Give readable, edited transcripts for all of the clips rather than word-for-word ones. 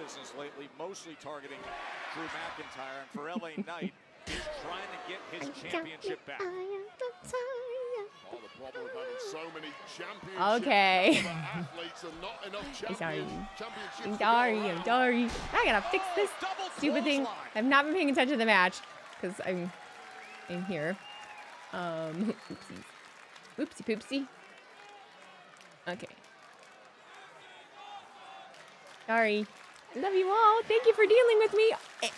business lately, mostly targeting Drew McIntyre. And for LA Knight, he's trying to get his championship back. So many championships. Okay. I'm sorry. I'm sorry. I gotta fix this stupid thing. I've not been paying attention to the match because I'm in here. Oopsies. Oopsie poopsie. Okay. Sorry. Love you all. Thank you for dealing with me.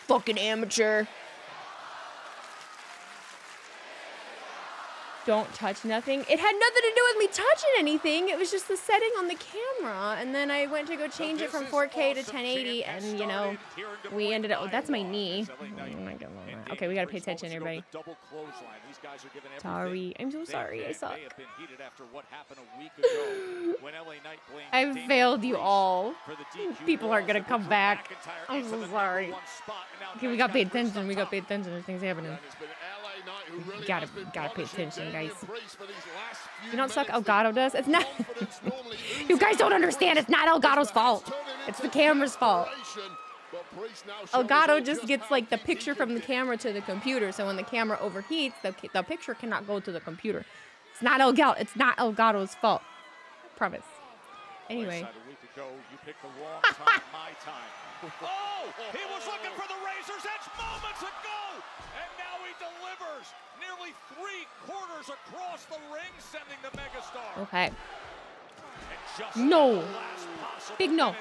Fucking amateur. Don't touch nothing. It had nothing to do with me touching anything. It was just the setting on the camera. And then I went to go change it from 4K to 1080. And, you know, we ended up... Oh, that's my knee. Oh my God. Okay, we got to pay attention, everybody. Sorry. I'm so sorry. I suck. I failed you all. People aren't going to come back. I'm so sorry. Okay, we got to pay attention. We got to pay attention. There's things happening. You gotta pay attention, guys. You don't suck. Elgato does. It's not. You guys don't understand. It's not Elgato's fault. It's the camera's fault. Elgato just gets like the picture from the camera to the computer. So when the camera overheats, the picture cannot go to the computer. It's not Elgato. It's not Elgato's fault. Promise. Anyway. Oh, he was looking for the razor's edge moments ago, and now he delivers nearly 3/4 across the ring, sending the megastar. Okay. No. Big no.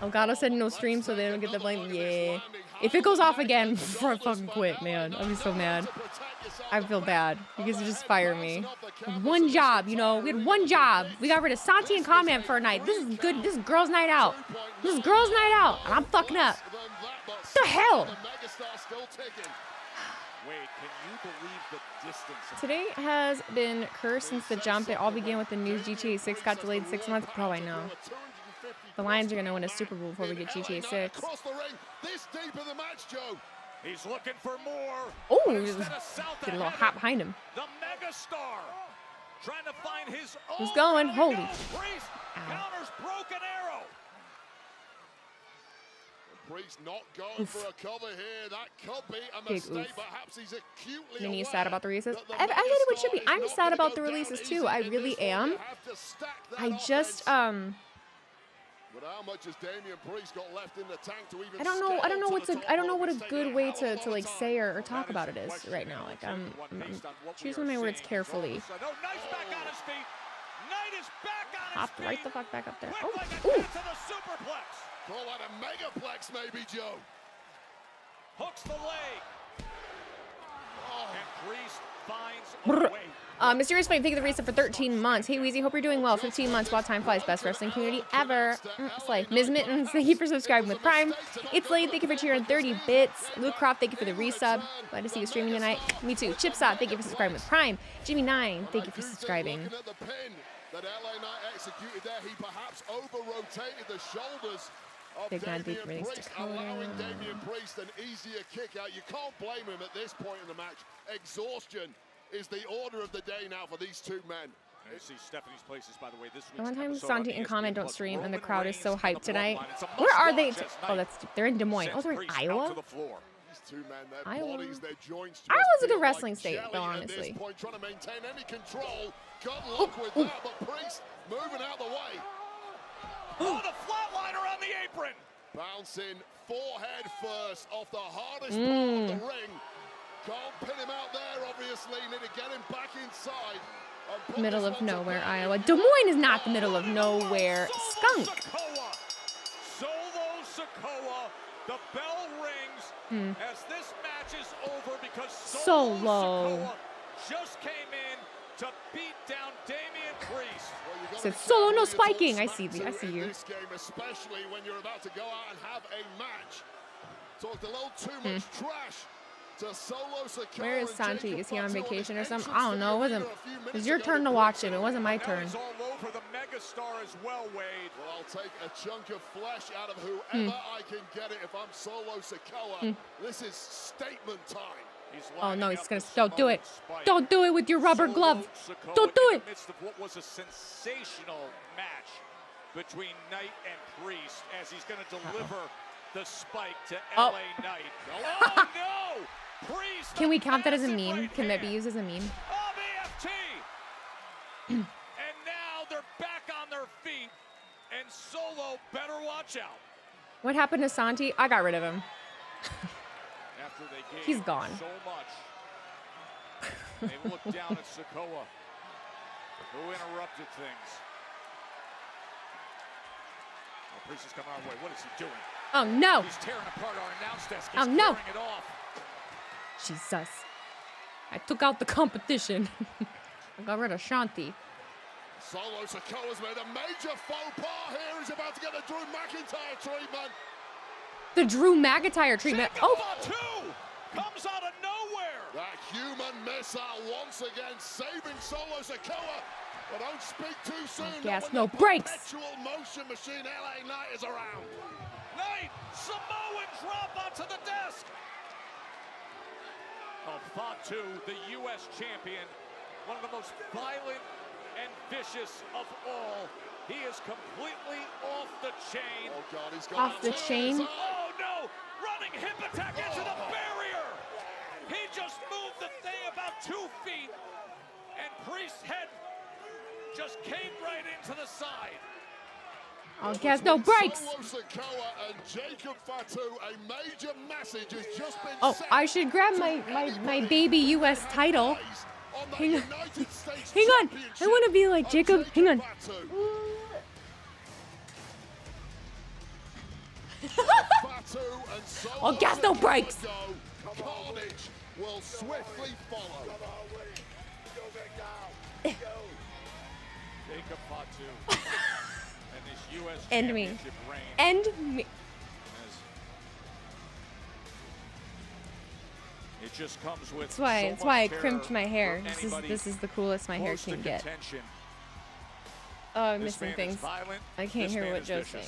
Elgato said no stream, so they don't get the blame. Yeah. If it goes off again, before I fucking quit, man, I'll be so mad. I feel bad. You guys just fire me. One job, you know. We had one job. We got rid of Santi and Comment for a night. This is good. This is girls' night out. This is girls' night out, and I'm fucking up. What the hell? Today has been cursed since the jump. It all began with the news GTA 6 got delayed 6 months. Probably no. The Lions are going to win a Super Bowl before we get GTA 6. He's looking for more. Oh, get a little hop behind him. The megastar trying to find his own. Who's going? Holy. Counters broken arrow. Priest not going for a cover here. That could be a mistake. Perhaps he's acutely Minnie is sad about the releases. I get it what should be. I'm sad about the releases too. I really am. I just But how much has Damian Priest got left in the tank to even I don't know what a good way to like say or talk about it is right now. Like I'm choosing my words carefully. Hopped right the fuck back up there. Oh, ooh. Call that a megaplex, maybe, Joe. Hooks the leg. And Priest finds a way. Mysterious Fight, thank you for the reset for 13 months. Hey, Weezy, hope you're doing well. 15 months while time flies. Best wrestling community ever. Slay. Ms. Mittens, thank you for subscribing with Prime. It's late, thank you for cheering 30 bits. Luke Croft, thank you for the resub. Glad to see you streaming tonight. Me too. Chipsot, thank you for subscribing with Prime. Jimmy9, thank you for subscribing. That LA Knight executed there, he perhaps over-rotated the shoulders of Big man deep Damian release Priest, allowing Damian Priest an easier kick out. You can't blame him at this point in the match. Exhaustion is the order of the day now for these two men. And you see Stephanie's places, by the way, this one time Santi and Comment don't stream, and the crowd is so hyped tonight. Where are they? Oh, they're in Des Moines. Oh, they're in Iowa? Iowa's a good wrestling state, though, honestly. Trying to maintain any control. Good luck with that, but Priest moving out the way. Oh, the flatliner on the apron. Bouncing forehead first off the hardest part of the ring. Can't pin him out there, obviously. Need to get him back inside. Middle of nowhere, Iowa. Des Moines is not the middle of nowhere. Skunk. Solo Sikoa. The bell rings as this match is over because Solo Sikoa just came in to beat down Damian Priest. Said Solo, no spiking. I see you. This game, especially when you're about to go out and have a match. Talked a little too much trash to Solo Sikoa. Where is Santi? Is he on vacation or something? I don't know. It was your turn to watch him. It wasn't my turn. All over the megastar as well, Wade. Well, I'll take a chunk of flesh out of whoever I can get it if I'm Solo Sikoa. This is statement time. Oh no, he's gonna. Don't do it. Don't do it with your rubber glove. Don't do it. In the midst of what was a sensational match between Knight and Priest as he's going to deliver the spike to LA Knight. Oh no! Priest. Can we count that as a meme? Can that be used as a meme? Of EFT. And now they're back on their feet, and Solo better watch out. What happened to Santi? I got rid of him. After they gave He's gone. So much. They looked down at Sikoa, who interrupted things. Oh, Priest is coming our way. What is he doing? Oh no! He's tearing apart our announce desk. Oh no! It off. Jesus. I took out the competition. I got rid of Shanti. Solo Sikoa's made a major faux pas here. He's about to get the Drew McIntyre treatment. The Drew McIntyre treatment. Oh! Two comes out of nowhere. That human missile once again saving Solo Sikoa. But don't speak too soon. Gas, no brakes. Perpetual motion machine LA Knight is around. Knight, Samoan drop onto the desk. Oh, Fatu, the U.S. champion, one of the most violent and vicious of all. He is completely off the chain. Oh God, he's got off the chain. Oh no! Running hip attack into the barrier. He just moved the thing about 2 feet, and Priest's head just came right into the side. Oh, gas, no brakes. Solo Sikoa and Jacob Fatu, a major message has just been sent. I should grab my baby U.S. title. Hang on. Hang on. I want to be like Jacob. Hang on. Oh, gas, no brakes. Carnage will swiftly follow. Jacob Fatu and this U.S. End me. championship reign. End me. It just comes with That's why I crimped my hair. This is the coolest my hair can get. Oh, I'm missing things. I can't hear what Joe's saying.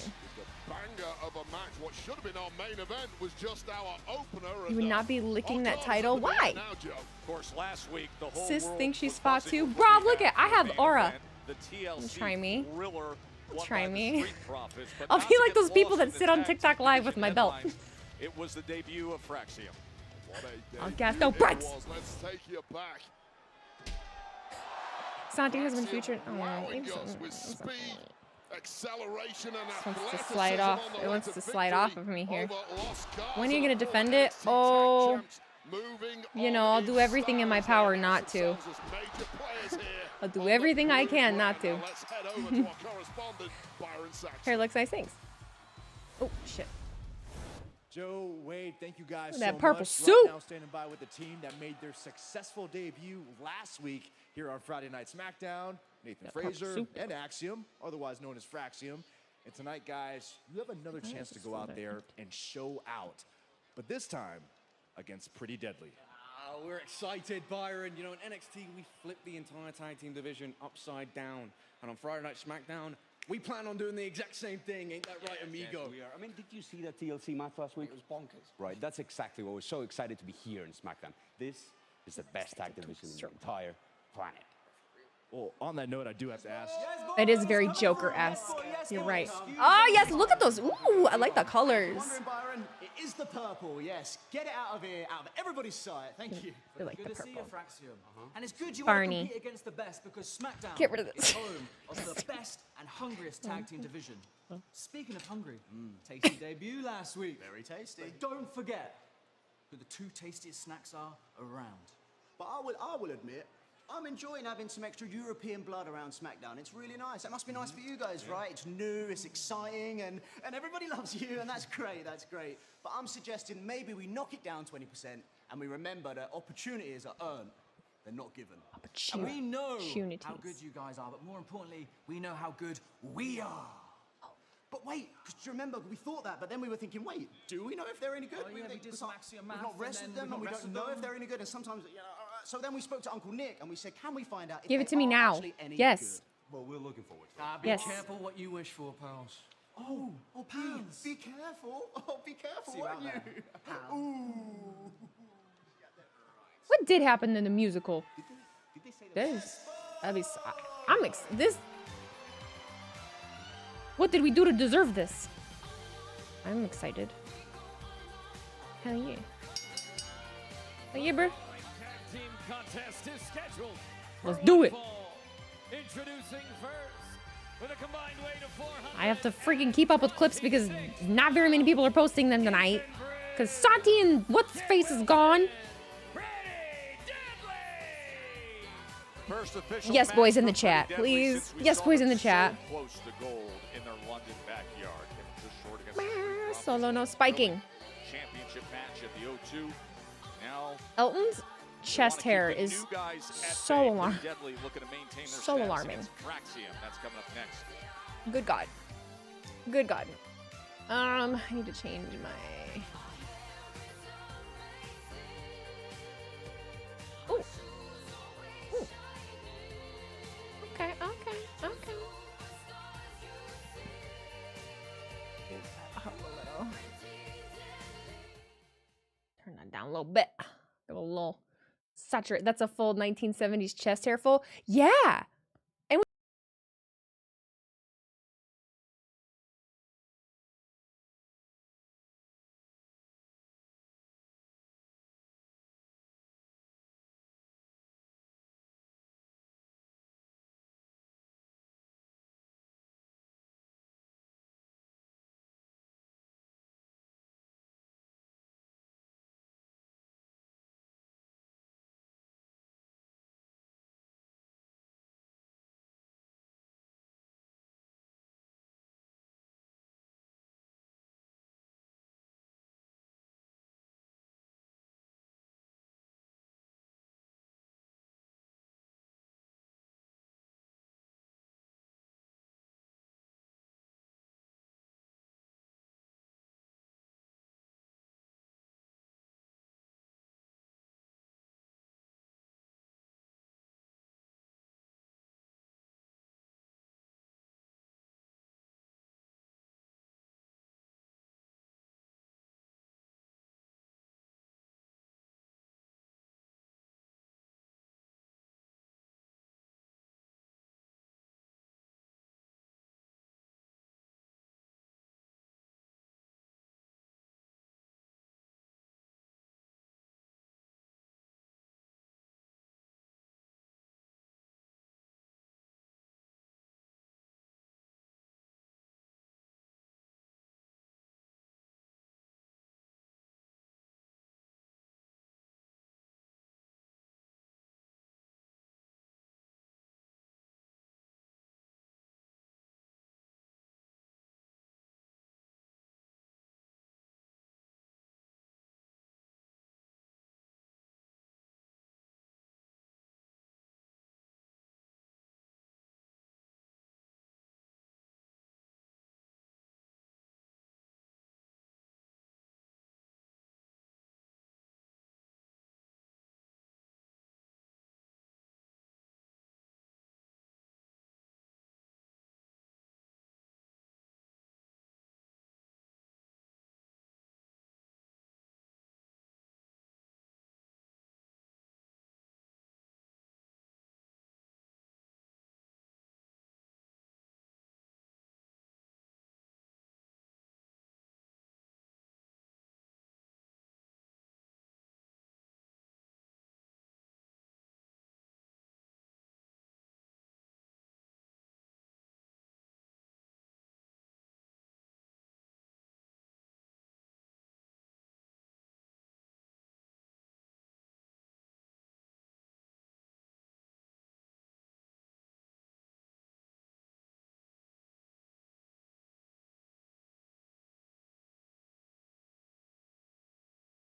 Banger of a match. What should have been our main event was just our opener. You would not be licking that title. Why? Of course, last week the whole Sis world thinks she's was fought buzzing too. with Bro, what we look at. I had have for the aura. event. The TLC Try me. thriller won Try by the me. Street Profits, but I'll not be to like get those people lost in that the sit on tag TikTok team live with my division belt. headlines. It was the debut of Fraxium. Oh, gas, no brakes. Let's take you back. Santi has been featured. Oh, Wowing it's us with speed, acceleration, and wants to athleticism slide off. on the It way wants to to slide off victory of me here. over Los Cars When are you and gonna defend it? NXT Tag Oh, Champs moving you on know, I'll do in everything in my styles power here. not to. Major players here I'll do on the everything I blue can brand. not to. Now let's head over to our correspondent, Byron Saxon. Hair looks nice, thanks. Oh shit. Joe, Wade, thank you guys That so purple much. suit. Right now standing by with the team that made their successful debut last week here on Friday Night Smackdown. Nathan That purple Fraser suit. and Axiom, otherwise known as Fraxium. And tonight, guys, you have another chance to go out there and show out. But this time, against Pretty Deadly. We're excited, Byron. You know, in NXT, we flipped the entire tag team division upside down. And on Friday Night Smackdown, we plan on doing the exact same thing. Ain't that right, amigo? Yes, we are. I mean, did you see that TLC match last week? It was bonkers. Right, that's exactly what we're so excited to be here in SmackDown. This is the best tag division in the entire planet. Well, on that note, I do have to ask. It is very Joker-esque. You're right. Oh yes, look at those. Ooh, I like the colors. Wondering, Byron, it is the purple, yes. Get it out of here, out of everybody's sight. Thank you. I like the Good to see you, purple. Fraxium. And it's good you Barney. want to compete against the best because SmackDown Get rid of this. is home of the best and hungriest tag team division. Speaking of hungry, tasty debut last week. Very tasty. But don't forget who the 2 tastiest snacks are around. But I will admit, I'm enjoying having some extra European blood around SmackDown. It's really nice. It must be nice for you guys, right? It's new, it's exciting, and everybody loves you, and that's great, that's great. But I'm suggesting maybe we knock it down 20% and we remember that opportunities are earned, they're not given. And we know Opportunities. how good you guys are, but more importantly, we know how good we are. But wait, because you remember, we thought that, but then we were thinking, wait, do we know if they're any good? Oh, yeah, we did some Axiom math, We've not and wrestled then them, we and we got don't wrestled know them. if they're any good, and sometimes, you know, so then we spoke to Uncle Nick, and we said, can we find out if Give it they to me are now. actually any Yes. good? Well, we're looking forward to it. Be Yes. careful what you wish for, pals. Oh, be careful. Oh, be careful, See you won't out you? there. Ooh. What did happen in the musical? Did they say that? This. That'd be. I'm this. What did we do to deserve this? I'm excited. Hell yeah. Hell yeah, bro. Let's do it. I have to freaking keep up with clips because not very many people are posting them tonight. Because Santi and what's-face is gone. Yes, boys in the chat, please. Yes, boys in the chat. Solo no spiking. Elton's chest hair is so alarming. So alarming. Good God. Good God. I need to change my... Ooh. Ooh. Okay, okay, okay. Up a little. Turn that down a little bit. Give it a little saturate. That's a full 1970s chest hair full. Yeah.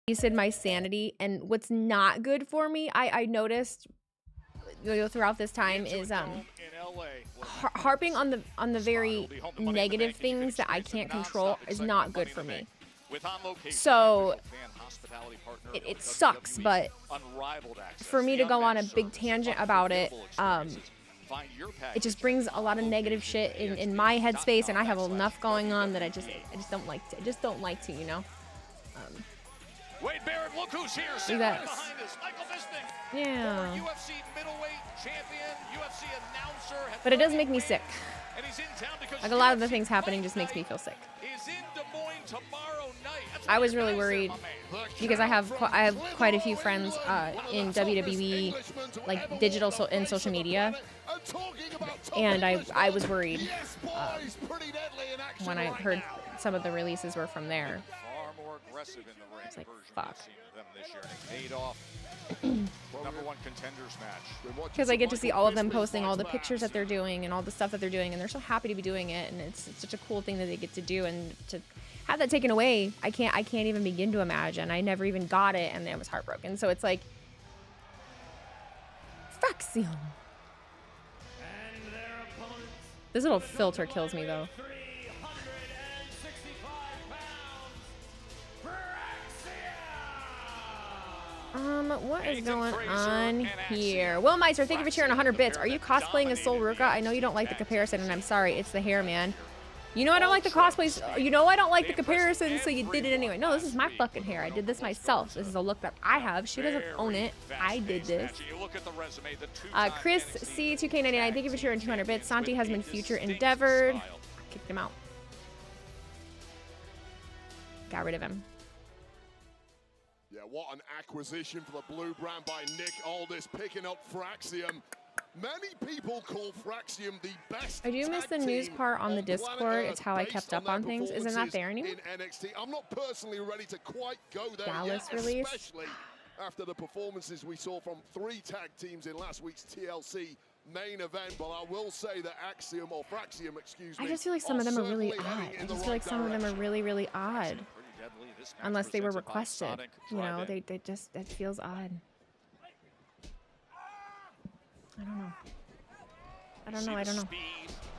And said my sanity, and what's not good for me, I noticed throughout this time is harping on the very negative things that I can't control is not good for me. So it sucks, but for me to go on a big tangent about it, it just brings a lot of negative shit in my headspace, and I have enough going on that I just don't like to, you know. Wade Barrett, look who's here. Look at this. Behind us, Michael Bisping. Yeah. UFC middleweight champion, UFC announcer. But it does make me sick. And he's in town because like a lot of the things happening just makes me feel sick. Is in Des Moines tomorrow night. I was really worried because I have quite a few friends in WWE, like digital and social media, and I was worried when I heard some of the releases were from there. I was like, fuck. #1 contenders match. Because I get to see all of them posting all the pictures that they're doing and all the stuff that they're doing, and they're so happy to be doing it, and it's such a cool thing that they get to do, and to have that taken away, I can't even begin to imagine. I never even got it, and I was heartbroken. So it's like, Fraxium. This little filter kills me though. What is going on here? Will Meister, thank you for cheering 100 bits. Are you cosplaying as Sol Ruka? I know you don't like the comparison, and I'm sorry. It's the hair, man. You know I don't like the cosplays. You know I don't like the comparison, so you did it anyway. No, this is my fucking hair. I did this myself. This is a look that I have. She doesn't own it. I did this. Chris C2K99, thank you for cheering 200 bits. Santi has been future endeavored. I kicked him out. Got rid of him. Yeah, what an acquisition for the blue brand by Nick Aldis, picking up Fraxium. Many people call Fraxium the best. I do miss the news part on the Discord. It's how I kept up on things. Isn't that there anymore? In NXT. I'm not personally ready to quite go there Dallas yet, release. especially after the performances we saw from 3 tag teams in last week's TLC main event. But I will say that Fraxium, excuse me. I just feel like some of them are really odd. I just feel like some of them are really, really odd. Unless they were requested. You know, they just, it feels odd. I don't know. Speed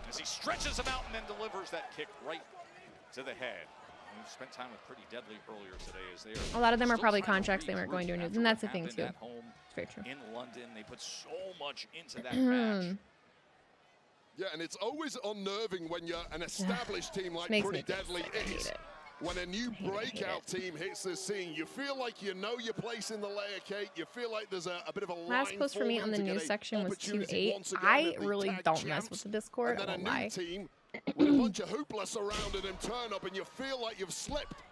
as he stretches him out and then delivers that kick right to the head. We spent time with Pretty Deadly earlier today as they are. A lot of them are probably contracts they weren't going to renew, and that's the thing too. It's very true. In London, they put so much into that match. Yeah, and it's always unnerving when you're an established team like Pretty Deadly is. When a new breakout team hits the scene, you feel like you know your place in the layer cake. You feel like there's a bit of a line. Last post for me on the news section was 2-8. I really don't mess with the Discord. And then a new team with a bunch of hoopla surrounded him turn up, and you feel like you've slipped.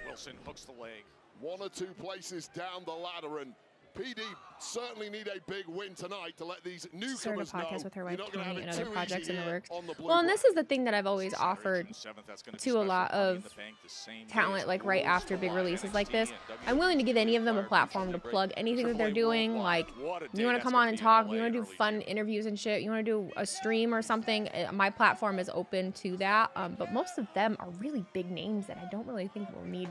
Wilson hooks the leg. 1 or 2 places down the ladder, and PD certainly need a big win tonight to let these newcomers Start a podcast with her wife Tony and other too projects in the works. The well, and this is the thing that I've always offered to a lot of talent, like right after big releases like this. I'm willing to give any of them a platform to plug anything that they're doing. Like, you want to come on and talk, you want to do fun interviews and shit, you want to do a stream or something, my platform is open to that. But most of them are really big names that I don't really think will need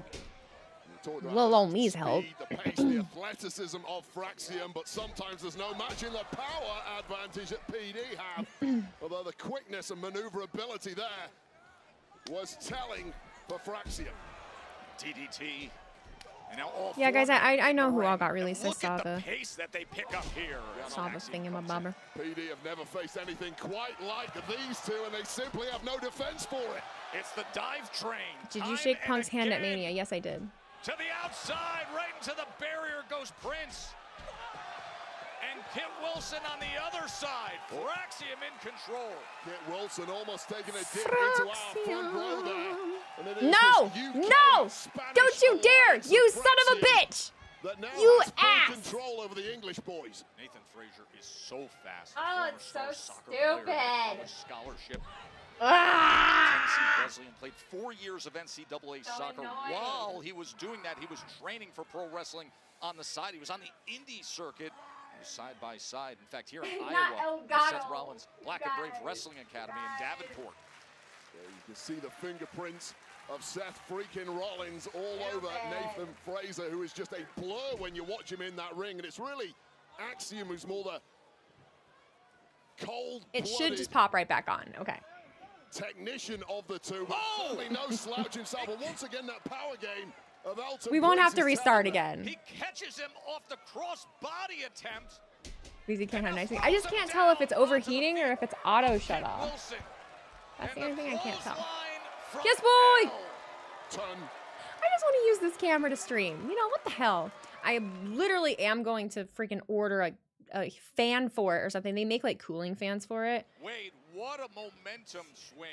Lil Me's help. The pace, the athleticism of Fraxium, but sometimes there's no matching the power advantage that PD have. Although the quickness and maneuverability there was telling for Fraxium. DDT. And now all yeah, guys, I know who all got released. I saw the pace that they pick up here. Saw the thingamabobber. PD have never faced anything quite like these two, and they simply have no defense for it. It's the dive train. Did you shake Punk's hand at Mania? Yes, I did. To the outside, right into the barrier goes Prince. And Kit Wilson on the other side. Fraxium in control. Kit Wilson almost taking a dip into our front row there. No! No! Don't you dare! You son of a bitch! You ass! Control over the English boys. Nathan Frazier is so fast. Oh, it's so stupid. Scholarship. Ah! Tennessee Wesleyan played 4 years of NCAA soccer. While he was doing that, he was training for pro wrestling on the side. He was on the indie circuit. He was side by side. In fact, here in Iowa, Seth Rollins Black and Brave Wrestling Academy in Davenport. There you can see the fingerprints of Seth freaking Rollins all over Nathan Frazier, who is just a blur when you watch him in that ring. And it's really Axiom who's more the cold-blooded. It should just pop right back on. Okay. Technician of the two, but certainly no slouch himself. But once again, that power game of Elton. We won't have to restart again. He catches him off the cross body attempt. Because he can't have nice things. I just can't tell if it's overheating or if it's auto shut off. That's the only thing I can't tell. Yes, boy! just want to use this camera to stream. You know, what the hell? I literally am going to freaking order a fan for it or something. They make like cooling fans for it. Wade, what a momentum swing.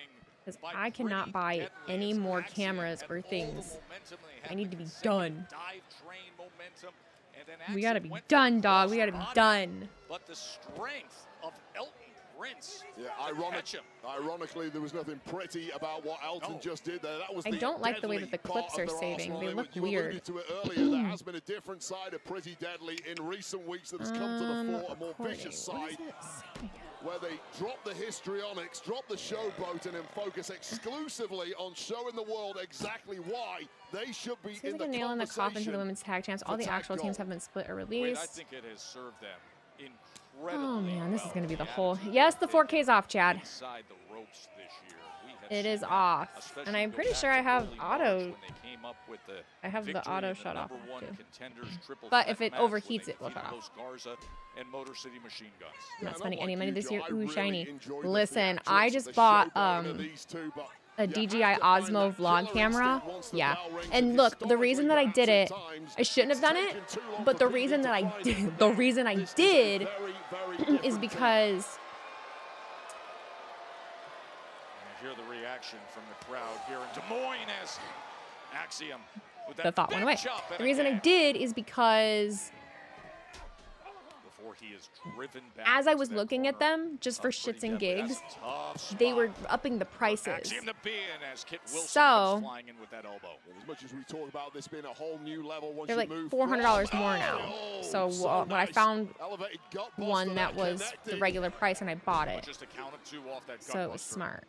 Because I cannot buy any more cameras or things. I need to be done. We gotta be done, dog. We gotta be done. But the strength of Elton Prince. Yeah, ironically, there was nothing pretty about what Elton just did there. That was I don't like the way that the clips are saving. They look weird. You alluded to it earlier. There has been a different side of Pretty Deadly in recent weeks that has come to the fore, a more vicious side, where they drop the histrionics, drop the showboat, and then focus exclusively on showing the world exactly why they should be in the conversation. Nail in the coffin for the women's tag champs. All the actual teams have been split or released. I think it has served them incredibly. Oh man, this is gonna be the whole. Yes, the 4K's off, Chad. Inside the ropes this year. It is off, and I'm pretty sure I have auto. I have the auto shut off too. But if it overheats, it will shut off. I'm not spending any money this year. Ooh, shiny. Listen, I just bought a DJI Osmo vlog camera. Yeah. And look, the reason that I did it, I shouldn't have done it, but the reason that I did, is because hear the reaction from the crowd here in Des Moines as Axiom with that the thought went away. The reason I did is because before he is driven back as I was looking at them, just for shits and gigs, they were upping the prices. So as much as we talk about this being a whole new level, once they're like $400 more now. So when I found one that was the regular price and I bought it, so it was smart.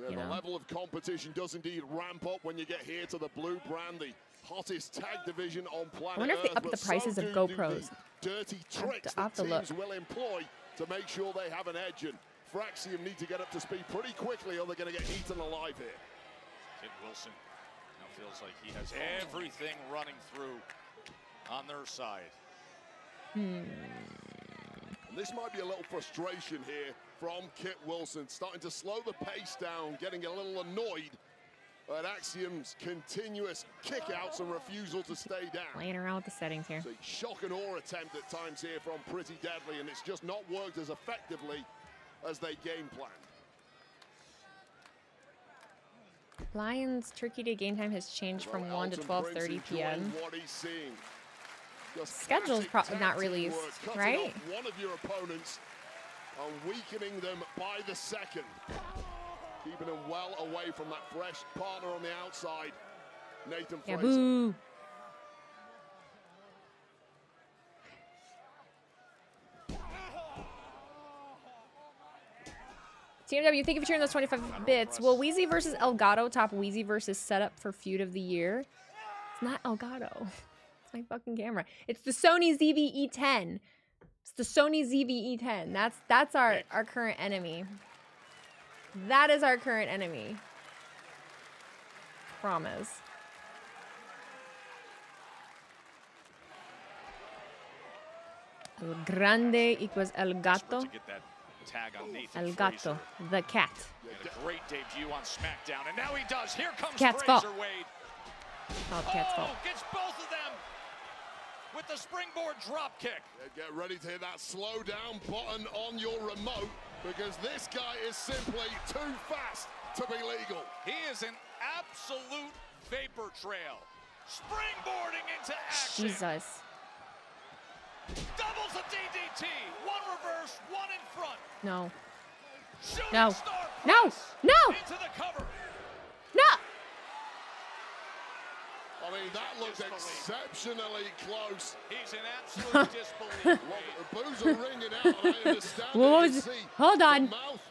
Yeah, the level of competition does indeed ramp up when you get here to the blue brand, the hottest tag division on planet Earth. I wonder if they up the prices of GoPros. Dirty tricks that teams will employ to make sure they have an edge, and Fraxium need to get up to speed pretty quickly or they're going to get eaten alive here. Kid Wilson now feels like he has everything running through on their side. And this might be a little frustration here from Kit Wilson, starting to slow the pace down, getting a little annoyed at Axiom's continuous kickouts and refusal to stay down. Playing around with the settings here. It's a shock and awe attempt at times here from Pretty Deadly, and it's just not worked as effectively as they game planned. Lions Turkey Day game time has changed from 1 to 12:30 p.m. Schedule's probably not released, right? One of your opponents and weakening them by the second. Keeping them well away from that fresh partner on the outside, Nathan Fraser. Boo. TMW, thank you for sharing those 25 bits. Will Weezy versus Elgato top Weezy versus setup for feud of the year? It's not Elgato. It's my fucking camera. It's the Sony ZV-E10. It's the Sony ZV-E10. That's our current enemy. That is our current enemy. Promise. El Grande equals El Gato. El Gato, the cat. A great debut on Smackdown, and now he does. Here comes Cat's Fraser fault. Wade. Oh, Cat's fault. Gets both of them with the springboard drop kick. Yeah, get ready to hit that slow down button on your remote, because this guy is simply too fast to be legal. He is an absolute vapor trail. Springboarding into action. Jesus. Doubles a DDT. One reverse, one in front. No. Shooting No. star No. press No. Into the cover. No. I mean, that looks exceptionally close. He's in absolute disbelief. The boos are ringing out, and I understand What that you was see Hold on. the mouth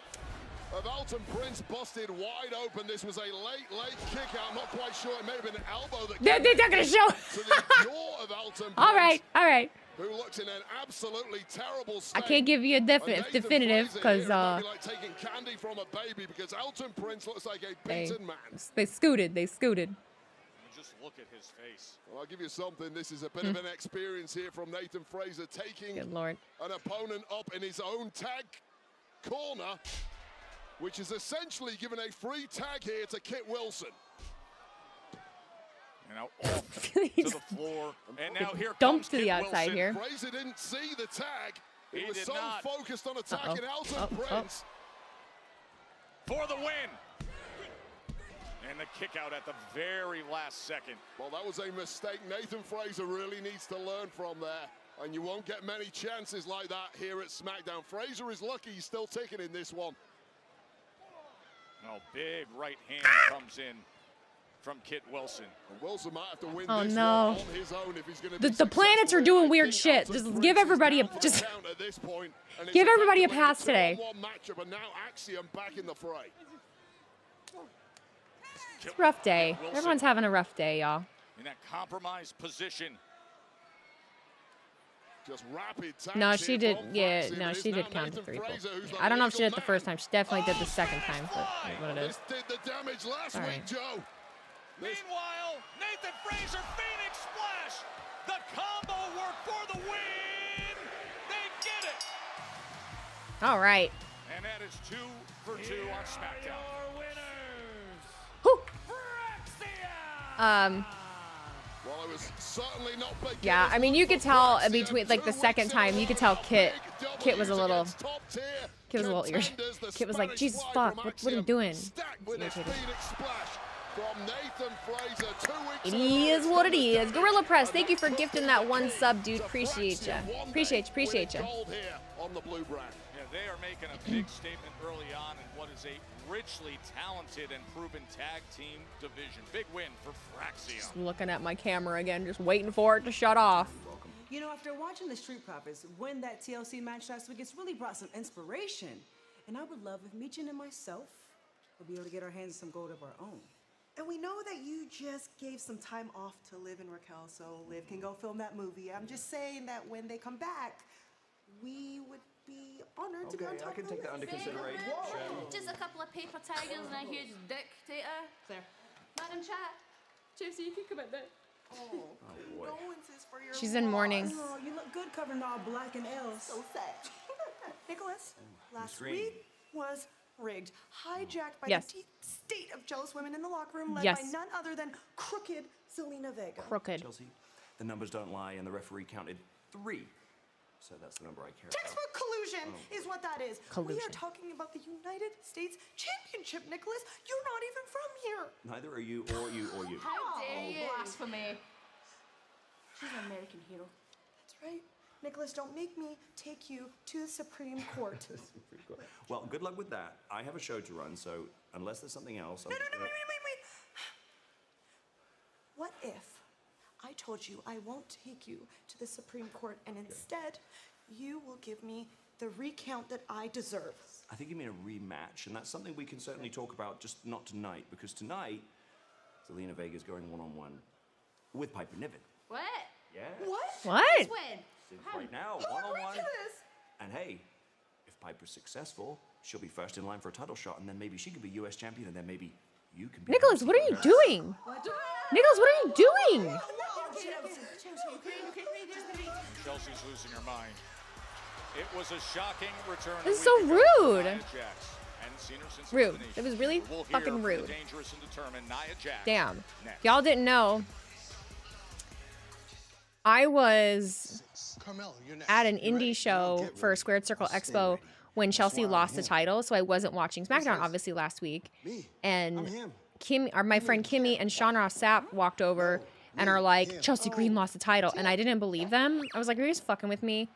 of Elton Prince busted wide open. This was a late kick out. I'm not quite sure. It may have been an elbow that They're not gonna show. to the jaw of Elton Prince. All right. Who looks in an absolutely terrible state. I can't give you a definitive because like taking candy from a baby, because Elton Prince looks like a beaten man. they scooted. Just look at his face. Well, I'll give you something. This is a bit of an experience here from Nathan Fraser, taking Good Lord. an opponent up in his own tag corner, which is essentially given a free tag here to Kit Wilson. And now off to the floor. And now here dumped comes to the Kit outside Wilson. here. Fraser didn't see the tag. He was did so not. focused on attacking Elton Prince. For the win. And the kick out at the very last second. Well, that was a mistake. Nathan Fraser really needs to learn from there. And you won't get many chances like that here at SmackDown. Fraser is lucky he's still ticking in this one. Oh, big right hand comes in from Kit Wilson. And Wilson might have to win Oh this no. one on his own if he's going to be The planets are doing weird shit. Just give everybody a give everybody a pass today. Matchup, and now Axiom back in the fray. It's a rough day. Everyone's having a rough day, y'all. In that compromised position. Just rapid No, she did. Yeah, no, she did count to 3. I don't know if she did it the first time. She definitely did the second time. But what it is. This did the damage last week, Joe. Meanwhile, Nathan Fraser, Phoenix Splash. The combo work for the win. They get it. All right. And that is 2 for 2 on SmackDown. Whew. Well, it was certainly not big. Yeah, I mean, you could tell between like the second time, you could tell Kit was a little irritated. Kit was like, Jesus fuck, what are you doing? It is what it is. Gorilla Press, thank you for gifting that 1 sub, dude. Appreciate ya. Appreciate ya. Yeah, they are making a big statement early on in what is a richly talented and proven tag team division. Big win for Fraxium. Just looking at my camera again, just waiting for it to shut off. You know, after watching the Street Profits win that TLC match last week, it's really brought some inspiration. And I would love if Michin and myself would be able to get our hands on some gold of our own. And we know that you just gave some time off to Liv and Raquel, so Liv can go film that movie. I'm just saying that when they come back, we would be honored to be on top I can take that under consideration. Just a couple of paper tigers and a huge dictator. There. Madam Chat. Chelsea, you can come in there. Oh, condolences for your She's in mourning. Oh, you look good covering all black and L's. So sad. Nicholas, last week was rigged, hijacked by the deep state of jealous women in the locker room, led by none other than crooked Zelina Vega. Crooked. Chelsea, the numbers don't lie, and the referee counted 3. So that's the number I care about. Textbook collusion is what that is. Collusion. We are talking about the United States Championship, Nicholas. You're not even from here. Neither are you, or you, or you. How dare you? Blasphemy. She's an American hero. That's right. Nicholas, don't make me take you to the Supreme Court. Well, good luck with that. I have a show to run, so unless there's something else... No, wait. What if I told you I won't take you to the Supreme Court, and instead you will give me the recount that I deserve? I think you mean a rematch, and that's something we can certainly talk about, just not tonight, because tonight, Zelina Vega's going one-on-one with Piper Niven. What? Yeah. What? Since when? Right now, one-on-one. And hey, if Piper's successful, she'll be first in line for a title shot, and then maybe she could be U.S. champion, and then maybe you can be... Nicholas, what are you doing? Nicholas, what are you doing? Chelsea's losing her mind. It was a shocking return. This is so rude. Rude. Rude. It was really fucking rude. Dangerous and determined Nia Jax. Damn. Y'all didn't know. I was at an indie show for Squared Circle Expo when Chelsea lost the title, so I wasn't watching SmackDown obviously last week. And my friend Kimmy and Sean Ross Sapp walked over and are like, Chelsea Green lost the title, and I didn't believe them. I was like, are you just fucking with me?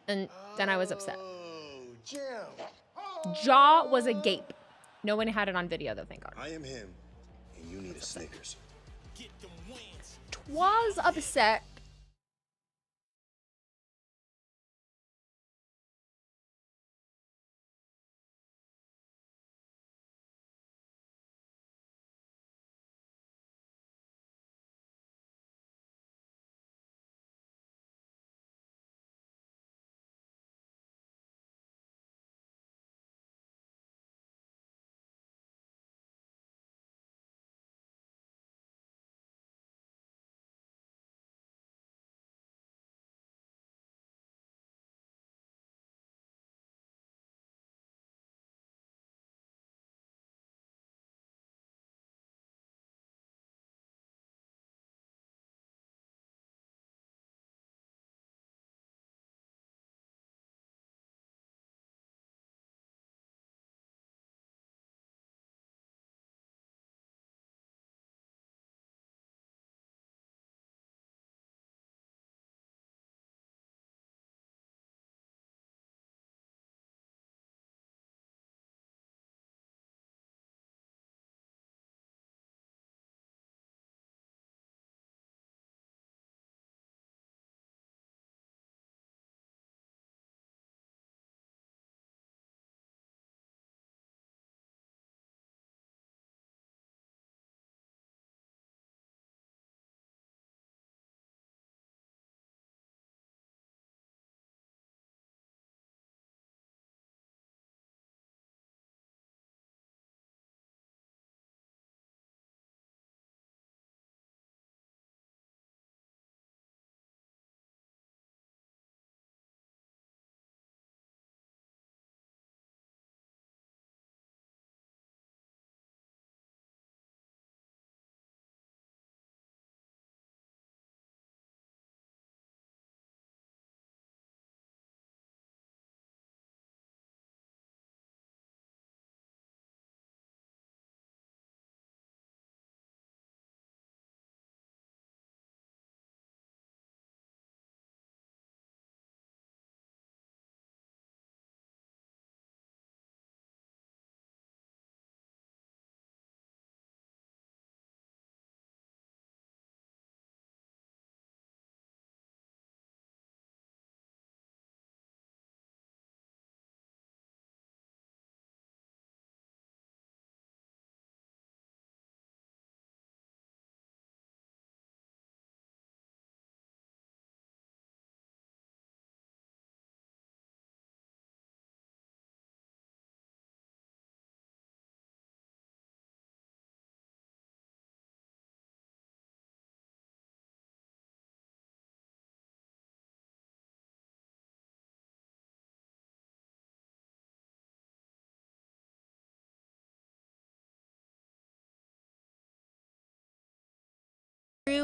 And then I was upset. Jaw was agape. No one had it on video though, thank God. I am him, and you need a Snickers. Was upset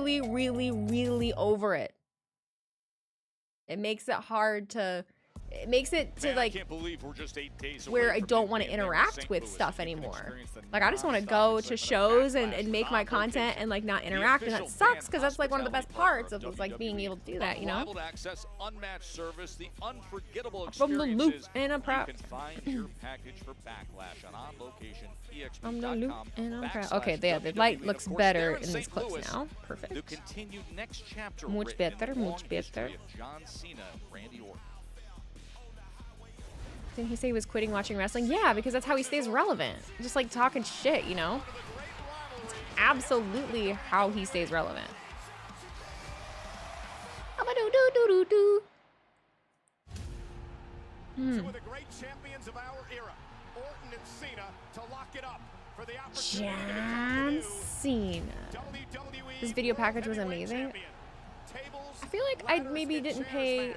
really, really, really over it. It makes it hard to... It makes it to, like, I can't believe we're just 8 days where away I from don't the want to Green and interact St. with Louis. stuff You can anymore. experience the Like, I just want to nonstop go to excitement of shows Backlash and make on my content location. and, like, not The interact. And that official sucks fan because that's, like, one of the best hospitality parts of partner like, being able to do that, you know? Unrivaled access, unmatched service, the unforgettable From the loop experiences. and I'm proud. You can find your package for Backlash on location, From the loop and I'm proud. /. Okay, yeah, the light looks better in these clips now. Perfect. The continued next chapter Much written in better, the long much history better. of John Cena and Randy Orton. Didn't he say he was quitting watching wrestling? Yeah, because that's how he stays relevant. Just like talking shit, you know? It's absolutely how he stays relevant. Do-do-do-do-do. Two of the great champions of our era, Orton and Cena, to lock it up for the opportunity John Cena. This video package was amazing. I feel like I maybe didn't pay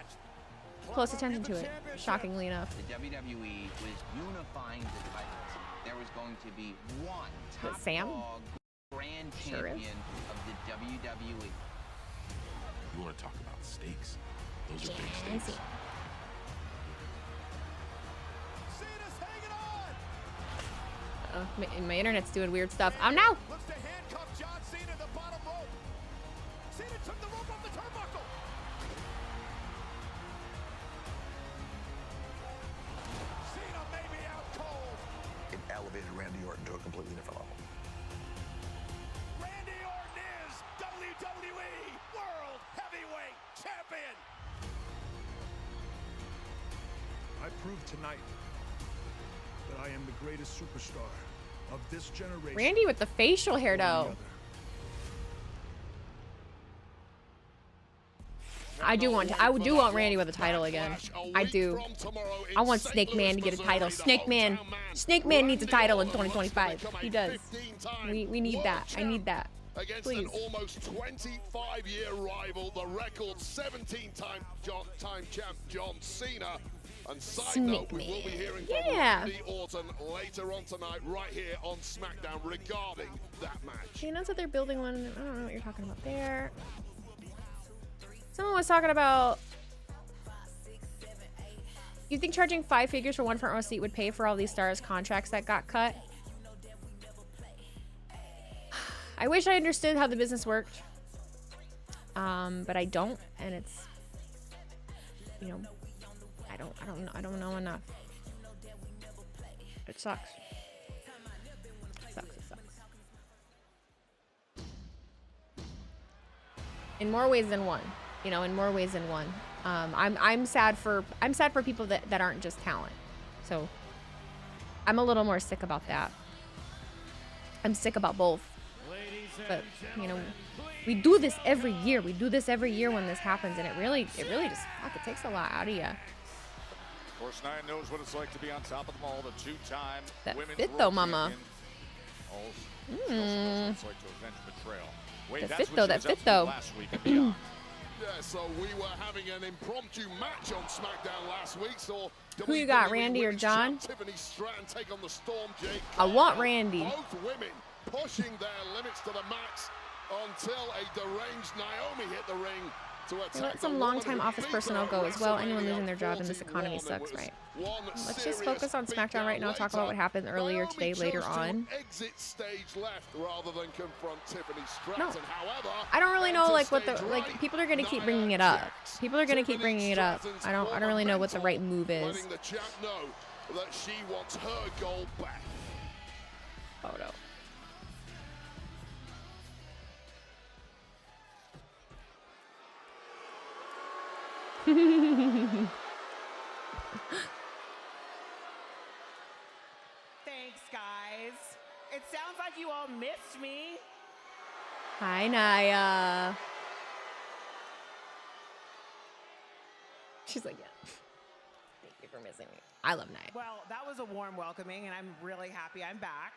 close attention to it, shockingly enough. The WWE was unifying the titles. There was going to be one top Sam? dog grand Sure champion of the WWE. You want to talk about stakes? Those are big John stakes. Cena. My internet's doing weird stuff. Oh no! Looks to handcuff John Cena to the bottom rope. Cena took the rope off the turnbuckle. Cena may be out cold. It elevated Randy Orton to a completely different level. Randy Orton is WWE World Heavyweight Champion. I proved tonight that I am the greatest superstar of this generation. Randy with the facial hair though. I do want Randy with a title again. I do. I want Snake Man to get a title. Snake Man needs a title in 2025. He does. We need that. I need that. Against Please. an almost 25-year rival, the record 17-time champ John Cena. And side note, we will be hearing from Randy Orton later on tonight, right here on SmackDown, regarding that match. He knows that they're building one. I don't know what you're talking about there. Someone was talking about, you think charging 5 figures for one front row seat would pay for all these stars' contracts that got cut? I wish I understood how the business worked, but I don't, and it's, you know, I don't know enough. It sucks. It sucks. In more ways than one. You know, in more ways than one. I'm sad for people that aren't just talent. So I'm a little more sick about that. I'm sick about both. But you know, we do this every year. We do this every year when this happens, and it really just it takes a lot out of you. Of course, Nia knows what it's like to be on top of them all. The two-time women's fit world though, mama. champion. Also knows what it's like to avenge betrayal. Wait, That that's fit what though. she was That up fit to though. last week and beyond. Yeah, so we were having an impromptu match on SmackDown last week. So Who you got, Randy or John? Tiffany Stratton take on the Storm Jake. I want Randy. Both women pushing their limits to the max until a deranged Naomi hit the ring to attack. Let some longtime office personnel go as well. Anyone losing their job in this economy sucks, right? Let's just focus on SmackDown right now. Talk about what happened earlier today, later on. Exit stage left rather than confront Tiffany No, Stratton. However, I don't really know like what the people are gonna keep bringing it up. People are gonna keep bringing it up. I don't really know what the right move is. letting the champ know that she wants her gold back. Oh no. Thanks, guys. It sounds like you all missed me. Hi, Naya. She's like, yeah. Thank you for missing me. I love Naya. Well, that was a warm welcoming, and I'm really happy I'm back.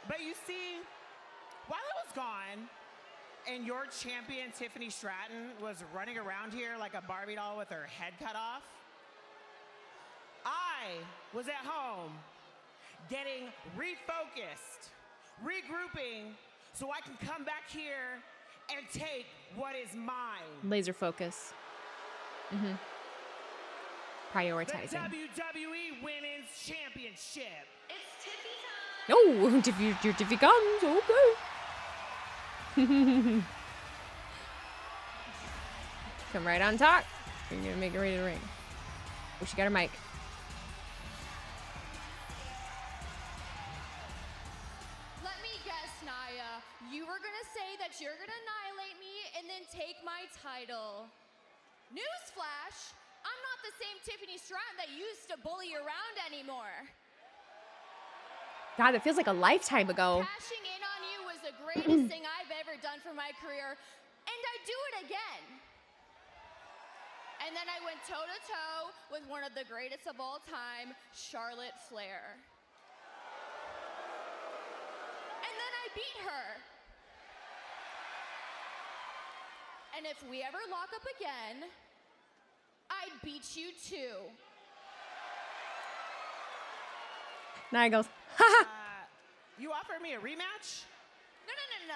But you see, while I was gone, and your champion, Tiffany Stratton, was running around here like a Barbie doll with her head cut off, I was at home getting refocused, regrouping, so I can come back here and take what is mine. Laser focus. Prioritizing. The WWE Women's Championship. It's Tiffy time. Oh, your Tiffy comes. Okay. Come right on top. You're gonna make it ready to ring. Oh, she got her mic. Let me guess, Nia. You were gonna say that you're gonna annihilate me and then take my title. Newsflash, I'm not the same Tiffany Stratton that used to bully around anymore. God, it feels like a lifetime ago. Cashing in on you was the greatest thing I've ever done for my career, and I'd do it again. And then I went toe-to-toe with one of the greatest of all time, Charlotte Flair. And then I beat her. And if we ever lock up again, I'd beat you too. Nia goes, haha. You offered me a rematch? No.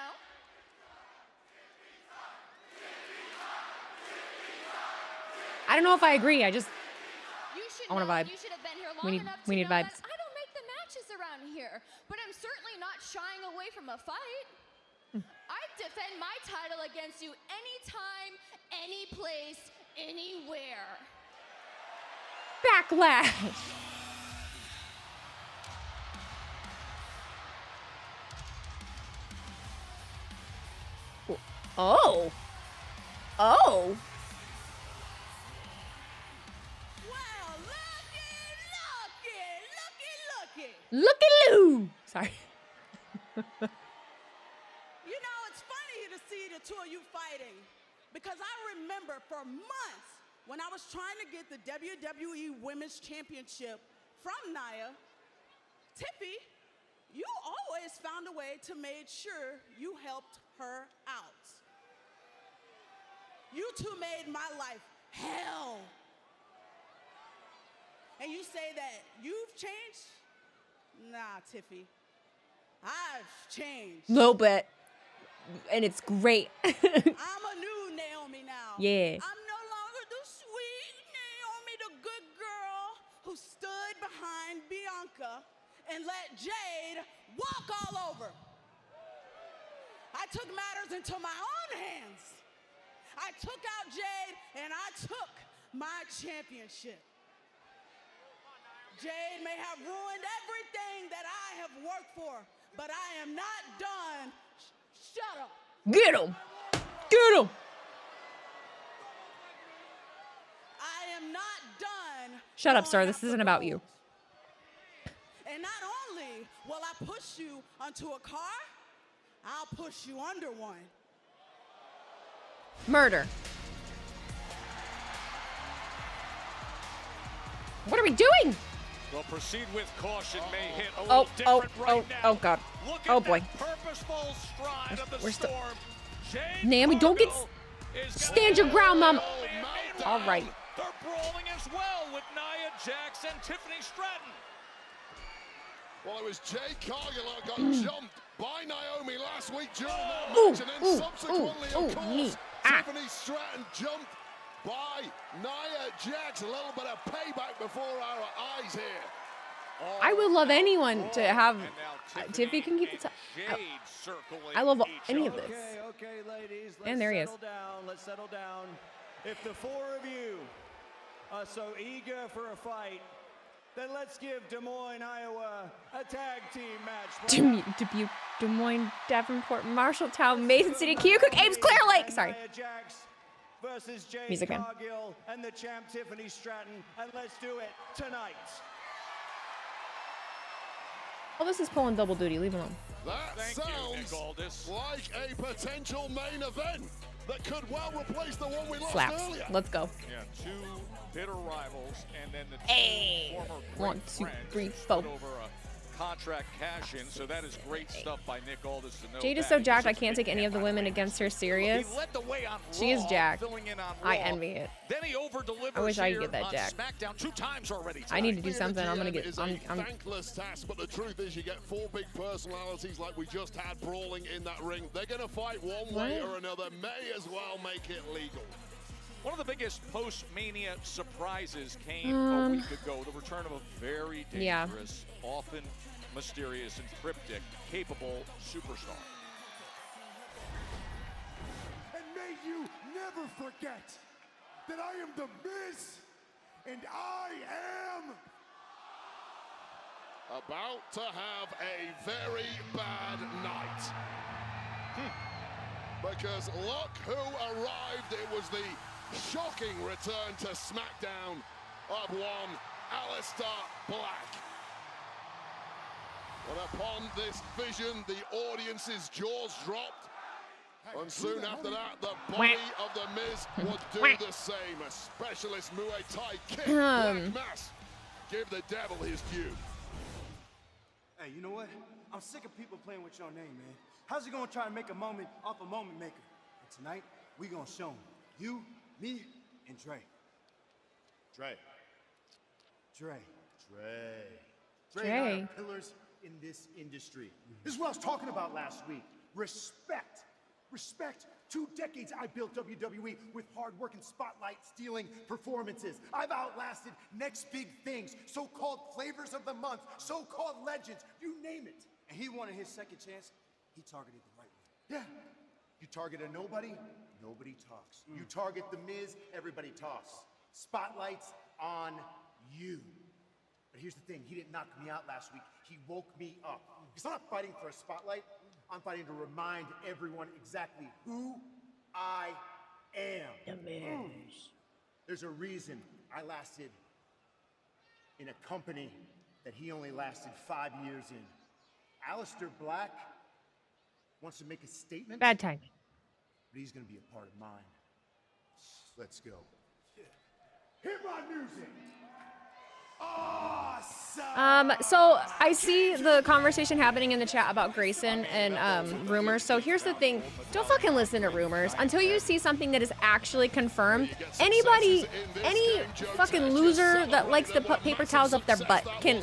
I don't know if I agree. I want a vibe. You should have been here long enough to we need know vibes. that I don't make the matches around here, but I'm certainly not shying away from a fight. I'd defend my title against you anytime, any place, anywhere. Backlash. Oh. Oh. Well, looky. Looky-loo. Sorry. You know, it's funny to see the two of you fighting because I remember for months when I was trying to get the WWE Women's Championship from Nia, Tiffy, you always found a way to make sure you helped her out. You two made my life hell. And you say that you've changed? Nah, Tiffy. I've changed. Little bit. And it's great. I'm a new Naomi now. Yeah. I'm no longer the sweet Naomi, the good girl who stood behind Bianca and let Jade walk all over. I took matters into my own hands. I took out Jade and I took my championship. Jade may have ruined everything that I have worked for, but I am not done. Shut up. Get him. Get him. I am not done. Shut up, sir. This isn't about you. And not only will I push you onto a car, I'll push you under one. Murder. What are we doing? Well, proceed with caution. May hit a little different right now. Oh, God. Look Oh, at boy. that purposeful stride of the We're still- storm. Jade Naomi, don't get... Cargill is Stand your ground, Mom. meltdown. All right. They're brawling as well with Nia Jax and Tiffany Stratton. Well, it was Jade Cargill that got jumped by Naomi last week during that Ooh, match, and then ooh, subsequently, ooh, of course, knee. Tiffany Stratton jumped by Nia Jax. A little bit of payback before our eyes here. I would love anyone to have... Tiffy can keep the top. I love any of this. Okay, ladies. And there he is. Let's settle down. If the four of you are so eager for a fight, then let's give Des Moines, Iowa, a tag team match. Dubuque, Des Moines, Davenport, Marshalltown, Mason City, Keokuk, Ames, Clear Lake. Sorry. Nia Jax versus Jade Music man. Cargill and the champ Tiffany Stratton, and let's do it tonight. Oh, this is pulling double duty. Leave him alone. That sounds like a potential main event that could well replace the one we lost Slaps. earlier. Let's go. Yeah, two bitter rivals, and then the two Hey. former One, great two, friends three, stood four. over contract cash-in, so that is great stuff by Nick Aldis to know. Jade is so jacked, I can't take any of the women against her serious. She is jacked. I envy it. Then he over-delivers. I wish I could get that jacked. Smackdown 2 times already. I need to do something. I'm gonna get. It's a thankless task, but the truth is, you get 4 big personalities like we just had brawling in that ring. They're gonna fight one way or another. May as well make it legal. One of the biggest post-Mania surprises came a week ago. The return of a very dangerous, often mysterious and cryptic, capable superstar. And may you never forget that I am the Miz, and I am about to have a very bad night. Because look who arrived. It was the shocking return to Smackdown of one Alistair Black. But upon this vision, the audience's jaws dropped. And soon after that, the body of the Miz would do the same. A specialist Muay Thai kick. Black mass. Give the devil his due. Hey, you know what? I'm sick of people playing with your name, man. How's he gonna try to make a moment off a moment maker? And tonight, we gonna show him. You, me, and Dre. Dre. Dre and I are pillars in this industry. This is what I was talking about last week. Respect. Respect. 2 decades I built WWE with hard work and spotlight stealing performances. I've outlasted next big things, so-called flavors of the month, so-called legends, you name it. And he wanted his second chance. He targeted the right one. Yeah. You target a nobody, nobody talks. You target the Miz, everybody talks. Spotlights on you. But here's the thing, he didn't knock me out last week. He woke me up. Because I'm not fighting for a spotlight. I'm fighting to remind everyone exactly who I am. The Miz. There's a reason I lasted in a company that he only lasted 5 years in. Alistair Black wants to make a statement. Bad timing. But he's going to be a part of mine. Let's go. Hit my music. Awesome. So I see the conversation happening in the chat about Grayson and rumors. So here's the thing. Don't fucking listen to rumors until you see something that is actually confirmed. Any fucking loser that likes to put paper towels up their butt can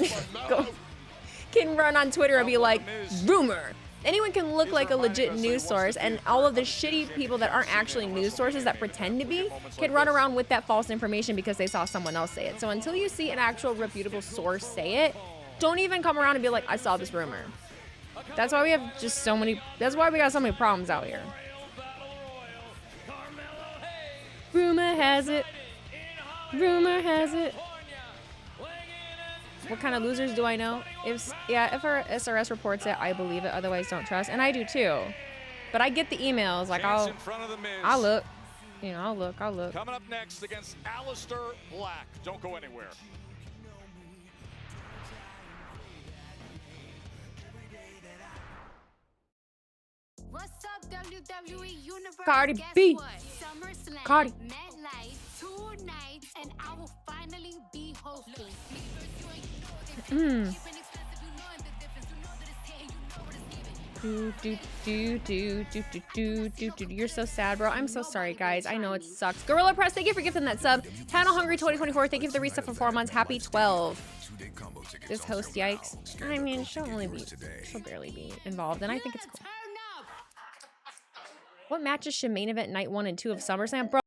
can run on Twitter and be like, rumor. Anyone can look like a legit news source, and all of the shitty people that aren't actually news sources that pretend to be can run around with that false information because they saw someone else say it. So until you see an actual reputable source say it, don't even come around and be like, I saw this rumor. That's why we have just so many, that's why we got so many problems out here. Rumor has it. Rumor has it. What kind of losers do I know? If our SRS reports it, I believe it. Otherwise, don't trust. And I do too. But I get the emails. Like I'll look. You know, I'll look. Coming up next against Alistair Black. Don't go anywhere. What's up, WWE Universe? Cardi Guess B. What? SummerSlam, Cardi. MetLife, 2 nights, and I will finally be hosting. You're so sad, bro. I'm so sorry, guys. I know it sucks. Gorilla Press, thank you for gifting that sub. Tano Hungry 2024, thank you for the reset for 4 months. Happy 12. This host, yikes. I mean, she'll barely be involved, and I think it's cool. What matches should main event night 1 and 2 of SummerSlam? Bro,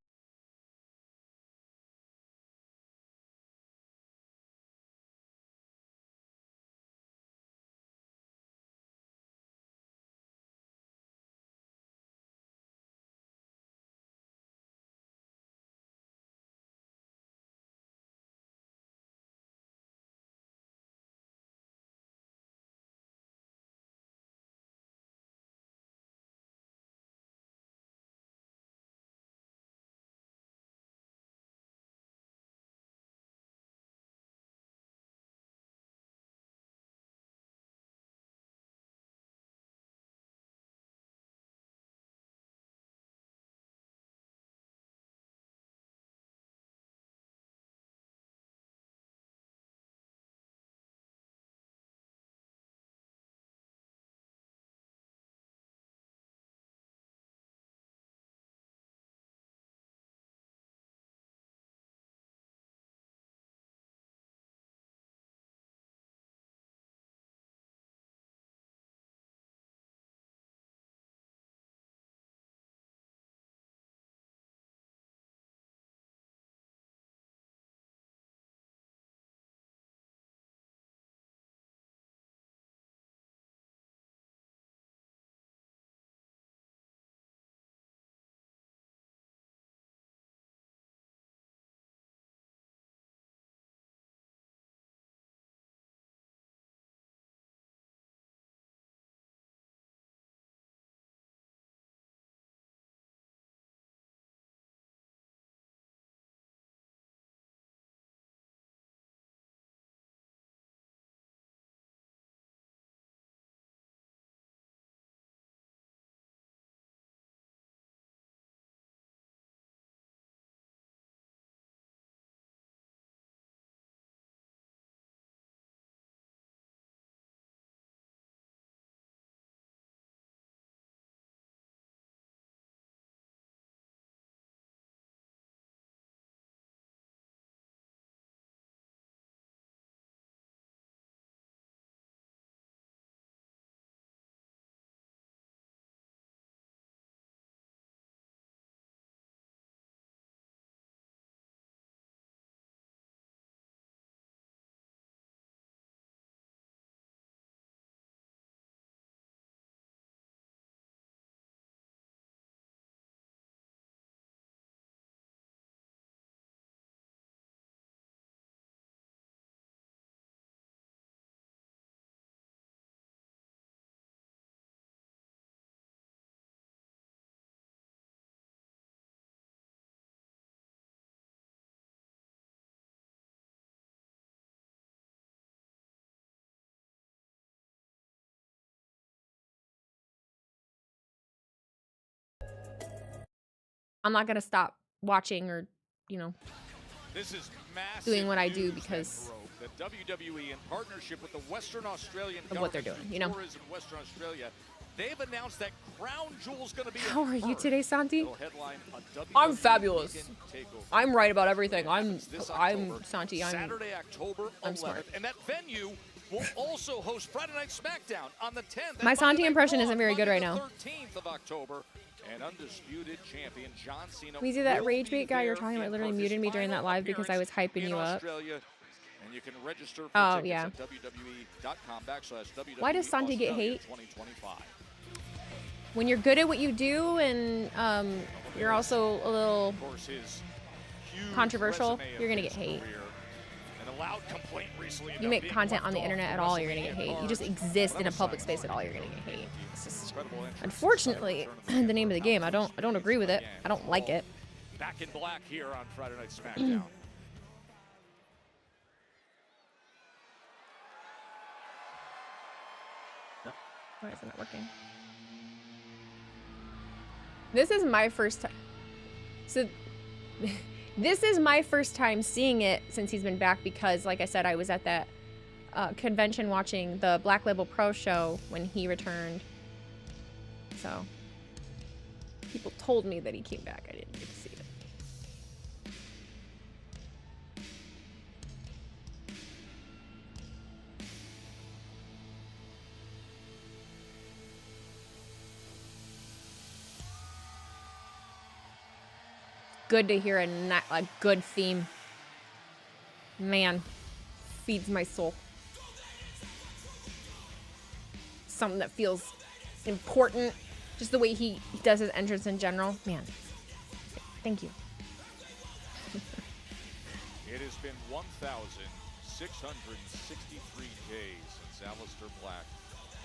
I'm not gonna stop watching or, you know, This is doing what I do because that WWE, in partnership with the Western Australian of what they're doing, you know. Tourism Western Australia, they've announced that Crown Jewel's going to be. How are you today, Santi? Headline I'm fabulous. I'm right about everything. I'm Santi. Saturday, October 11th, I'm smart. and that venue will also host Friday Night SmackDown on the 10th. My Santi impression isn't very good right now. 13th of October, and undisputed champion John Cena. We see that rage bait guy you're talking about literally muted me during that live because I was hyping you up. And you can register for oh yeah. at WWE.com/WWE. Why does Santi get hate? When you're good at what you do and you're also a little controversial, you're gonna get hate. You make content on the internet at all, you're gonna get hate. You just exist in a public space at all, you're gonna get hate. It's just, unfortunately, the name of the game. I don't agree with it. I don't like it. Back in black here on Friday Night SmackDown. Why isn't it working? This is my first time. So, this is my first time seeing it since he's been back because, like I said, I was at that convention watching the Black Label Pro show when he returned. So, people told me that he came back. I didn't get to see it. Good to hear a good theme. Man, feeds my soul. Something that feels important. Just the way he does his entrance in general. Man, thank you. It has been 1,663 days since Alistair Black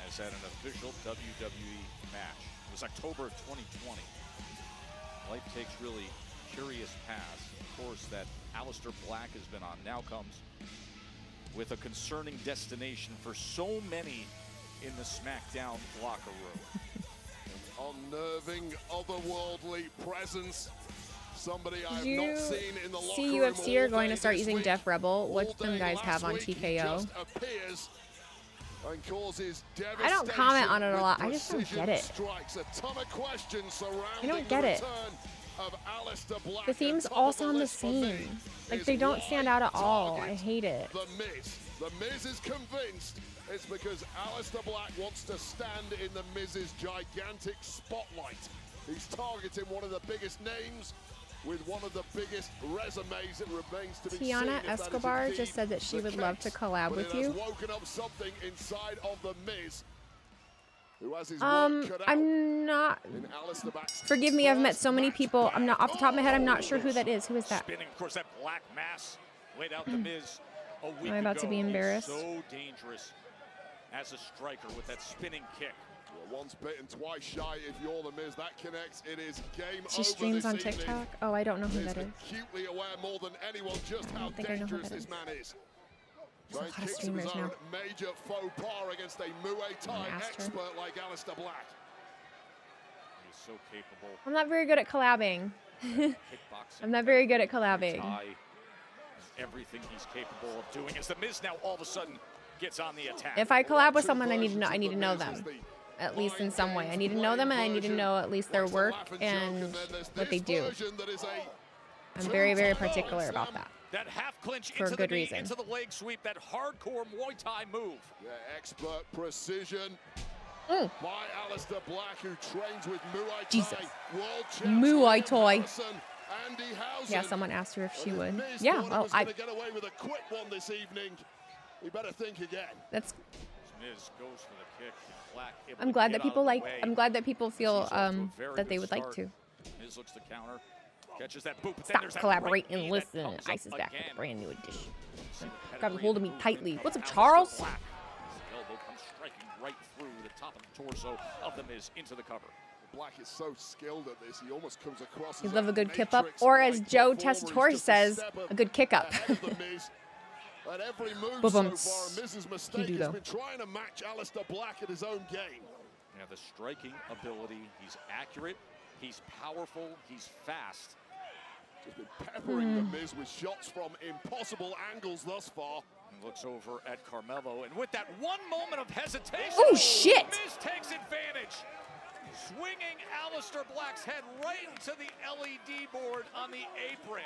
has had an official WWE match. It was October of 2020. Life takes really curious paths. Of course, that Alistair Black has been on now comes with a concerning destination for so many in the SmackDown locker room. Unnerving, otherworldly presence. Somebody I have not seen in the locker room. UFC are going to start using Def Rebel. What do them guys have on TKO? I don't comment on it a lot. I just don't get it. I don't get it. The themes all sound the same. Like, they don't stand out at all. I hate it. The Miz is convinced it's because Alistair Black wants to stand in the Miz's gigantic spotlight. He's targeting one of the biggest names with one of the biggest resumes. It remains to be seen. Tiana Escobar just said that she would love to collab with you. Woken up something inside of the Miz. I'm not. Forgive me, I've met so many people. I'm not off the top of my head. I'm not sure who that is. Who is that? Spinning, of course, that black mass laid out the Miz a week Am I about to be embarrassed? So dangerous as a striker with that spinning kick. Well, once bitten, twice shy. If you're the Miz, that connects. It is game over. She streams on TikTok. Oh, I don't know who that is. Acutely aware more than anyone just how dangerous this man is. There's a lot of streamers now. Major faux pas against a Muay Thai expert like Alistair Black. He's so capable. I'm not very good at collabing. I'm not very good at collabing. Everything he's capable of doing as the Miz now all of a sudden gets on the attack. If I collab with someone, I need to know them. At least in some way. I need to know them and I need to know at least their work and what they do. I'm very, very particular about that. That half clinch for a good reason. Into the leg sweep, that hardcore Muay Thai move. Yeah, expert precision by Alistair Black, who trains with Muay Thai. World Muay Thai. Yeah, someone asked her if she would. Yeah, well, I get away with a quick one this evening. You better think again. Miz goes for the kick. Black I'm glad that people like. I'm glad that people feel that they would like to. Miz looks to counter. Catches that boot, Stop collaborating and listen. Ice is back with a brand new edition. Grab a hold of me tightly. What's up, Charles? His elbow comes striking right through the top of the torso of the Miz into the cover. Black is so skilled at this, he almost comes across. You love a good kip up, or as Joe Testator says, a good kick up. At every move so far, Miz's mistake has been trying to match Alistair Black at his own game. Yeah, the striking ability, he's accurate. He's powerful. He's fast. Just been peppering the Miz with shots from impossible angles thus far. And looks over at Carmelo, and with that one moment of hesitation, oh shit! Miz takes advantage, swinging Alistair Black's head right into the LED board on the apron.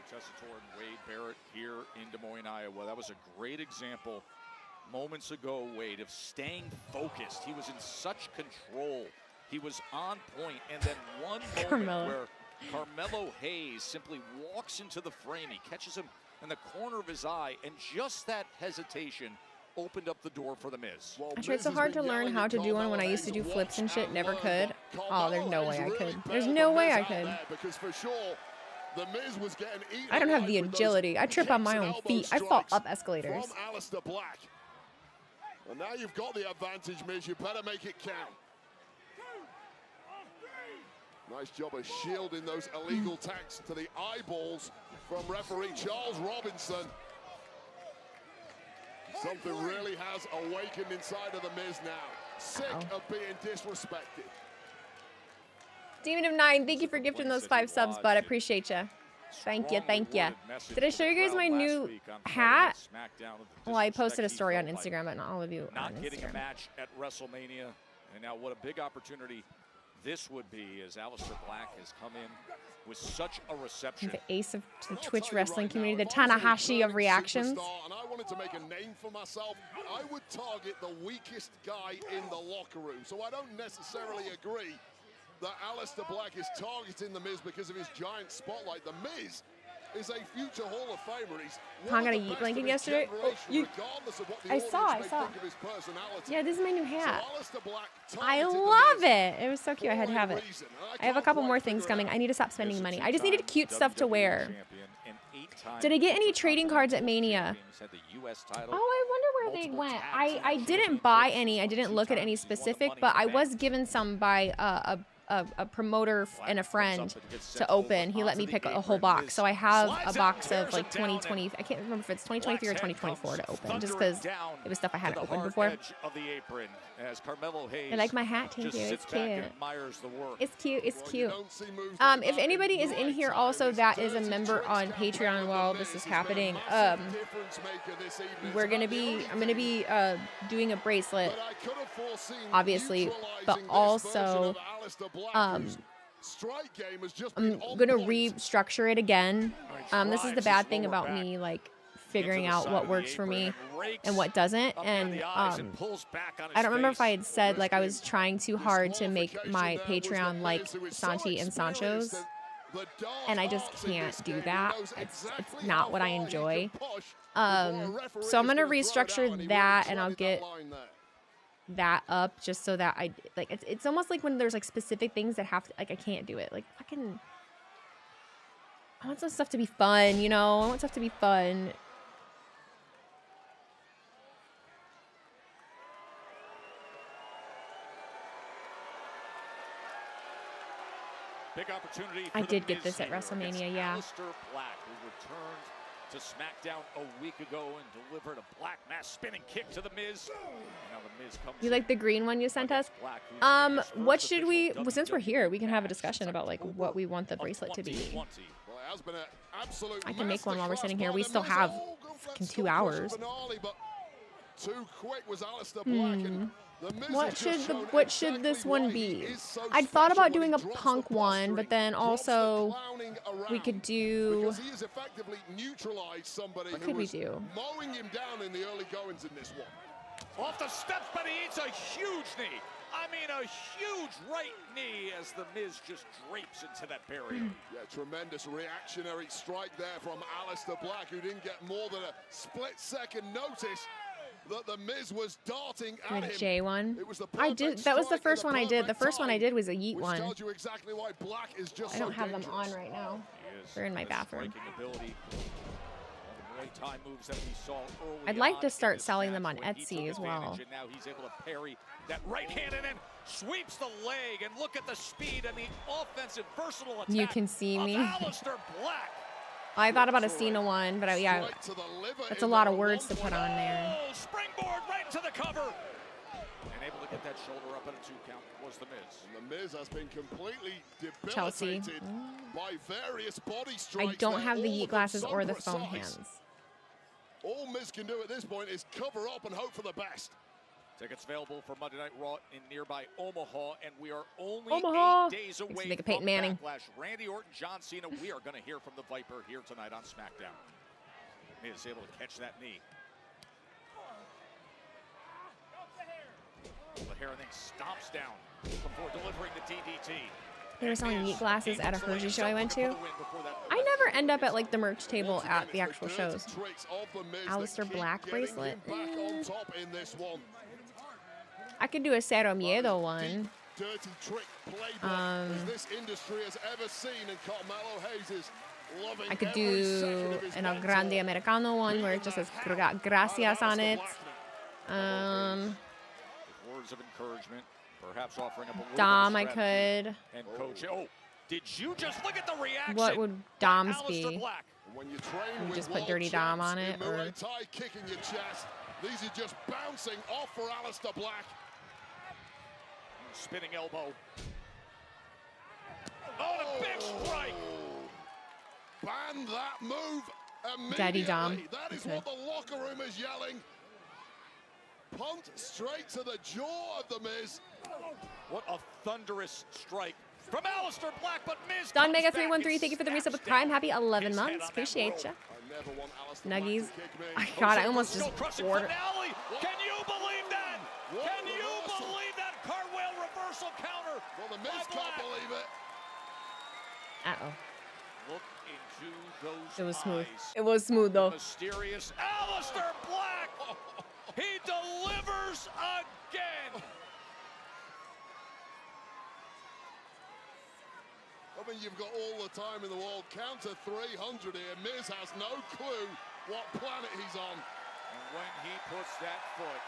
Tessitore and Wade Barrett here in Des Moines, Iowa. That was a great example moments ago, Wade, of staying focused. He was in such control. He was on point, and then one moment where Carmelo Hayes simply walks into the frame. He catches him in the corner of his eye, and just that hesitation opened up the door for the Miz. I tried so hard to learn how to do one when I used to do flips and shit. Never could. Oh, there's no way I could. There's no way I could. Because for sure, the Miz was getting eaten. I don't have the agility. I trip on my own feet. I fall up escalators. From Alistair Black. Well, now you've got the advantage, Miz. You better make it count. Nice job of shielding those illegal tags to the eyeballs from referee Charles Robinson. Something really has awakened inside of the Miz now. Sick of being disrespected. Demon of 9, thank you for gifting those 5 subs, bud. I appreciate you. Thank you, thank you. Did I show you guys my new hat? Well, I posted a story on Instagram, but not all of you not on getting a Instagram. match at WrestleMania, and now what a big opportunity this would be, as Alistair Black has come in with such a reception. The ace of the Twitch wrestling community, the Tanahashi of reactions. And I wanted to make a name for myself. I would target the weakest guy in the locker room. So I don't necessarily agree that Alistair Black is targeting the Miz because of his giant spotlight. The Miz is a future Hall of Famer. He's Hong got a yeet blanket yesterday. Oh, I saw. Yeah, this is my new hat. I love it. It was so cute. I had to have it. I have a couple more things coming. I need to stop spending money. I just needed cute stuff to wear. Did I get any trading cards at Mania? Oh, I wonder where they went. I didn't buy any. I didn't look at any specific, but I was given some by a promoter and a friend to open. He let me pick a whole box. So I have a box of like 2020. I can't remember if it's 2023 or 2024 to open, just because it was stuff I hadn't opened before. I like my hat, thank you. It's cute. It's cute. It's cute. If anybody is in here also that is a member on Patreon while this is happening, I'm gonna be doing a bracelet, obviously, but also I'm gonna restructure it again. This is the bad thing about me, like figuring out what works for me and what doesn't. And I don't remember if I had said like I was trying too hard to make my Patreon like Santi and Sancho's, and I just can't do that. It's not what I enjoy. So I'm gonna restructure that, and I'll get that up just so that I like it's almost like when there's like specific things that have to, like I can't do it, like fucking I want some stuff to be fun, you know. I want stuff to be fun. Big opportunity. I did get this at WrestleMania, yeah. Alistair Black, who returned to Smackdown a week ago and delivered a black mass spinning kick to the Miz. Now the Miz comes You like the green one you sent us? What should we, well, since we're here, we can have a discussion about like what we want the bracelet to be. I can make one while we're sitting here. We still have fucking 2 hours. Too quick was Alistair Black, and What should this one be? I'd thought about doing a Punk one, but then also we could do. What could we do? Mowing him down in the early goings in this one. Off the steps, but he eats a huge knee. I mean, a huge right knee as the Miz just drapes into that barrier. Yeah, tremendous reactionary strike there from Alistair Black, who didn't get more than a split-second notice that the Miz was darting at him. J one. I did. That was the first one I did. The first one I did was a yeet one. Tells you exactly why Black is just I don't have them on right now. They're in my bathroom. I'd like to start selling them on Etsy as well. Now he's able to parry that right hand and then sweeps the leg, and look at the speed and the offensive versatile attack. You can see me. Alistair Black. I thought about a Cena one, but yeah, that's a lot of words to put on there. Springboard right to the cover. And able to get that shoulder up at a 2 count was The Miz. And The Miz has been completely Chelsea. debilitated by various body strikes. I don't have the Yeet glasses or the foam hands. All Miz can do at this point is cover up and hope for the best. Tickets available for Monday Night Raw in nearby Omaha, and we are only 8 days away from Peyton Manning. Backlash. Randy Orton, John Cena, we are going to hear from the Viper here tonight on SmackDown. Miz able to catch that knee. Lahira then stomps down before delivering the DDT. They were selling Yeet glasses at a Hershey show I went to. I never end up at like the merch table at the actual shows. Alistair Black bracelet. I could do a Cero Miedo one. Dirty trick playbook this industry has ever seen, and Carmelo Hayes is loving I could do an El Grande Americano one where it just says gracias on it. Words of encouragement, perhaps offering up a little Dom, bit I of could. And Coach, did you just look at the reaction? What would Dom's be? When you train You with just put Dirty Dom on it, or Muay Thai kicking your chest. These are just bouncing off for Alistair Black. Spinning elbow. Oh, a big strike! Ban that move immediately. Daddy Dom. That is what the locker room is yelling. Pumped straight to the jaw of The Miz. What a thunderous strike from Alistair Black, but Miz. Don Mega 313, thank you for the resub with Prime. Happy 11 months. Appreciate ya. Nuggies. God, I almost just ordered. Can you believe that? Can you believe that cartwheel reversal counter? Well, The Miz can't believe it. Uh-oh. Look into those It was smooth. eyes. It was smooth, though. Mysterious Alistair Black. He delivers again. I mean, you've got all the time in the world. Counter 300 here. Miz has no clue what planet he's on. And when he puts that foot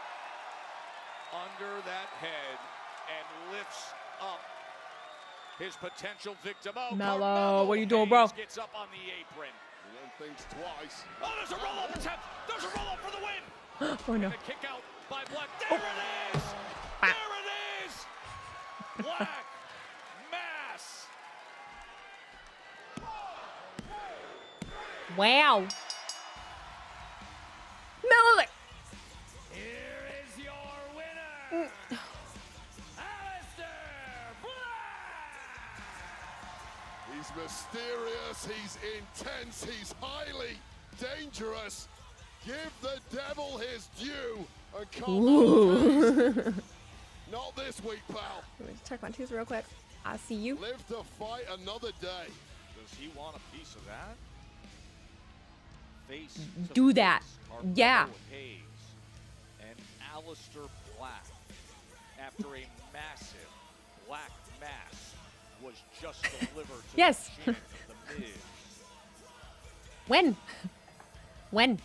under that head and lifts up his potential victim. Oh, Mello, what are you doing, bro? Gets up on the apron. And then thinks twice. Oh, there's a roll-up attempt. There's a roll-up for the win. Oh, no. And a kick out by Black. There it is. There it is. Black mass. Wow. Mello. Here is your winner, Alistair Black. He's mysterious, he's intense, he's highly dangerous. Give the devil his due and come Not this week, pal. Let me just check my tooth real quick. I'll see you. Live to fight another day. Does he want a piece of that? Face Do that. Yeah. Hayes and Alistair Black, after a massive black mass was just delivered to Yes. the champ of the Miz. When? When?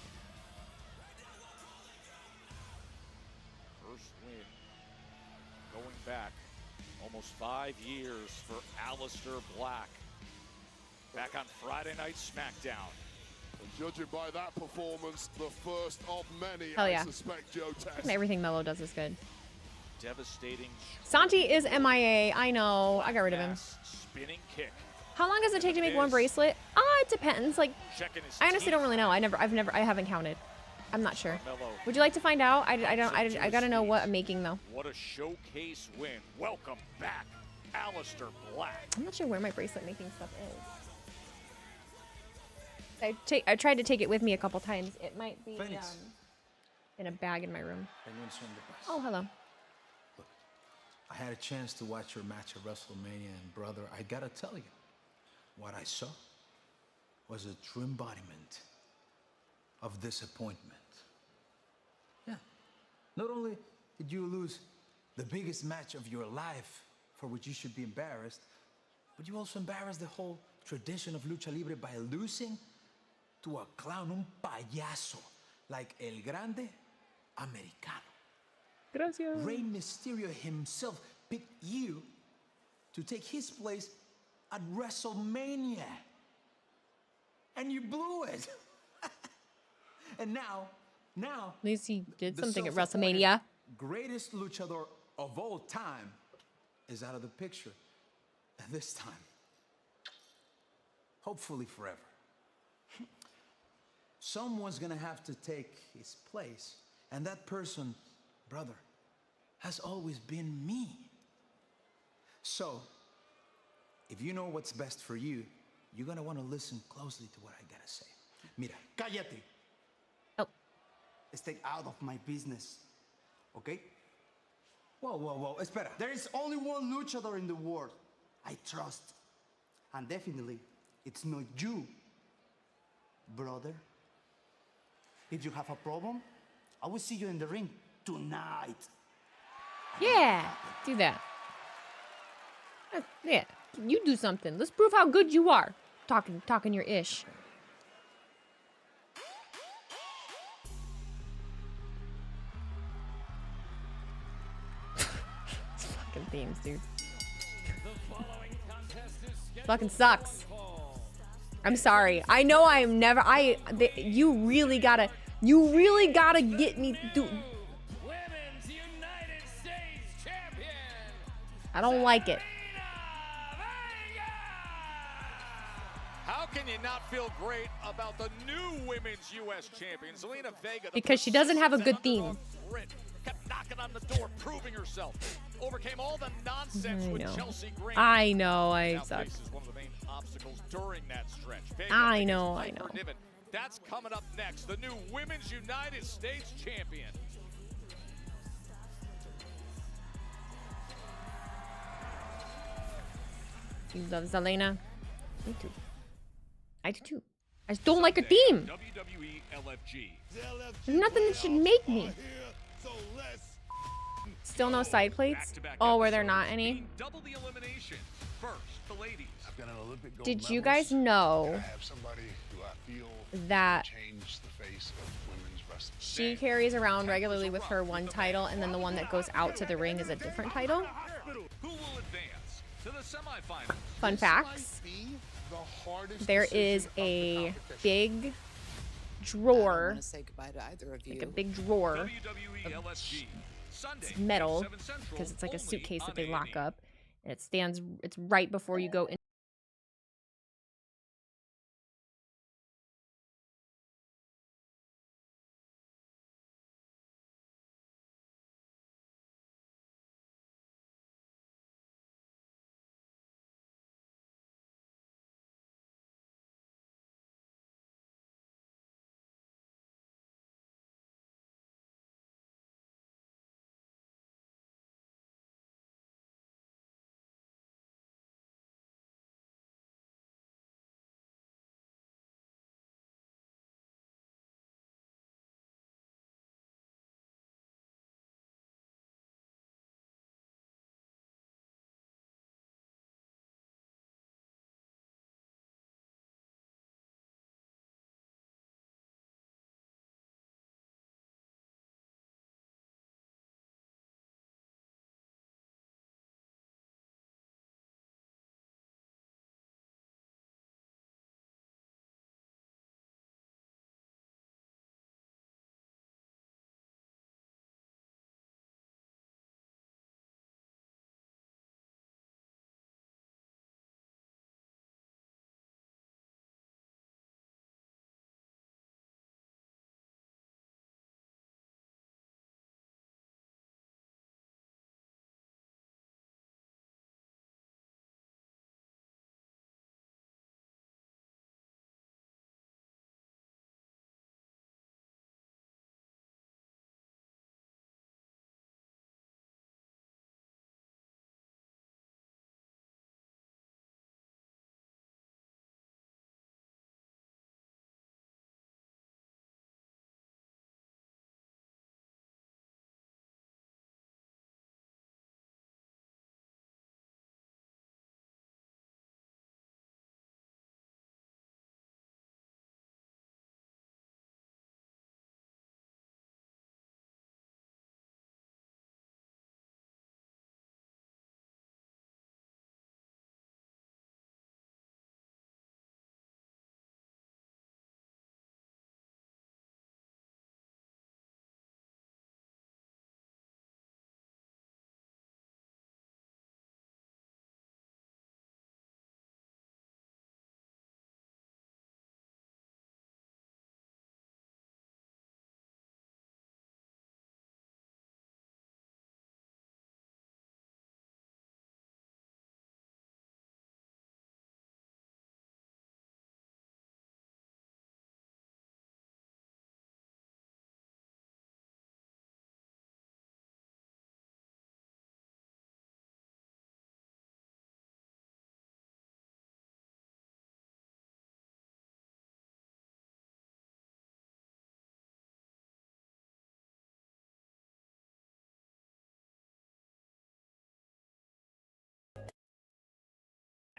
First win going back almost 5 years for Alistair Black. Back on Friday Night SmackDown. And judging by that performance, the first of many, Hell yeah. I suspect, Joe Test. Everything Mello does is good. Devastating. Santi is MIA. I know. I got rid of him. Spinning kick. How long does it take to make one bracelet? It depends. Like, I honestly don't really know. I haven't counted. I'm not sure. Would you like to find out? I gotta know what I'm making though. What a showcase win. Welcome back, Alistair Black. I'm not sure where my bracelet making stuff is. I tried to take it with me a couple times. It might be in a bag in my room. Oh, hello. I had a chance to watch your match at WrestleMania, and brother, I gotta tell you, what I saw was a true embodiment of disappointment. Yeah. Not only did you lose the biggest match of your life, for which you should be embarrassed, but you also embarrassed the whole tradition of lucha libre by losing to a clown, un payaso, like El Grande Americano. Gracias. Rey Mysterio himself picked you to take his place at WrestleMania. and you blew it. And now, At least he did the something at self-appointed WrestleMania. greatest luchador of all time is out of the picture. And this time, hopefully forever. Someone's gonna have to take his place. And that person, brother, has always been me. So, if you know what's best for you, you're gonna wanna listen closely to what I gotta say. Mira. Cállate. Oh. Stay out of my business. Okay? Whoa, espera. There is only one luchador in the world I trust. And definitely, it's not you, brother. If you have a problem, I will see you in the ring tonight. Yeah, do that. Yeah, you do something. Let's prove how good you are. Talking your ish. It's fucking themes, dude. Fucking sucks. I'm sorry. I know I am never. You really gotta get me to. I don't like it. How can you not feel great about the new women's U.S. champion, Zelina Vega? Because she doesn't have a good theme. Kept knocking on the door, proving herself. Overcame all the nonsense with Chelsea Green. I know, I now suck. faces one of the main obstacles during that stretch. Vega I against know. Piper Niven. That's coming up next. The new Women's United States champion. You love Zelina? Me too. I do too. I just don't like her theme. WWE LFG. There's nothing that should make me. Still no side plates? Oh, were there not any? Double the elimination. First, the ladies. Did you guys know that she carries around regularly with her one title, and then the one that goes out to the ring is a different title? Who will advance to the semifinals? Fun facts. There is a big drawer, like a big drawer. It's metal because it's like a suitcase that they lock up, and it's right before you go in.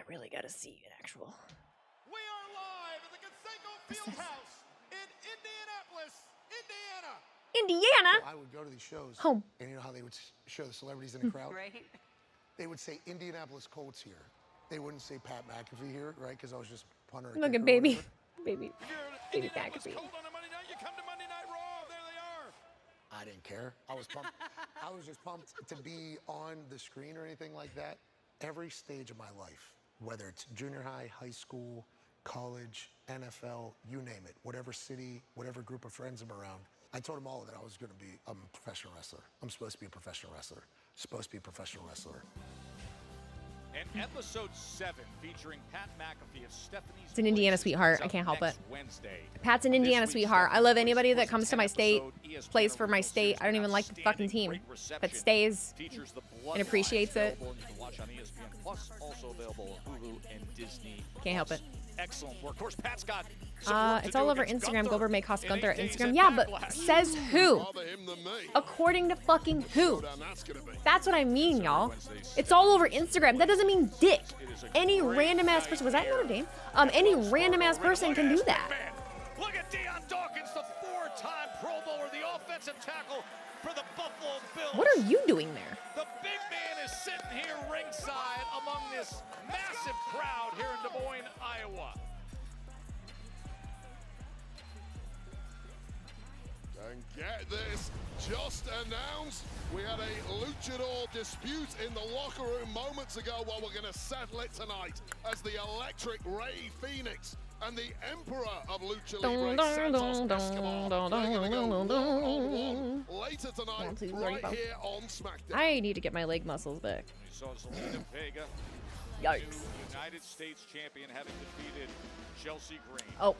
really gotta see an actual. We are live at the Conseco Fieldhouse in Indianapolis, Indiana. I would go to these shows. Home. And you know how they would show the celebrities in the crowd? Right. They would say Indianapolis Colts here. They wouldn't say Pat McAfee here, right? Because I was just punter. Look at baby McAfee. I didn't care. I was pumped. I was just pumped to be on the screen or anything like that. Every stage of my life, whether it's junior high, high school, college, NFL, you name it, whatever city, whatever group of friends I'm around, I told them all that I was going to be a professional wrestler. I'm supposed to be a professional wrestler. Supposed to be a professional wrestler. And episode 7 featuring Pat McAfee of Stephanie's. It's an Indiana sweetheart. I can't help it. Wednesday. Pat's an Indiana sweetheart. I love anybody that comes to my state, plays for my state. I don't even like the fucking team, but stays and appreciates it. You can watch on ESPN Plus, also available on Hulu and Disney. Can't help it. Excellent work. Of course, Pat's got. It's all over Instagram. Goldberg may cost Gunther at Instagram. Yeah, but says who? According to fucking who? That's what I mean, y'all. It's all over Instagram. That doesn't mean dick. Any random ass person. Was that Notre Dame? Any random ass person can do that. Look at Deion Dawkins, the 4-time Pro Bowler, the offensive tackle for the Buffalo Bills. What are you doing there? The big man is sitting here ringside among this massive crowd here in Des Moines, Iowa. And get this, just announced, we had a Luchador dispute in the locker room moments ago. Well, we're going to settle it tonight as the Electric Ray Phoenix and the Emperor of Lucha Libre, Santos Escobar, they're going to go one-on-one later tonight, right here on Smackdown. I need to get my leg muscles back. We saw Zelina Vega, Yikes. new United States champion, having defeated Chelsea Green. Oh.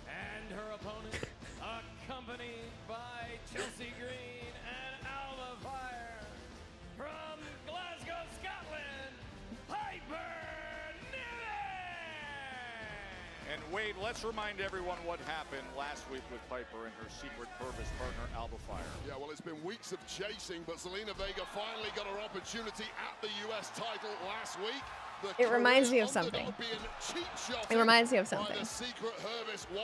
And her opponent, accompanied by Chelsea Green and Alba Fire, from Glasgow, Scotland, Piper Niven! And Wade, let's remind everyone what happened last week with Piper and her secret purpose partner, Alba Fire. Yeah, well, it's been weeks of chasing, but Zelina Vega finally got her opportunity at the U.S. title last week. It reminds me of something. It reminds me of something.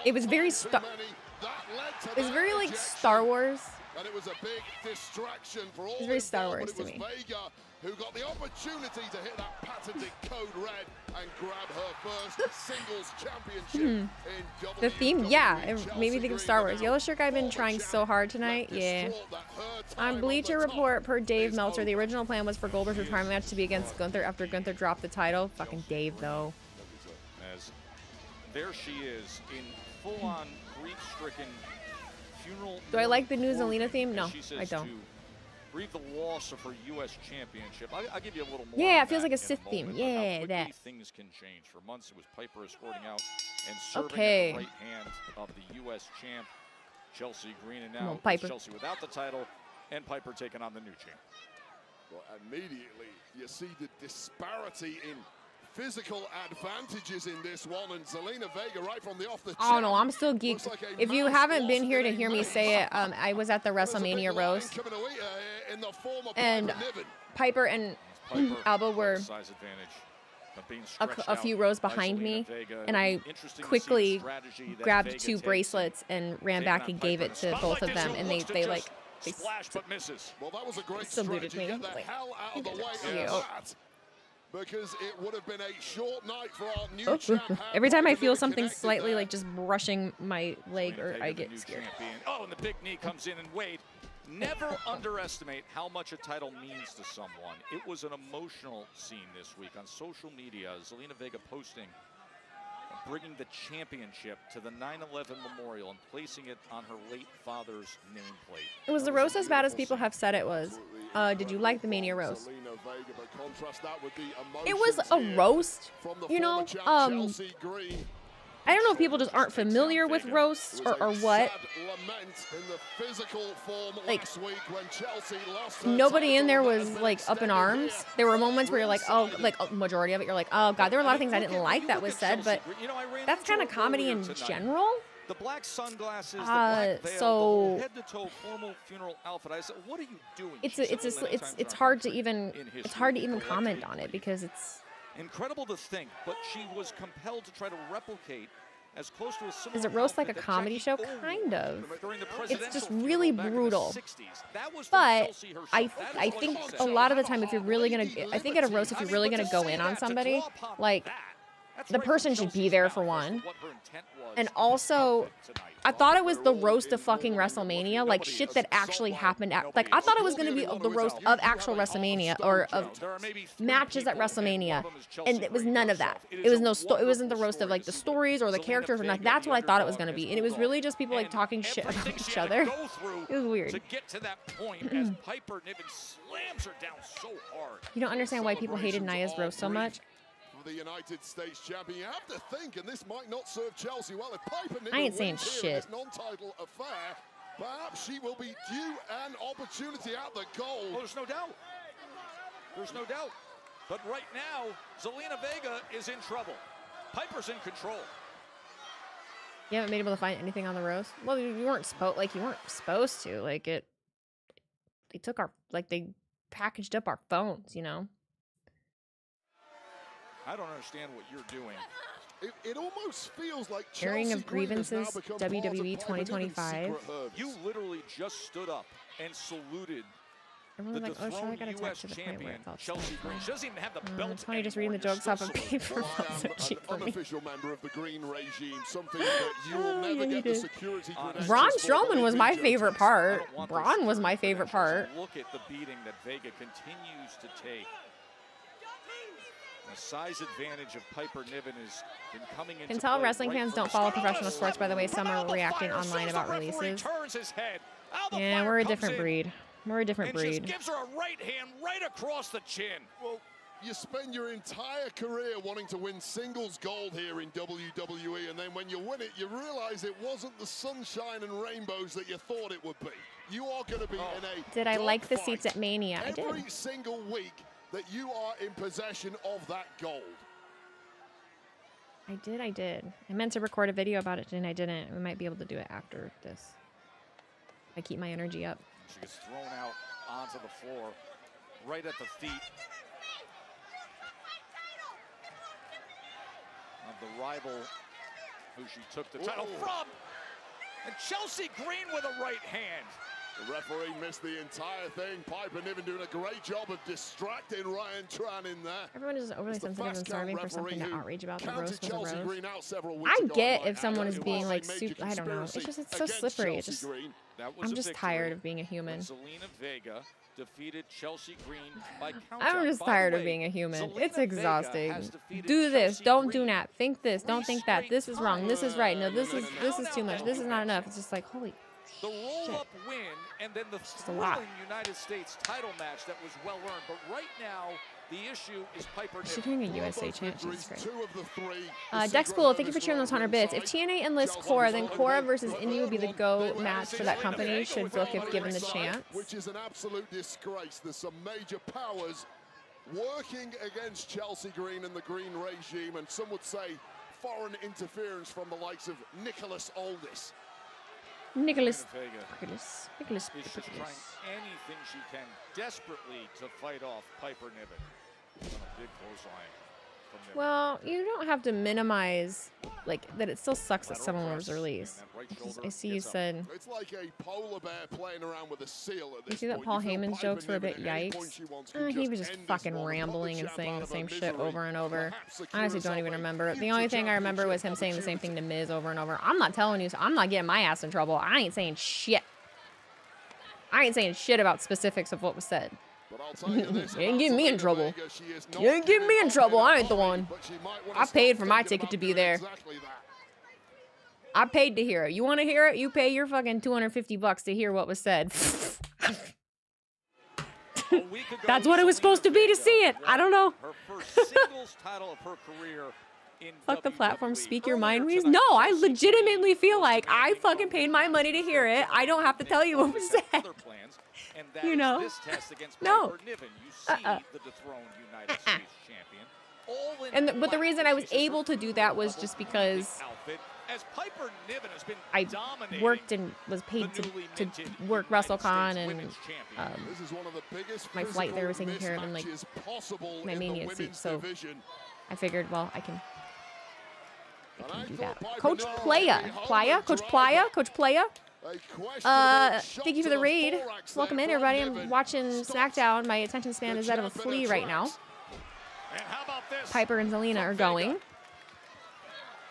It was very It was very like Star Wars. And it was a big distraction for all. It's very Star Wars to me. Vega, who got the opportunity to hit that patented code red and grab her first singles championship in WWE. The theme, yeah, it made me think of Star Wars. Yellow Shirt Guy been trying so hard tonight, yeah. On Bleacher Report, per Dave Meltzer, the original plan was for Goldberg's retirement match to be against Gunther after Gunther dropped the title. Fucking Dave, though. As there she is in full-on grief-stricken funeral. Do I like the new Zelina theme? No, I don't. Grieve the loss of her U.S. championship. I'll give you a little more. Yeah, it feels like a Sith theme. Yeah, that. Things can change. For months, it was Piper escorting out and serving at the right hand of the U.S. champ, Chelsea Green, and now Chelsea without the title, and Piper taking on the new champ. Well, immediately you see the disparity in physical advantages in this one, and Zelina Vega right from the off the Oh no, I'm still geeked. If you haven't been here to hear me say it, I was at the WrestleMania roast, and Piper and Alba were a few rows behind me, and I quickly grabbed 2 bracelets and ran back and gave it to both of them, and they splash but misses. Well, that was a great saluted me. Get the hell out of the way of that, because it would have been a short night for our new champ. Every time I feel something slightly like just brushing my leg, or I get scared. Oh, and the big knee comes in, and Wade, never underestimate how much a title means to someone. It was an emotional scene this week on social media. Zelina Vega posting, bringing the championship to the 9/11 memorial and placing it on her late father's nameplate. Was the roast as bad as people have said it was? Did you like the Mania roast? It was a roast, you know. I don't know if people just aren't familiar with roasts or what. Like, nobody in there was like up in arms. There were moments where you're like, oh, like a majority of it, you're like, oh god, there were a lot of things I didn't like that was said, but that's kind of comedy in general. The black sunglasses, the black veil, the whole head-to-toe formal funeral outfit. I said, what are you doing? It's hard to even comment on it because it's incredible to think, but she was compelled to try to replicate as close to a similar. Is it roast like a comedy show? Kind of. It's just really brutal. But I think a lot of the time, if you're really gonna, I think at a roast, if you're really gonna go in on somebody, like the person should be there for one. And also, I thought it was the roast of fucking WrestleMania, like shit that actually happened. Like I thought it was gonna be the roast of actual WrestleMania or of matches at WrestleMania, and it was none of that. It was it wasn't the roast of like the stories or the characters or nothing. That's what I thought it was gonna be, and it was really just people like talking shit about each other. It was weird. To get to that point, as Piper Niven slams her down so hard. You don't understand why people hated Nia's roast so much. The United States champion, you have to think, and this might not serve Chelsea well. If Piper I ain't saying wins shit. This non-title affair, perhaps she will be due an opportunity at the goal. Oh, there's no doubt. There's no doubt. But right now, Zelina Vega is in trouble. Piper's in control. You haven't been able to find anything on the roast? Well, you weren't supposed to. Like they took our, like they packaged up our phones, you know. I don't understand what you're doing. It almost feels like Airing of grievances, WWE 2025. You literally just stood up and saluted Everyone's the like, oh, sure, I got U.S. attacked to the point where champion, it felt Chelsea Green. She doesn't even have the belt Tony just reading the jokes off of paper felt so cheap for me. Unofficial member of the Green regime, something that you will never get the security credentials. Braun Strowman was my favorite part. Braun was my favorite part. Look at the beating that Vega continues to take. The size advantage of Piper Niven has been coming into Can tell play wrestling right fans from don't the follow start. professional sports by the way some are reacting online about releases. Yeah, we're a different breed. We're a different breed. Just gives her a right hand right across the chin. Well, you spend your entire career wanting to win singles gold here in WWE, and then when you win it, you realize it wasn't the sunshine and rainbows that you thought it would be. You are going to be in a Did I like the seats at Mania? I did. Every single week that you are in possession of that gold. I did. I meant to record a video about it and I didn't. We might be able to do it after this. I keep my energy up. She gets thrown out onto the floor, right at the feet of the rival who she took the title from. And Chelsea Green with a right hand. The referee missed the entire thing. Piper Niven doing a great job of distracting Ryan Tran in there. Everyone is overly sensitive and starving for something to outrage about. The roast was a roast. I I get if someone is being like super, I don't know. It's just, it's so slippery. It's just, I'm just tired of being a human. Zelina Vega defeated Chelsea Green by count. I'm just tired of being a human. It's exhausting. Do this, don't do that. Think this, don't think that. This is wrong. This is right. No, this is too much. This is not enough. It's just like, holy the roll-up win and then the thrilling United States title match that was well earned. But right now, the issue is Piper Niven. She's doing a USA chant. Jesus Christ. Dexpool, thank you for cheering those 100 bits. If TNA enlists Cora, then Cora versus Indy would be the go match for that company. Should book if given the chance. Which is an absolute disgrace. There's some major powers working against Chelsea Green and the Green regime, and some would say foreign interference from the likes of Nicholas Aldis. Nicholas is just trying anything she can desperately to fight off Piper Niven. On a big clothesline from Niven. Well, you don't have to minimize like that. It still sucks that someone was released. I see you said. It's like a polar bear playing around with a seal at this You see that Paul Heyman's jokes were a bit yikes? He was just fucking rambling and saying the same shit over and over. I honestly don't even remember it. The only thing I remember was him saying the same thing to Miz over and over. I'm not telling you, I'm not getting my ass in trouble. I ain't saying shit. I ain't saying shit about specifics of what was said. You ain't getting me in trouble. You ain't getting me in trouble. I ain't the one. I paid for my ticket to be there. I paid to hear it. You want to hear it? You pay your fucking $250 to hear what was said. That's what it was supposed to be to see it. I don't know. Her first singles title of her career in Fuck the platform. Speak your mind, Reese. No, I legitimately feel like I fucking paid my money to hear it. I don't have to tell you what was said. You know? This test against No. Piper Niven. You see the dethroned United States champion But the reason I was able to do that was just because I worked and was paid to work WrestleCon, and my flight there was taken care of in like my Mania seat. So I figured, well, I can do that. Coach Playa, Coach Playa. Thank you for the raid. Welcome in, everybody. I'm watching Smackdown. My attention span is that of a flea right now. Piper and Zelina are going.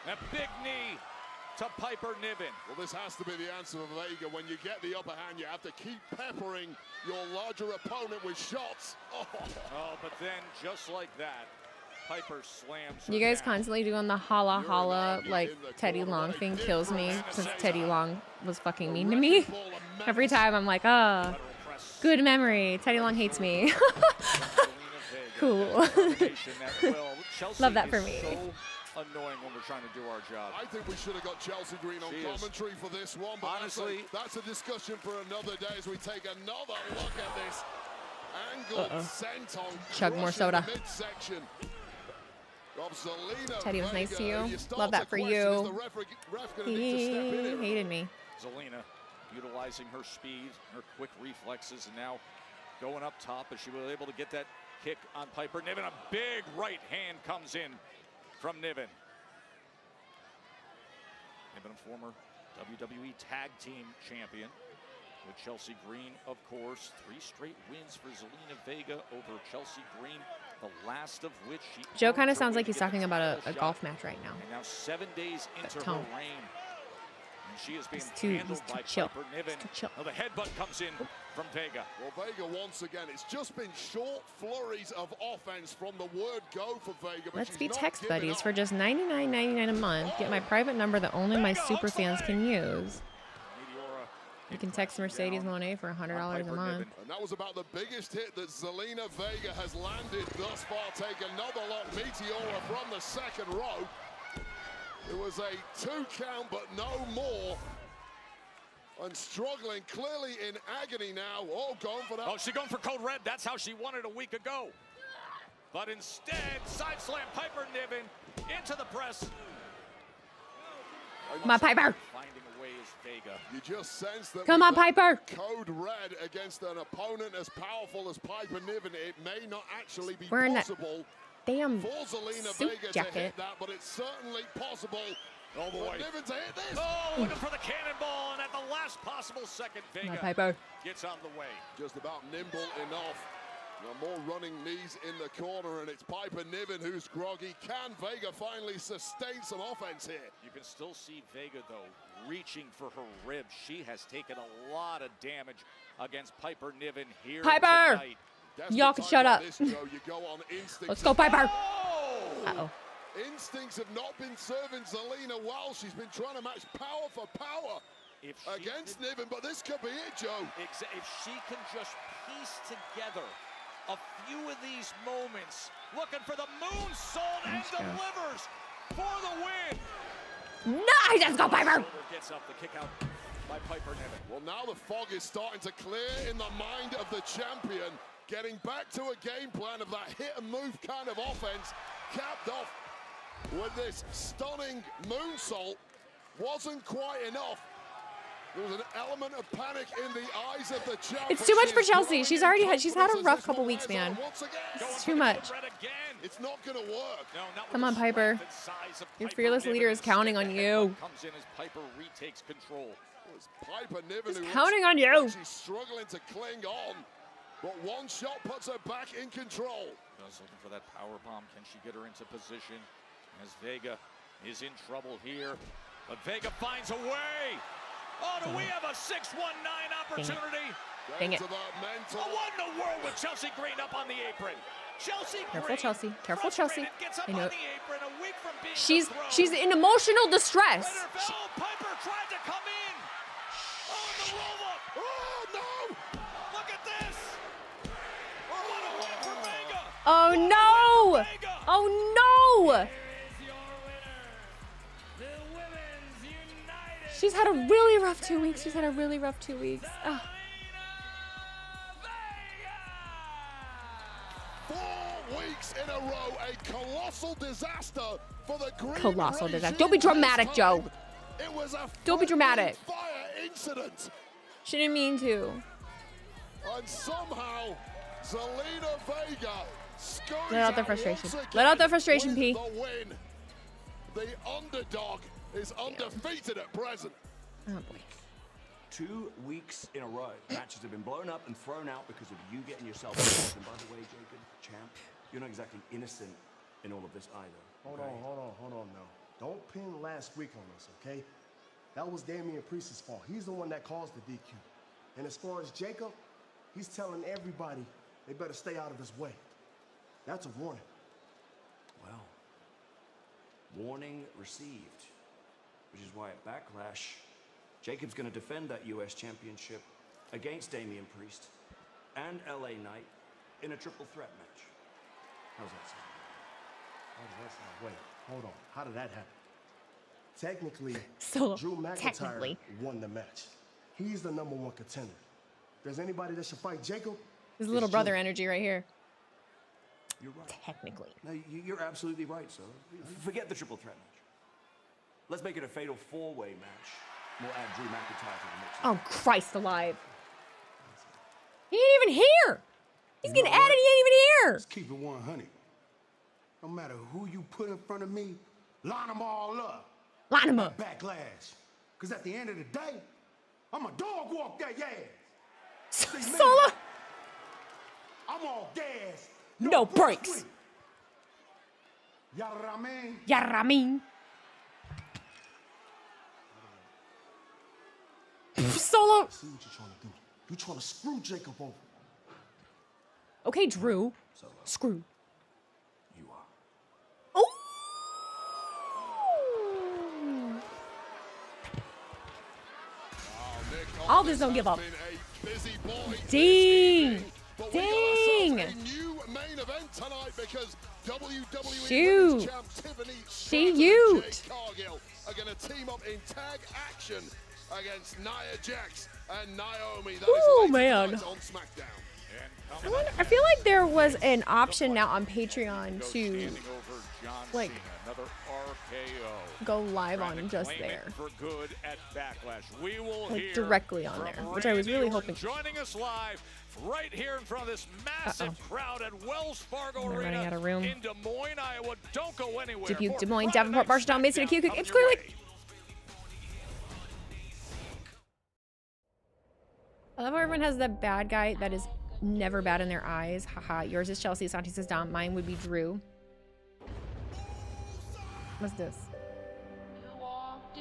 That big knee to Piper Niven. Well, this has to be the answer for Vega. When you get the upper hand, you have to keep peppering your larger opponent with shots. Oh, but then just like that, Piper slams. You guys constantly doing the holla holla like Teddy Long thing kills me, since Teddy Long was fucking mean to me. Every time I'm like, good memory. Teddy Long hates me. Cool. Love that for me. Annoying when we're trying to do our job. I think we should have got Chelsea Green on commentary for this one, but honestly, that's a discussion for another day as we take another look at this angled senton. Chug more soda. Teddy was nice to you. Love that for you. He hated me. Zelina utilizing her speed, her quick reflexes, and now going up top, as she was able to get that kick on Piper Niven. A big right hand comes in from Niven. Niven, a former WWE Tag Team Champion with Chelsea Green, of course. 3 straight wins for Zelina Vega over Chelsea Green, the last of which she... Joe kind of sounds like he's talking about a golf match right now. And now 7 days into her reign, and she is being handled by chill. Piper Niven. Now the headbutt comes in from Vega. Well, Vega once again, it's just been short flurries of offense from the word go for Vega. Let's be text buddies for just $99.99 a month. Get my private number that only my super fans can use. You can text Mercedes Monet for $100 a month. And that was about the biggest hit that Zelina Vega has landed thus far. Take another look. Meteora from the second row. It was a 2 count, but no more. And struggling, clearly in agony now. Oh, going for that. Oh, she's going for code red. That's how she wanted a week ago. But instead, side slam Piper Niven into the press. Come on, Piper. Finding a way is Vega. You just sense that. Come on, Piper. Code red against an opponent as powerful as Piper Niven. It may not actually be wearing possible. That damn for Zelina suit Vega jacket. to hit that, but it's certainly possible. All the way. Niven to hit this. Oh, looking for the cannonball, and at the last possible second, Vega Piper gets on the way. Just about nimble enough. More running knees in the corner, and it's Piper Niven who's groggy. Can Vega finally sustain some offense here? You can still see Vega, though, reaching for her ribs. She has taken a lot of damage against Piper Niven here tonight. Y'all can shut up. Let's go, Piper. Uh-oh. Instincts have not been serving Zelina well. She's been trying to match power for power against Niven, but this could be it, Joe. If she can just piece together a few of these moments, looking for the moonsault and delivers for the win. Nice, let's go, Piper. Gets up the kick out by Piper Niven. Well, now the fog is starting to clear in the mind of the champion, getting back to a game plan of that hit and move kind of offense, capped off with this stunning moonsault. Wasn't quite enough. There was an element of panic in the eyes of the champion. It's too much for Chelsea. She's had a rough couple weeks, man. It's too much. It's not going to work. Come on, Piper. Your fearless leader is counting on you. Comes in as Piper retakes control. It's Piper Niven who counting on you. She's struggling to cling on, but one shot puts her back in control. Just looking for that power bomb. Can she get her into position? As Vega is in trouble here, but Vega finds a way. Oh, do we have a 619 opportunity? Dang it. Oh, what in the world with Chelsea Green up on the apron? Chelsea Careful, Green. Chelsea. Careful, Chelsea. Gets up I know. on the apron a week from being she's in emotional distress. Oh, Piper tried to come in. Oh, and the roll up. Oh, no. Look at this. Oh, what a win for Vega. Oh, no. Oh, no. She's had a really rough 2 weeks. Oh. 4 weeks weeks in a row, a colossal disaster for the Green Colossal disaster. Don't be dramatic, Joe. It was a Don't be dramatic. fire incident. She didn't mean to. And somehow, Zelina Vega scurries Let out the frustration. Let out the frustration, P. the win. The underdog is undefeated at present. Oh, boy. 2 weeks in a row, matches have been blown up and thrown out because of you getting yourself involved. And by the way, Jacob, champ, you're not exactly innocent in all of this either. Hold on now. Don't pin last week on us, okay? That was Damian Priest's fault. He's the one that caused the DQ. And as far as Jacob, he's telling everybody they better stay out of his way. That's a warning. Well, warning received, which is why at Backlash, Jacob's going to defend that US Championship against Damian Priest and LA Knight in a triple threat match. How's that sound? How does that sound? Wait, hold on. How did that happen? Technically, So, Drew McIntyre technically. won the match. He's the #1 contender. If there's anybody that should fight Jacob, His little it's brother Drew. energy right here. You're right. Technically. No, you're absolutely right, sir. Forget the triple threat match. Let's make it a fatal four-way match. We'll add Drew McIntyre to the mix. Oh, Christ alive. He ain't even here. He's getting added. He ain't even here. Let's keep it 100. No matter who you put in front of me, line them all up. Line them up. Backlash. Because at the end of the day, I'm a dog walk that ass. Solo. I'm all gas. No brakes. Yaramin. Yaramin. Solo. See what you're trying to do. You're trying to screw Jacob over. Okay, Drew. Screw. You are. Oh. All this don't give up. Ding. Ding. Shoot. Shoot. Are going to team up in tag action against Nia Jax and Naomi. Oh man. On SmackDown. I feel like there was an option now on Patreon to like go live on just there, like directly on there, which I was really hoping. Joining us live right here in front of this massive crowd at Wells Fargo Arena running out of room. in Des Moines, Iowa. Don't go anywhere. Dubuque, Des Moines, Davenport, Marshalltown, Mason, Q, Ipswich, Clear Lake. I love how everyone has the bad guy that is never bad in their eyes. Haha. Yours is Chelsea. Santi says Dom. Mine would be Drew. What's this?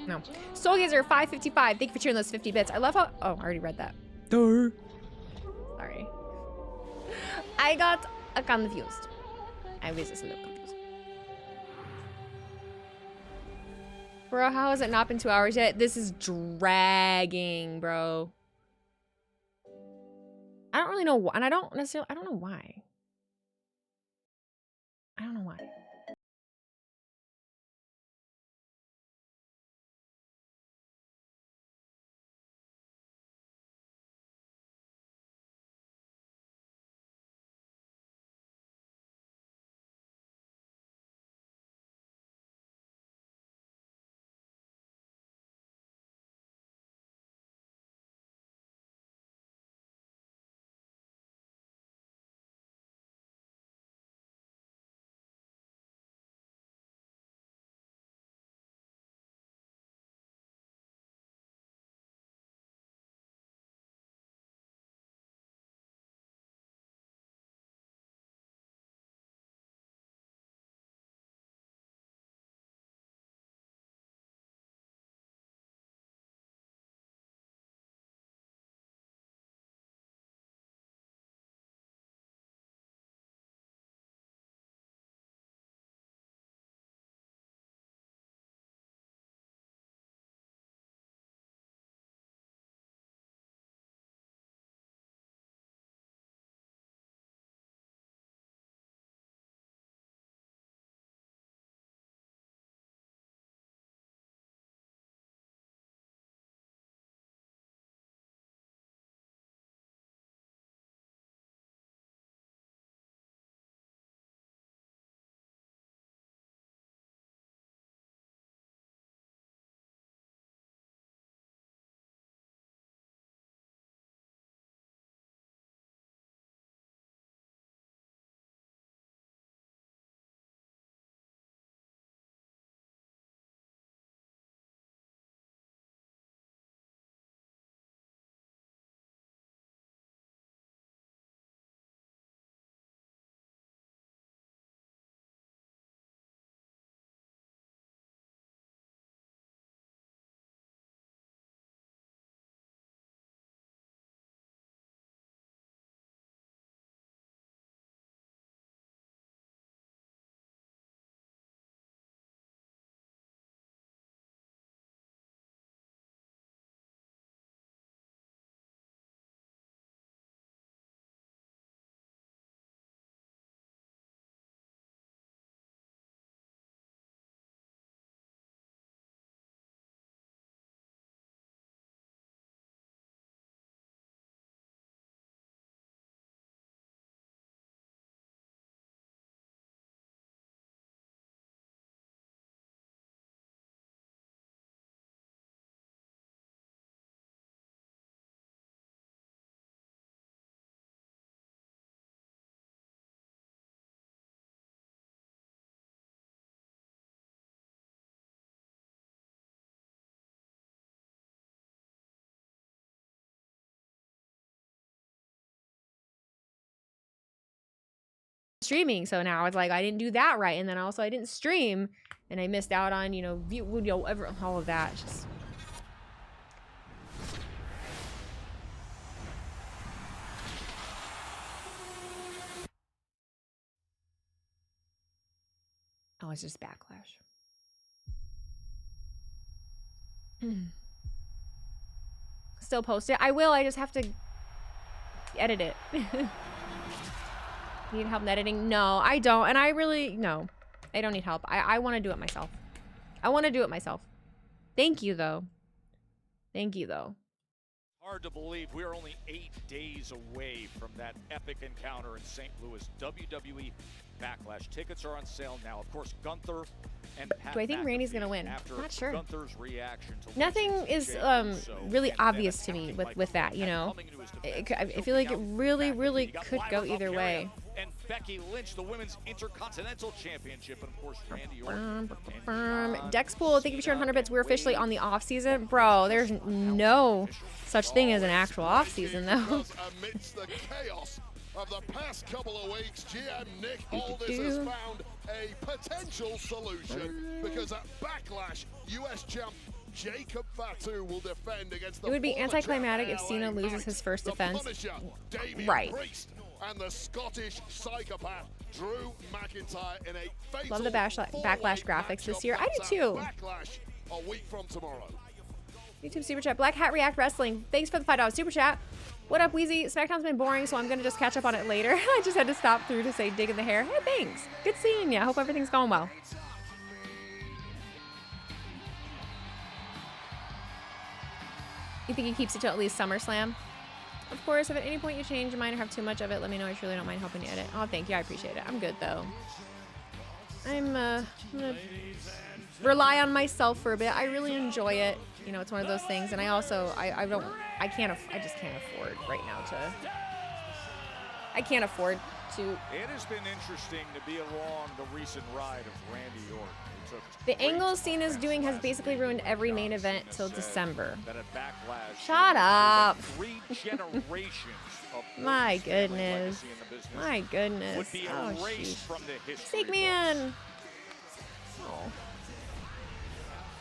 No. Soulgazer 555. Thank you for cheering those 50 bits. I love how. Oh, I already read that. Sorry. I got confused. I was just a little confused. Bro, how has it not been 2 hours yet? This is dragging, bro. I don't really know, and I don't know why. I don't know why. streaming, so now it's like I didn't do that right, and then also I didn't stream, and I missed out on, you know, all of that. Just oh, it's just Backlash. Still post it. I will. I just have to edit it. Need help in editing? No, I don't. And I really, no. I don't need help. I want to do it myself. I want to do it myself. Thank you, though. Thank you, though. Hard to believe we're only 8 days away from that epic encounter in St. Louis. WWE Backlash. Tickets are on sale now. Of course, Gunther and Pat. Do I think Randy's gonna win? Not sure. Gunther's reaction to nothing is really obvious to me with that, you know. I feel like it really could go either way. And Becky Lynch, the Women's Intercontinental Championship, and of course Randy Orton. Dexpool, thank you for sharing 100 bits. We're officially on the off season, bro. There's no such thing as an actual off season, though. Amidst the chaos of the past couple of weeks, GM Nick Aldis has found a potential solution because at Backlash, US champ Jacob Fatu will defend against the It would be anticlimactic if Cena loses his first defense. Right. And the Scottish psychopath Drew McIntyre in a fatal Love the Backlash graphics this year. I do too. Backlash a week from tomorrow. YouTube Super Chat. Black Hat React Wrestling. Thanks for the $5 Super Chat. What up, Wheezy? Smackdown's been boring, so I'm going to just catch up on it later. I just had to stop through to say dig in the hair. Hey, thanks. Good seeing ya. Hope everything's going well. You think he keeps it till at least SummerSlam? Of course, if at any point you change your mind or have too much of it, let me know. I truly don't mind helping you edit. Oh, thank you. I appreciate it. I'm good, though. I'm gonna rely on myself for a bit. I really enjoy it. You know, it's one of those things. And I also, I just can't afford right now to, I can't afford to. It has been interesting to be along the recent ride of Randy Orton. The angle Cena's doing has basically ruined every main event till December. Shut up. My goodness. My goodness. Oh, sheesh. Snake Man. Oh.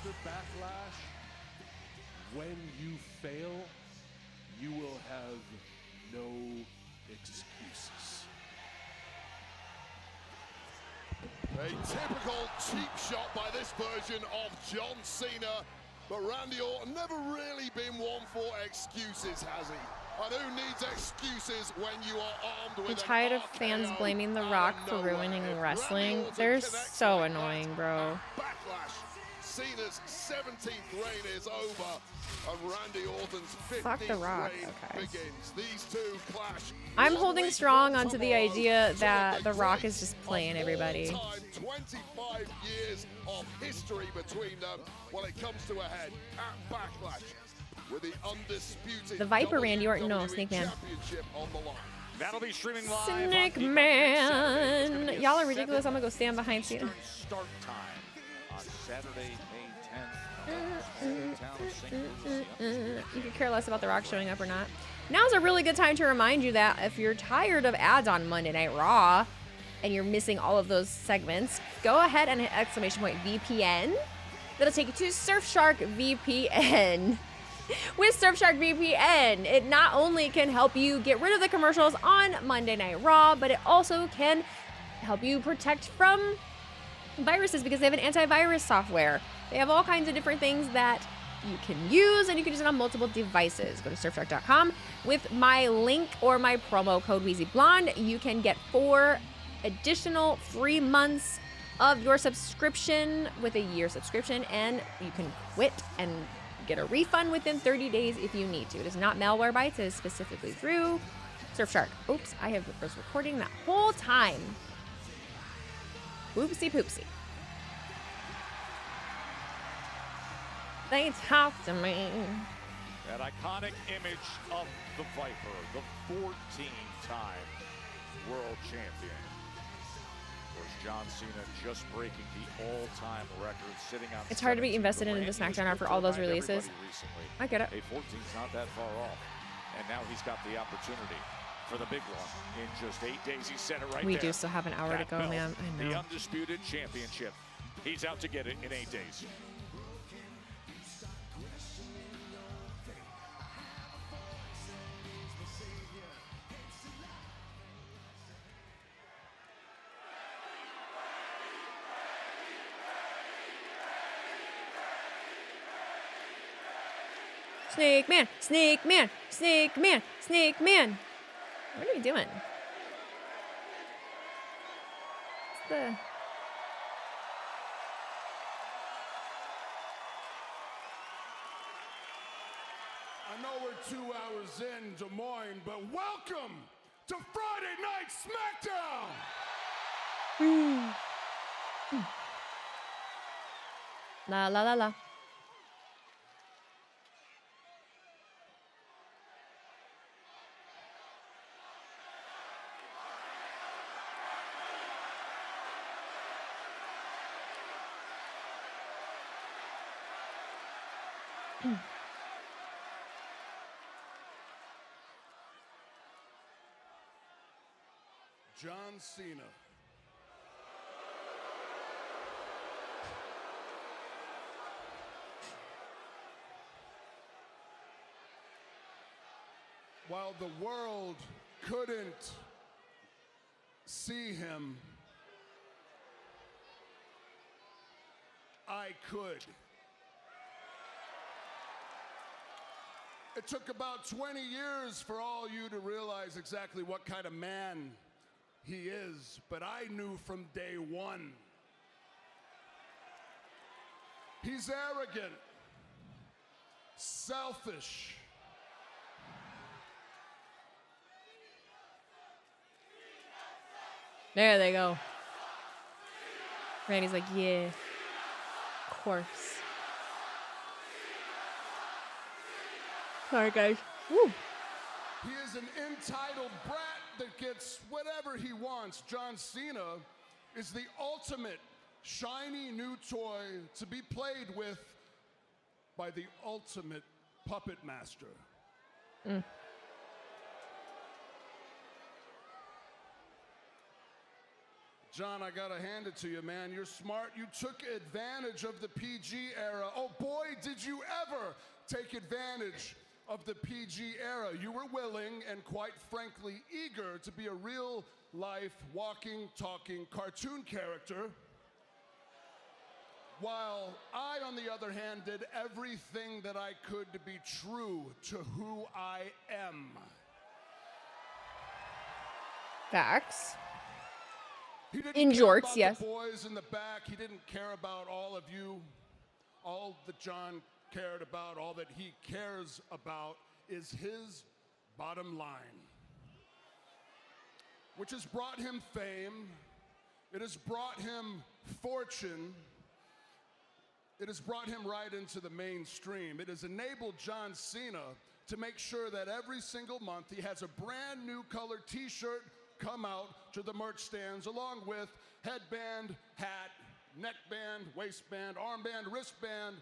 After Backlash, when you fail, you will have no excuses. A typical cheap shot by this version of John Cena, but Randy Orton never really been one for excuses, has he? And who needs excuses when you are armed with I'm tired of fans blaming The Rock for ruining wrestling. They're so annoying, bro. Backlash. Cena's 17th reign is over, and Randy Orton's 15th Fuck The Rock. reign begins. These two clash. I'm holding strong onto the idea that The Rock is just playing everybody. 25 years of history between them when it comes to a head at Backlash with the undisputed The Viper Randy Orton, no, Snake Man. Championship on the line. That'll be streaming live. Snake Man. Y'all are ridiculous. I'm gonna go stand behind Cena. Start time on Saturday, May 10th. You could care less about The Rock showing up or not. Now's a really good time to remind you that if you're tired of ads on Monday Night Raw and you're missing all of those segments, go ahead and hit !VPN. That'll take you to Surfshark VPN. With Surfshark VPN, it not only can help you get rid of the commercials on Monday Night Raw, but it also can help you protect from viruses because they have an antivirus software. They have all kinds of different things that you can use, and you can use it on multiple devices. Go to surfshark.com. With my link or my promo code WheezyBlonde, you can get 4 additional free months of your subscription with a year subscription, and you can quit and get a refund within 30 days if you need to. It is not malware bites. It is specifically through Surfshark. Oops, I was recording that whole time. Oopsie poopsie. They talk to me. That iconic image of the Viper, the 14-time world champion. Of course, John Cena just breaking the all-time record, sitting on. It's hard to be invested into the Smackdown after all those releases. I get it. A 14's not that far off, and now he's got the opportunity. for the big one. In just 8 days, he set it right We there. do still have an hour That to go, belt, man. I know. The undisputed championship. He's out to get it in 8 days. Snake man, snake man, snake man, snake man. What are you doing? What's the... I know we're 2 hours in Des Moines, but welcome to Friday Night SmackDown! La la la la. John Cena. While the world couldn't see him, I could. It took about 20 years for all you to realize exactly what kind of man he is, but I knew from day one. He's arrogant, selfish, There they go. Randy's like, yeah, of course. Sorry, guys. Woo. He is an entitled brat that gets whatever he wants. John Cena is the ultimate shiny new toy to be played with by the ultimate puppet master. John, I gotta hand it to you, man. You're smart. You took advantage of the PG era. Oh boy, did you ever take advantage of the PG era. You were willing and quite frankly eager to be a real life, walking, talking cartoon character. While I, on the other hand, did everything that I could to be true to who I am. Facts. He didn't In care jorts, about yes. the boys in the back. He didn't care about all of you. All that John cared about, all that he cares about is his bottom line, which has brought him fame. It has brought him fortune. It has brought him right into the mainstream. It has enabled John Cena to make sure that every single month he has a brand new colored t-shirt come out to the merch stands along with headband, hat, neckband, waistband, armband, wristband,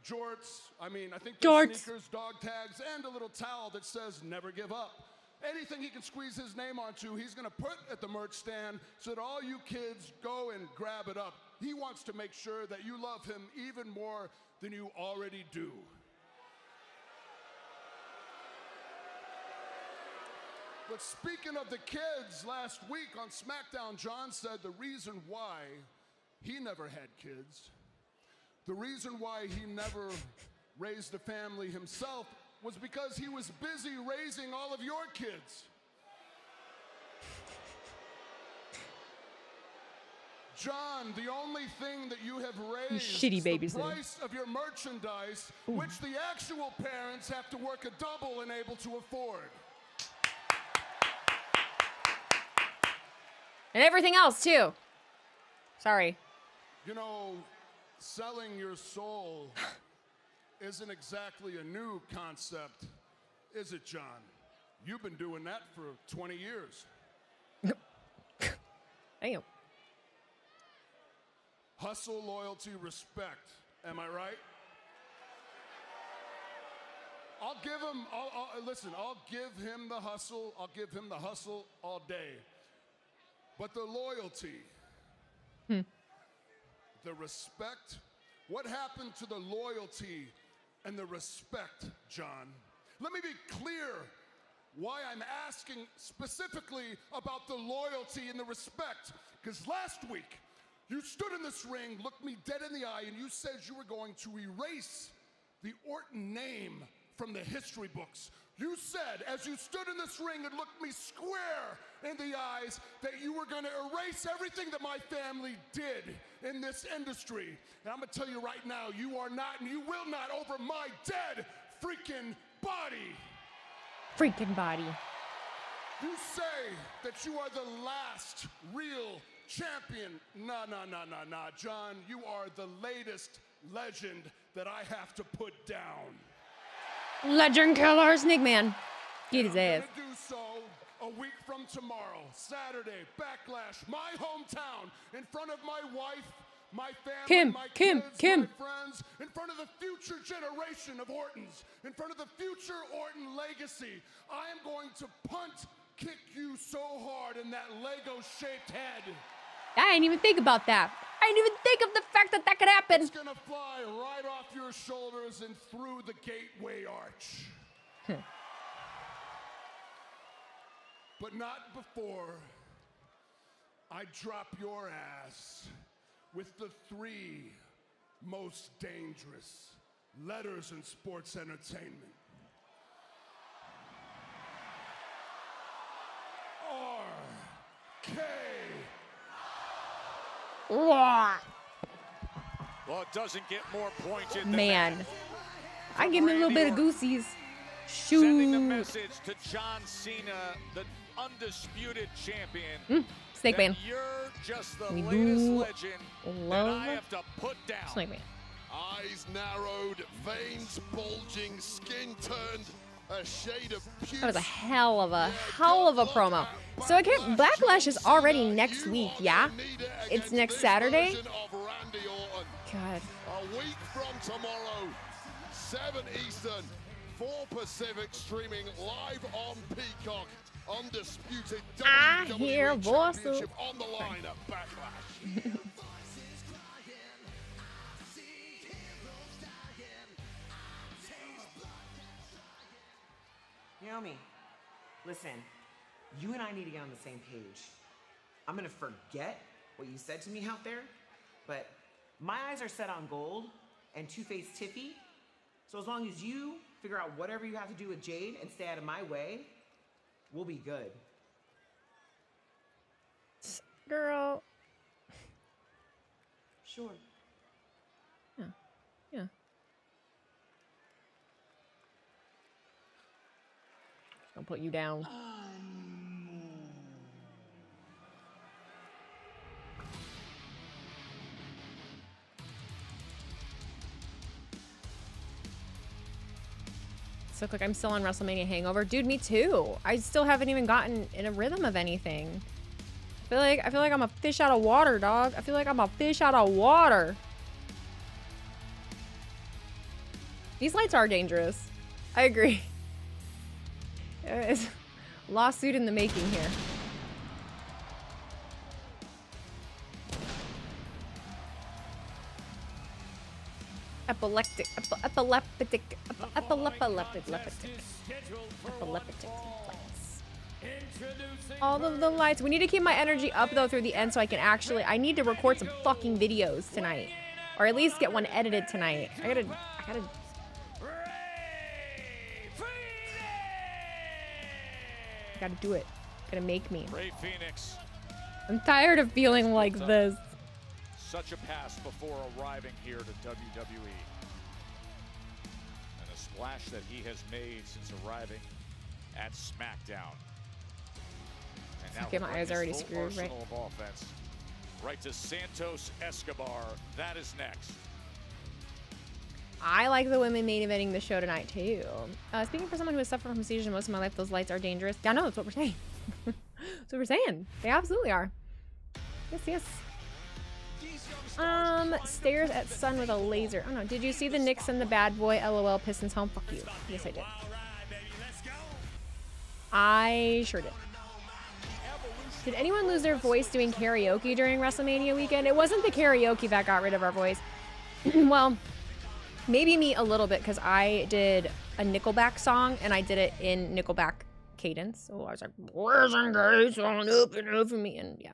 jorts, I think there's sneakers, dog tags, and a little towel that says never give up. Anything he can squeeze his name onto, he's gonna put at the merch stand so that all you kids go and grab it up. He wants to make sure that you love him even more than you already do. But speaking of the kids, last week on Smackdown, John said the reason why he never had kids, the reason why he never raised a family himself was because he was busy raising all of your kids. John, the only thing that you have raised shitty babies is the price of your merchandise, which the actual parents have to work a double and able to afford. And everything else, too. Sorry. You know, selling your soul isn't exactly a new concept, is it, John? You've been doing that for 20 years. Damn. Hustle, loyalty, respect. Am I right? I'll give him. Listen. I'll give him the hustle. I'll give him the hustle all day. But the loyalty, the respect. What happened to the loyalty and the respect, John? Let me be clear why I'm asking specifically about the loyalty and the respect. Because last week, you stood in this ring, looked me dead in the eye, and you said you were going to erase the Orton name from the history books. You said, as you stood in this ring and looked me square in the eyes, that you were going to erase everything that my family did in this industry. And I'm going to tell you right now, you are not, and you will not, over my dead freaking body. Freaking body. You say that you are the last real champion. Nah, John, you are the latest legend that I have to put down. Legend killer, Snake Man. Get his ass. I'm gonna do so a week from tomorrow, Saturday, Backlash, my hometown, in front of my wife, my family, my kids, my friends, in front of the future generation of Ortons, in front of the future Orton legacy. I am going to kick you so hard in that Lego-shaped head. I didn't even think about that. I didn't even think of the fact that that could happen. It's gonna fly right off your shoulders and through the gateway arch. But not before I drop your ass with the 3 most dangerous letters in sports entertainment. R.K. Well, it doesn't get more pointed. Man, I give me a little bit of goosies. Shoot. Sending the message to John Cena, the undisputed champion. Snake Man. You're just the latest legend that I have to put down. Snake Man. Eyes narrowed, veins bulging, skin turned a shade of puce. That was a hell of a promo. So I can't. Backlash is already next week, yeah? It's next Saturday? God. A week from tomorrow, 7 Eastern, 4 Pacific, streaming live on Peacock. Undisputed WWE Championship on the line at Backlash. Naomi, listen, you and I need to get on the same page. I'm gonna forget what you said to me out there, but my eyes are set on gold and Two-Face Tiffy, so as long as you figure out whatever you have to do with Jade and stay out of my way, we'll be good. Girl. Sure. Yeah. I'll put you down. So quick, I'm still on WrestleMania hangover. Dude, me too. I still haven't even gotten in a rhythm of anything. I feel like I'm a fish out of water, dog. I feel like I'm a fish out of water. These lights are dangerous. I agree. It's a lawsuit in the making here. Epileptic. All of the lights. We need to keep my energy up though through the end so I can actually. I need to record some fucking videos tonight, or at least get one edited tonight. I gotta. Gotta do it. Gotta make me. Ray Phoenix. I'm tired of feeling like this. Such a past before arriving here to WWE. And a splash that he has made since arriving at Smackdown. And now Okay, my eyes are already screwed, right? of offense. Right to Santos Escobar. That is next. I like the women main eventing the show tonight too. Speaking for someone who has suffered from seizures most of my life, those lights are dangerous. Yeah, no, that's what we're saying. That's what we're saying. They absolutely are. Yes, yes. Stares at sun with a laser. I don't know. Did you see the Knicks and the bad boy? LOL. Pistons home. Fuck you. Yes, I did. I sure did. Did anyone lose their voice doing karaoke during WrestleMania weekend? It wasn't the karaoke that got rid of our voice. Well, maybe me a little bit, because I did a Nickelback song and I did it in Nickelback cadence. So I was like, "Where's engaged on up and over me?" And yeah.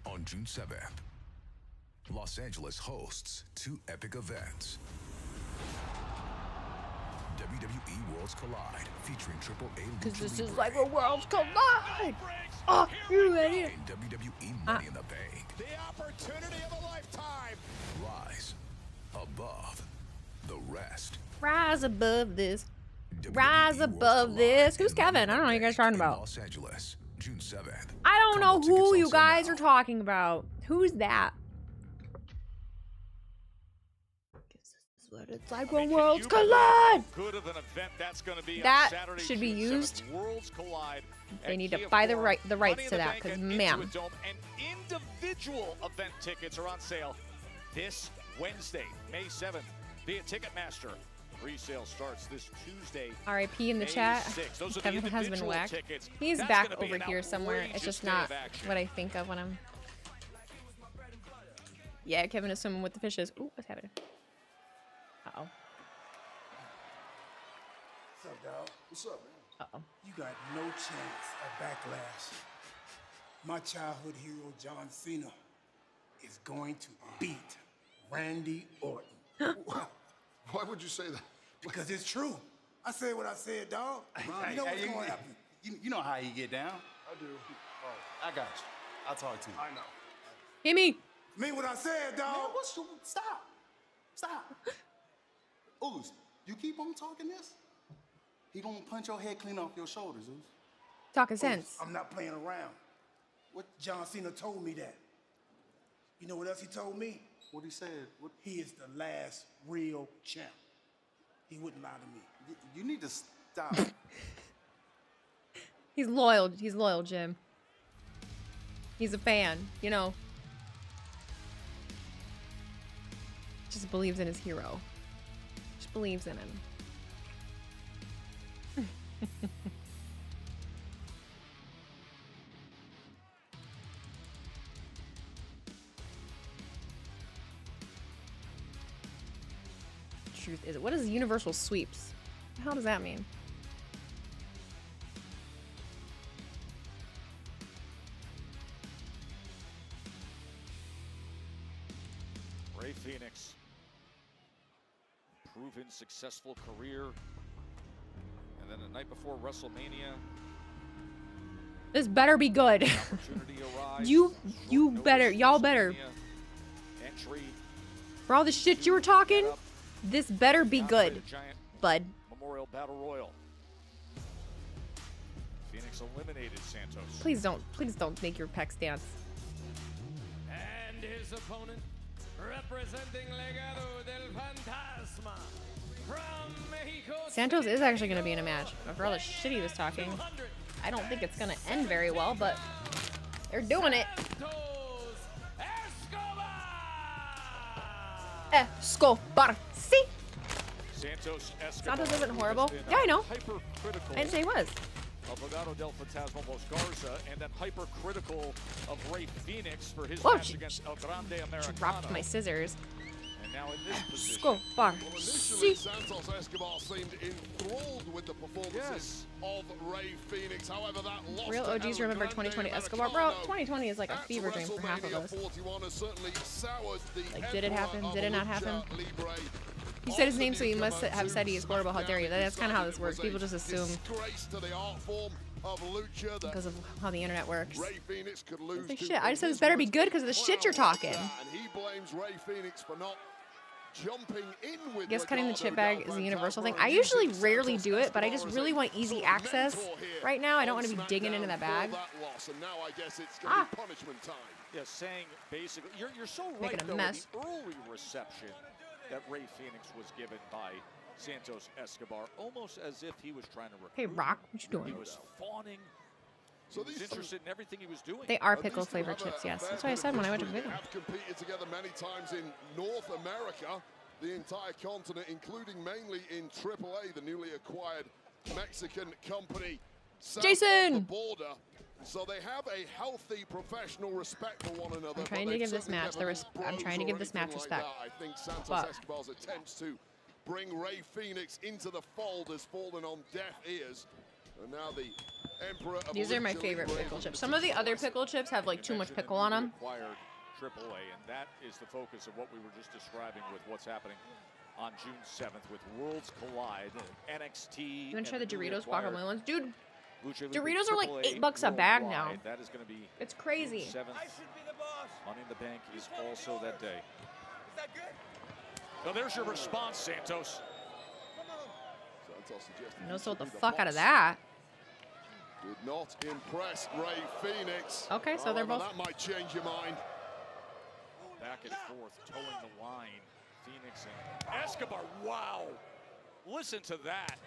On June 7th, Los Angeles hosts 2 epic events. WWE Worlds Collide, featuring Triple A Because this Lucha is like a Worlds Collide. Oh, you ready? And WWE Money in the Bank. The opportunity of a lifetime. Rise above the rest. Rise above this. Rise above this. Who's Kevin? I don't know what you guys are talking about. Los Angeles, June 7th. I don't know who you guys are talking about. Who's that? What it's like when worlds collide. Good of an event that's going to be That on Saturday, should be June used. 7th. Worlds Collide. They need to buy the rights to that, because ma'am. And individual event tickets are on sale this Wednesday, May 7th, via Ticketmaster. Pre-sale starts this Tuesday. R.I.P. in the chat. Kevin has been whacked. He's back over here somewhere. It's just not what I think of when I'm. Yeah, Kevin is swimming with the fishes. Ooh, what's happening? Uh-oh. What's up, dog? What's up, man? Uh-oh. You got no chance at backlash My childhood hero, John Cena, is going to beat Randy Orton. Why would you say that? Because it's true. I said what I said, dog. You know what's going to happen. You know how he get down. I do. Oh, I got you. I'll talk to you. I know. Hear me. Mean what I said, dog. Man, what's your... Stop. Stop. Ooze, you keep on talking this? He gonna punch your head clean off your shoulders, Ooze. Talking sense. I'm not playing around. What John Cena told me that. You know what else he told me? What he said? What? He is the last real champ. He wouldn't lie to me. You need to stop. He's loyal. He's loyal, Jim. He's a fan, you know. Just believes in his hero. Just believes in him. Truth is it? What is universal sweeps? What the hell does that mean? Ray Phoenix, proven successful career, and then the night before WrestleMania, this better be good. you better, y'all better. Entry. For all the shit you were talking, this better be good, bud. Memorial Battle Royal. Phoenix eliminated Santos. Please don't make your pecs dance. And his opponent, representing Legado del Fantasma from Mexico. Santos is actually going to be in a match. But for all the shit he was talking, I don't think it's going to end very well, but they're doing it. Escobar. See? Santos isn't horrible. Yeah, I know. I didn't say he was. Of Legado del Fantasma Los Garza, and then hypercritical of Ray Phoenix for his Whoa, match against El Grande Americano. Dropped my scissors. And now in this position. Escobar. Initially, Santos Escobar seemed enthralled with the performances of Ray Phoenix. However, that loss Real OGs remember 2020 Escobar. Bro, 2020 is like a fever dream for half of us. Like, did it happen? Did it not happen? You said his name, so you must have said he is horrible. How dare you? That's kind of how this works. People just assume because of how the internet works. It's like, shit, I just said this better be good because of the shit you're talking. And he blames Ray Phoenix for not jumping in with I guess cutting the chip bag is a universal thing. I usually rarely do it, but I just really want easy access right now. I don't want to be digging into that bag. Ah. Yeah, saying basically, you're so right, Making a though, mess. the early reception that Ray Phoenix was given by Santos Escobar, almost as if he was trying to recruit. Hey, Rock, what you doing? He was fawning. He was interested in everything he was doing. They are pickle flavored chips, yes. That's what I said when I went to the video. Have competed together many times in North America, the entire continent, including mainly in AAA, the newly acquired Mexican company. Jason! The border. So they have a healthy professional respect for one another. I'm trying to give this match respect. I think Santos Escobar's attempts to bring Ray Phoenix into the fold has fallen on deaf ears. And now the Emperor of These are my favorite pickle chips. Some of the other pickle chips have like too much pickle on them. Acquired AAA, and that is the focus of what we were just describing with what's happening on June 7th with Worlds Collide, NXT. You want to try the Doritos guacamole ones? Dude, Lucha Doritos are like AAA $8 a bag now. worldwide. That is going to be It's crazy. 7th. Money in the Bank is also that day. Well, there's your response, Santos. No, sold the fuck out of that. Did not impress Ray Phoenix. Okay, so they're both. That might change your mind. Back and forth, towing the line. Phoenix and Escobar. Wow. Listen to that.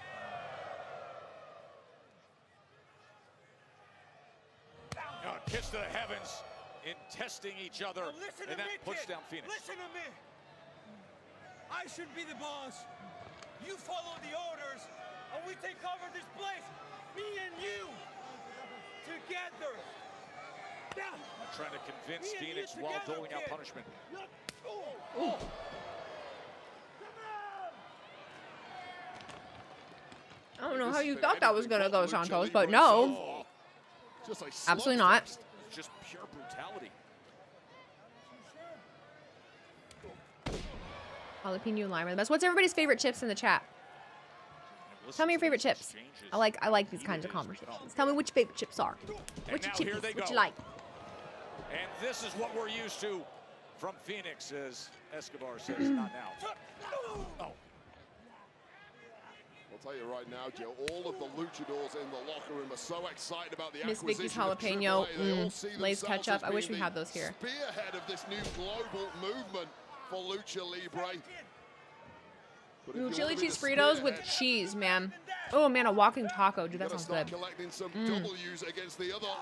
Kiss to the heavens in testing each other, and that puts down Phoenix. Listen to me. I should be the boss. You follow the orders, and we take over this place. Me and you together. I'm trying to convince Phoenix while doling out punishment. Ooh. I don't know how you thought that was gonna go, Santos, but no. Absolutely not. just pure brutality. Jalapeno lime are the best. What's everybody's favorite chips in the chat? Tell me your favorite chips. I like these kinds of conversations. Tell me which favorite chips are. What's your chippies? What you like? And this is what we're used to from Phoenix, as Escobar says, not now. Oh. I'll tell you right now, Joe, all of the luchadors in the locker room are so excited about the Miss acquisition Vicky's of jalapeno. Lay's ketchup. I wish we had those here. Spearhead of this new global movement for Lucha Libre. Ooh, chili cheese Fritos with cheese, man. Oh man, a walking taco. Dude, that sounds good.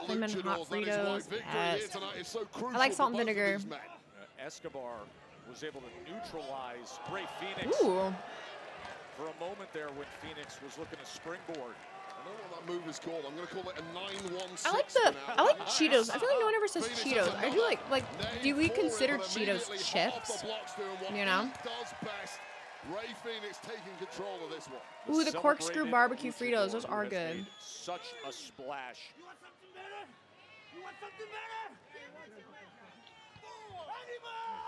Lemon hot Fritos. Yes. I like salt and vinegar. Escobar was able to neutralize Rey Fenix. Ooh. For a moment there when Phoenix was looking to springboard. I don't know what that move is called. I'm going to call it a 9-1-6. I like Cheetos. I feel like no one ever says Cheetos. I do like, do we consider Cheetos chips? You know? Rey Fenix taking control of this one. Ooh, the corkscrew barbecue Fritos. Those are good. Such a splash. You want something better? You want something better?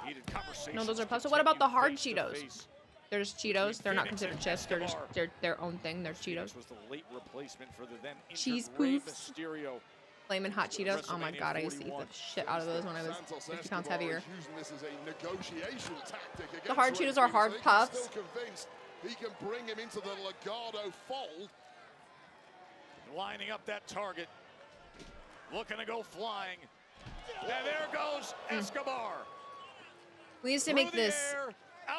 Heated conversation. No, those are puffs. So what about the hard Cheetos? They're just Cheetos. They're not considered chips. They're just their own thing. They're Cheetos. Was the late replacement for the then cheese poofs. Flamin' hot Cheetos. Oh my god, I used to eat the shit out of those when I was 50 pounds heavier. The hard Cheetos are hard puffs. He can bring him into the Luchador fold. Lining up that target. Looking to go flying. And there goes Escobar. We used to make this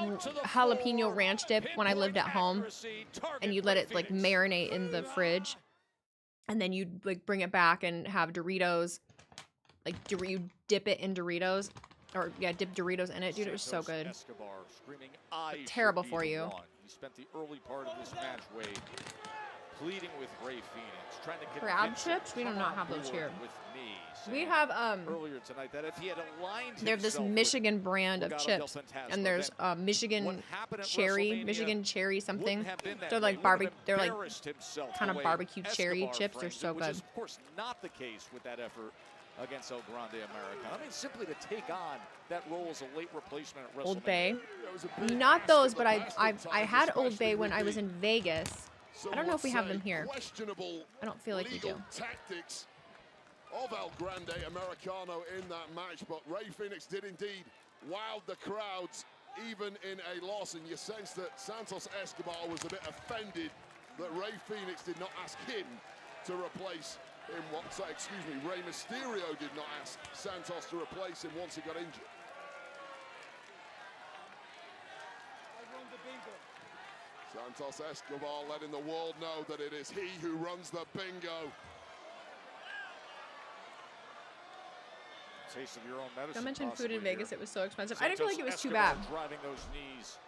jalapeno ranch dip when I lived at home, and you let it like marinate in the fridge, and then you'd like bring it back and have Doritos, like you dip it in Doritos, or yeah, dip Doritos in it, dude. It was so good. But terrible for you. He spent the early part of this match pleading with Rey Fenix, trying to crab chips. We do not have those here. With me, we have earlier tonight that if he had aligned they have this Michigan brand of chips, and there's Michigan cherry something. They're like they're like kind of barbecue cherry chips. They're so good. Which is of course not the case with that effort against El Grande Americano. I mean, simply to take on that role as a late replacement at WrestleMania. Old Bay, not those, but I had Old Bay when I was in Vegas. I don't know if we have them here. I don't feel like we do. Tactics of El Grande Americano in that match, but Rey Fenix did indeed wow the crowds even in a loss, and you sense that Santos Escobar was a bit offended that Rey Fenix did not ask him to replace him. Rey Mysterio did not ask Santos to replace him once he got injured. Santos Escobar letting the world know that it is he who runs the bingo. Taste of your own medicine. Don't mention food in Vegas. It was so expensive. Santos I didn't feel like it was too Escobar bad. Driving those knees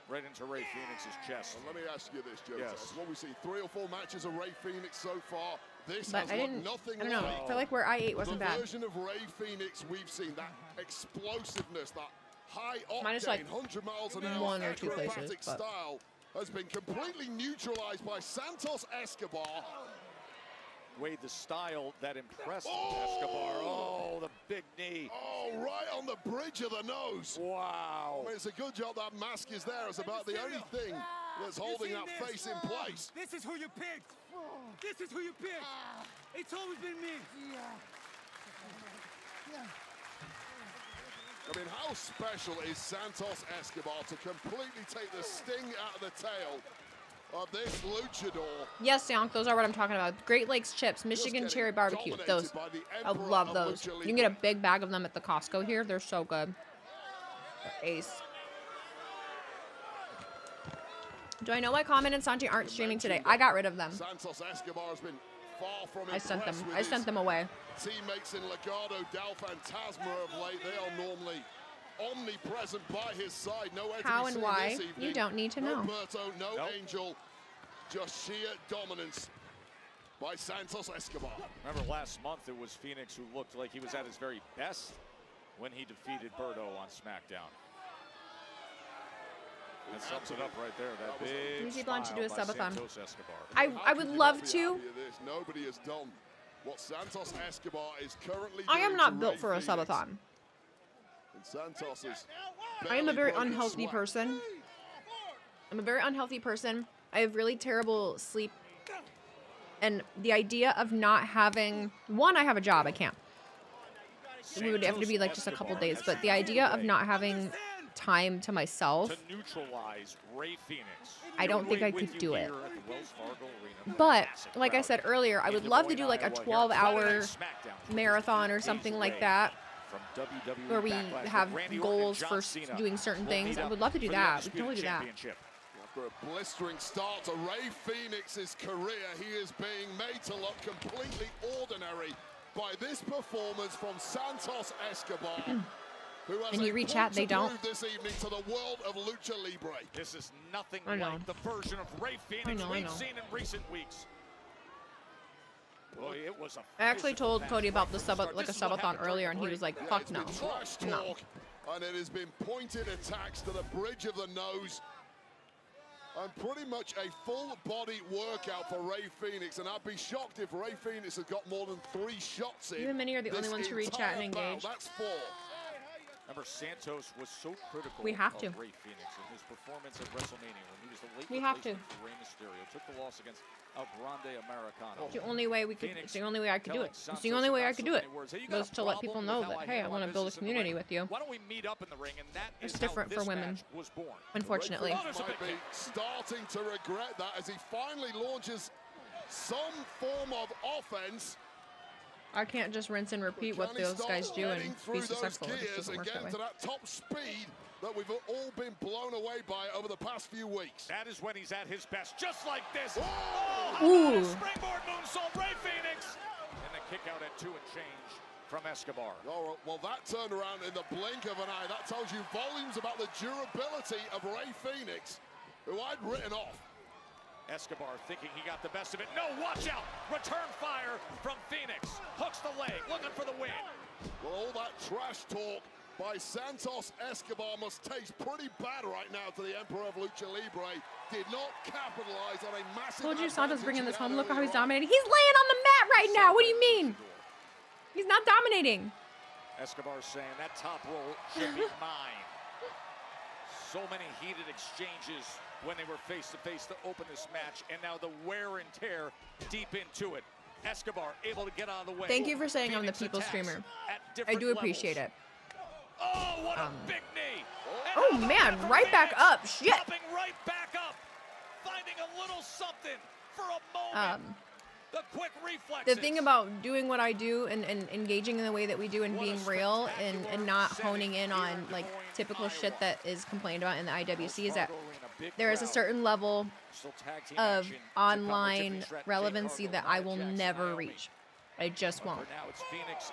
right into Rey Fenix's chest. And let me ask you this, Joe. Yes. What we see, 3 or 4 matches of Rey Fenix so far. This But has I looked didn't. nothing I don't know. like I feel like where I ate wasn't the bad. version of Rey Fenix we've seen. That explosiveness, that high octane, Minus, like, 100 miles an hour 1 or 2 places, acrobatic but- style has been completely neutralized by Santos Escobar. Wade, the style that impressed Escobar. Oh, the big knee. Oh, right on the bridge of the nose. Wow. I mean, it's a good job that mask is there. It's about the only thing that's holding that face in place. This is who you picked. This is who you picked. It's always been me. I mean, how special is Santos Escobar to completely take the sting out of the tail of this luchador? Yes, Yonk, those are what I'm talking about. Great Lakes chips, Michigan cherry barbecue. Those, I love those. You can get a big bag of them at the Costco here. They're so good. They're ace. Do I know why Common and Santi aren't streaming today? I got rid of them. Santos Escobar has been far from I sent them. impressed with I sent them away. Teammates in Legado del Fantasma of late. They are normally omnipresent by his side. Nowhere How to be and seen why? this evening. You don't need to know. No Berto, no Angel, just sheer dominance by Santos Escobar. Remember last month it was Phoenix who looked like he was at his very best when he defeated Berto on Smackdown. That sums it up right there. That big Easy Blunt should do a smile by subathon. Santos Escobar. I would love to. Nobody has done What Santos Escobar is currently I am doing not to built Rey for a Fenix. subathon. And Santos is I am a very barely broken unhealthy sweat. person. I'm a very unhealthy person. I have really terrible sleep. And the idea of not having... One, I have a job. I can't. It would have to be like just a couple days. But the idea of not having time to myself, To neutralize Rey Fenix. I don't think I could do it. Here at the Wells Fargo Arena. But like I said earlier, I would love to do like a 12-hour marathon or something like that, where we have goals for doing certain things. I would love to do that. We can totally do that. After a blistering start to Rey Fenix's career, he is being made to look completely ordinary by this performance from Santos Escobar. Who has And you a reach point out, they to don't. prove this evening to the world of Lucha Libre. This is nothing I know. like the version of Rey Fenix I know. we've seen in recent weeks. Boy, it was a I actually told Cody about the subathon earlier, and he was like, "Fuck no, Trash no." talk, and it has been pointed attacks to the bridge of the nose. And pretty much a full-body workout for Rey Fenix, and I'd be shocked if Rey Fenix has got more than 3 shots in. You and Minnie are the only this ones who reach out and entire engage. bout. That's 4. Remember, Santos was so critical We have to. of Rey Fenix in his performance at WrestleMania when he was the late We have to. replacement for Rey Mysterio. Took the loss against El Grande Americano. It's the only way we could. It's the only way I could do it. It's the only way I could do it. Was to let people know that, hey, I want to build a community with you. Why don't we meet up in the ring? And that It's is different how for this women, match was born. unfortunately. Rey Fenix might be starting to regret that as he finally launches some form of offense. I can't just rinse and repeat what Can he those start guys do heading and through be those successful. It just gears doesn't and work get that way. into that top speed that we've all been blown away by over the past few weeks. That is when he's at his best, just like this. Oh! How about a Ooh. springboard moonsault, Rey Fenix. And the kick out at 2 and change from Escobar. All right, well, that turned around in the blink of an eye. That tells you volumes about the durability of Rey Fenix, who I'd written off. Escobar thinking he got the best of it. No, watch out! Return fire from Phoenix. Hooks the leg, looking for the win. Well, all that trash talk by Santos Escobar must taste pretty bad right now to the Emperor of Lucha Libre. Did not capitalize on a massive Told you Santos advantage bringing he this had home. Look how earlier he's on. dominating. He's laying on the mat right now. What do you mean? He's not dominating. Escobar saying that top roll should be mine. So many heated exchanges when they were face-to-face to open this match, and now the wear and tear deep into it. Escobar able to get out of the way. Thank you for saying I'm the Phoenix people attacks streamer. at I different do appreciate levels. it. Oh, what a big knee. Oh man, right back up. Shit. Popping right back up. Finding a little something for a moment. The quick reflexes. The thing about doing what I do and engaging in the way that we do and being real and not honing in on like typical shit that is complained about in the IWC is that there is a certain level of online relevancy that I will never reach. I just won't.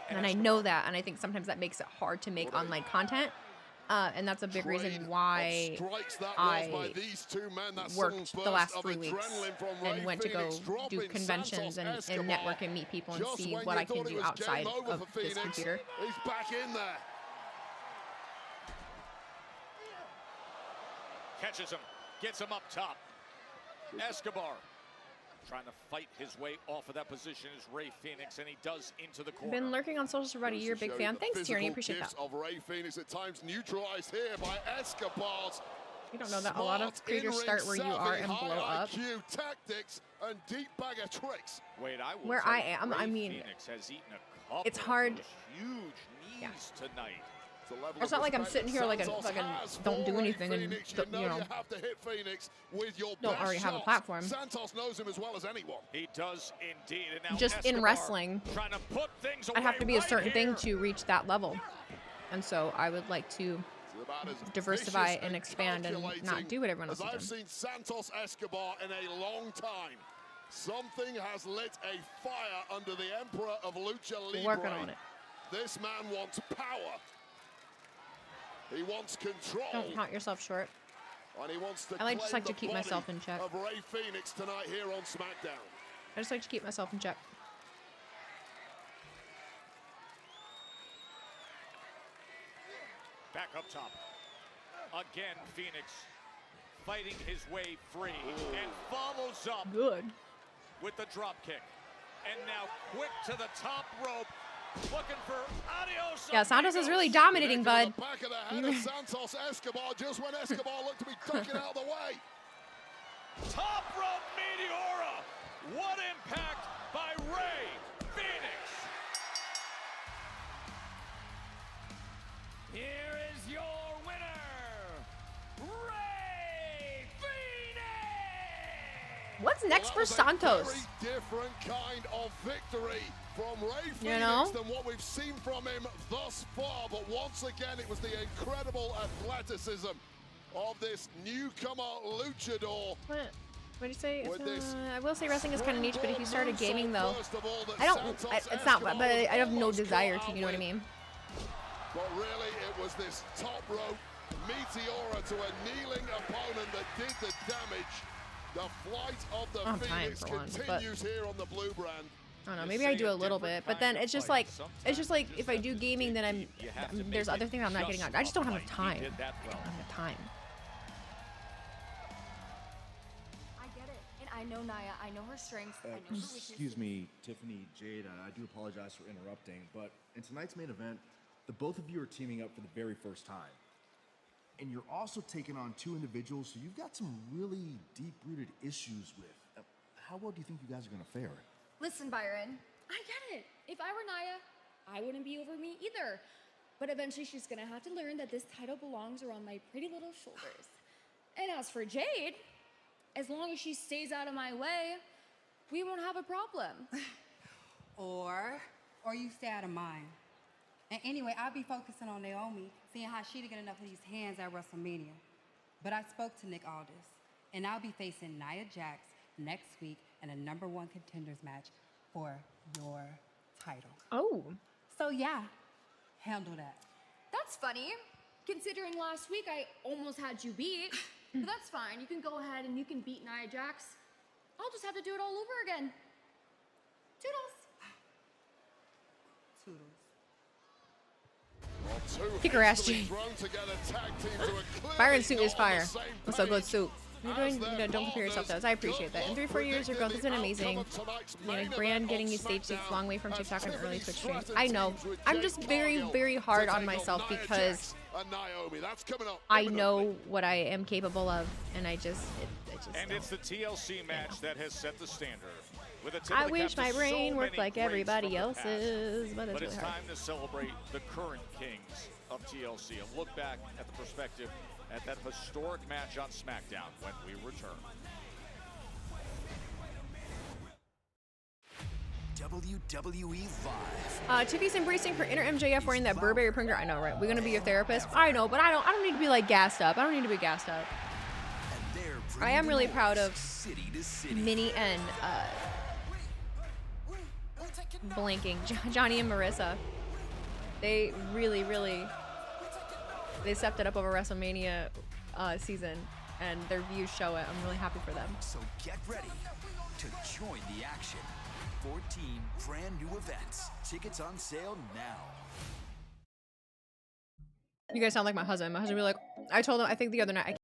And I know that, and I think sometimes that makes it hard to make online content. And that's a big reason why I worked the last 3 weeks and went to go do conventions and network and meet people and see what I can do outside of this computer. He's back in there. Catches him, gets him up top. Escobar trying to fight his way off of that position is Rey Fenix, and he does into the corner. Been lurking on socials for about a year. Big fan. Thanks, Tierney. Appreciate that. Of Rey Fenix at times neutralized here by Escobar's. You don't know that a lot of creators start where you are and blow up. IQ tactics and deep bag of tricks. Wait, I will Where tell I you, am, Rey I mean, Fenix has eaten a couple it's hard. of huge knees tonight. It's not like I'm sitting here like a fucking don't do anything and you know have to hit Phoenix with your don't best already have a shots. platform. Santos knows him as well as anyone. He does indeed. And now Just in Escobar wrestling, trying to put things I have away to be a right certain thing here. to reach that level, and so I would like to diversify and expand and not do what everyone else as is I've doing. seen Santos Escobar in a long time. Something has lit a fire under the Emperor of Lucha Libre. Working on it. This man wants power. He wants control. Don't count yourself short. And he wants to I just claim like to the keep myself body in check. of Rey Fenix tonight here on SmackDown. I just like to keep myself in check. Back up top. Again, Phoenix fighting his way free and follows up Good. with the drop kick. And now quick to the top rope. Looking for adios. Yeah, Santos is really dominating, bud. Back of the head of Santos Escobar just when Escobar looked to be ducking out of the way. Top rope Meteora. What impact by Rey Fenix. Here is your winner, Rey Fenix! What's next for Santos? Very different kind of victory from Rey Fenix You know? than what we've seen from him thus far. But once again, it was the incredible athleticism of this newcomer Luchador. What did you say? I will say wrestling is kind of niche, but if you started gaming though, it's not, but I have no desire to, you know what I mean? But really, it was this top rope Meteora to a kneeling opponent that did the damage. The flight of the Phoenix continues here on the blue brand. I don't know, maybe I do a little bit, but then it's just like if I do gaming, then there's other things I'm not getting on. I just don't have enough time. I don't have enough time. I get it, and I know Nia. I know her strengths. I know her weaknesses. Excuse me, Tiffany, Jade. I do apologize for interrupting, but in tonight's main event, the both of you are teaming up for the very first time. And you're also taking on two individuals who you've got some really deep-rooted issues with. How well do you think you guys are going to fare? Listen, Byron, I get it. If I were Nia, I wouldn't be over me either. But eventually she's gonna have to learn that this title belongs around my pretty little shoulders. And as for Jade, as long as she stays out of my way, we won't have a problem. Or you stay out of mine. And anyway, I'll be focusing on Naomi, seeing how she to get enough of these hands at WrestleMania. But I spoke to Nick Aldis, and I'll be facing Nia Jax next week in a #1 contenders match for your title. Oh. So yeah, handle that. That's funny, considering last week I almost had you beat. But that's fine. You can go ahead and you can beat Nia Jax. I'll just have to do it all over again. Toodles. Toodles. Kick her ass, Jade. Byron's suit is fire. What's a good suit? You're doing, don't compare yourself to us. I appreciate that. In 3-4 years, your growth has been amazing. Like Brand getting you stage 6 long way from TikTok and early Twitch streams. I know. I'm just very, very hard on myself because I know what I am capable of, and I just And it's the TLC match that has set the standard. With a tip I of the wish cap my to brain so worked many like greats everybody from the else's, past. but it's But it's really hard. time to celebrate the current kings of TLC and look back at the perspective at that historic match on Smackdown when we return. WWE Live. Tiffy's embracing her inner MJF wearing that Burberry printer. I know, right? We're gonna be your therapist. I know, but I don't need to be like gassed up. I don't need to be gassed up. I am really proud of Minnie and blanking Johnny and Marissa. They really they stepped it up over WrestleMania season, and their views show it. I'm really happy for them. So get ready to join the action. 14 brand new events. Tickets on sale now. You guys sound like my husband. My husband be like, I told him, I think the other night,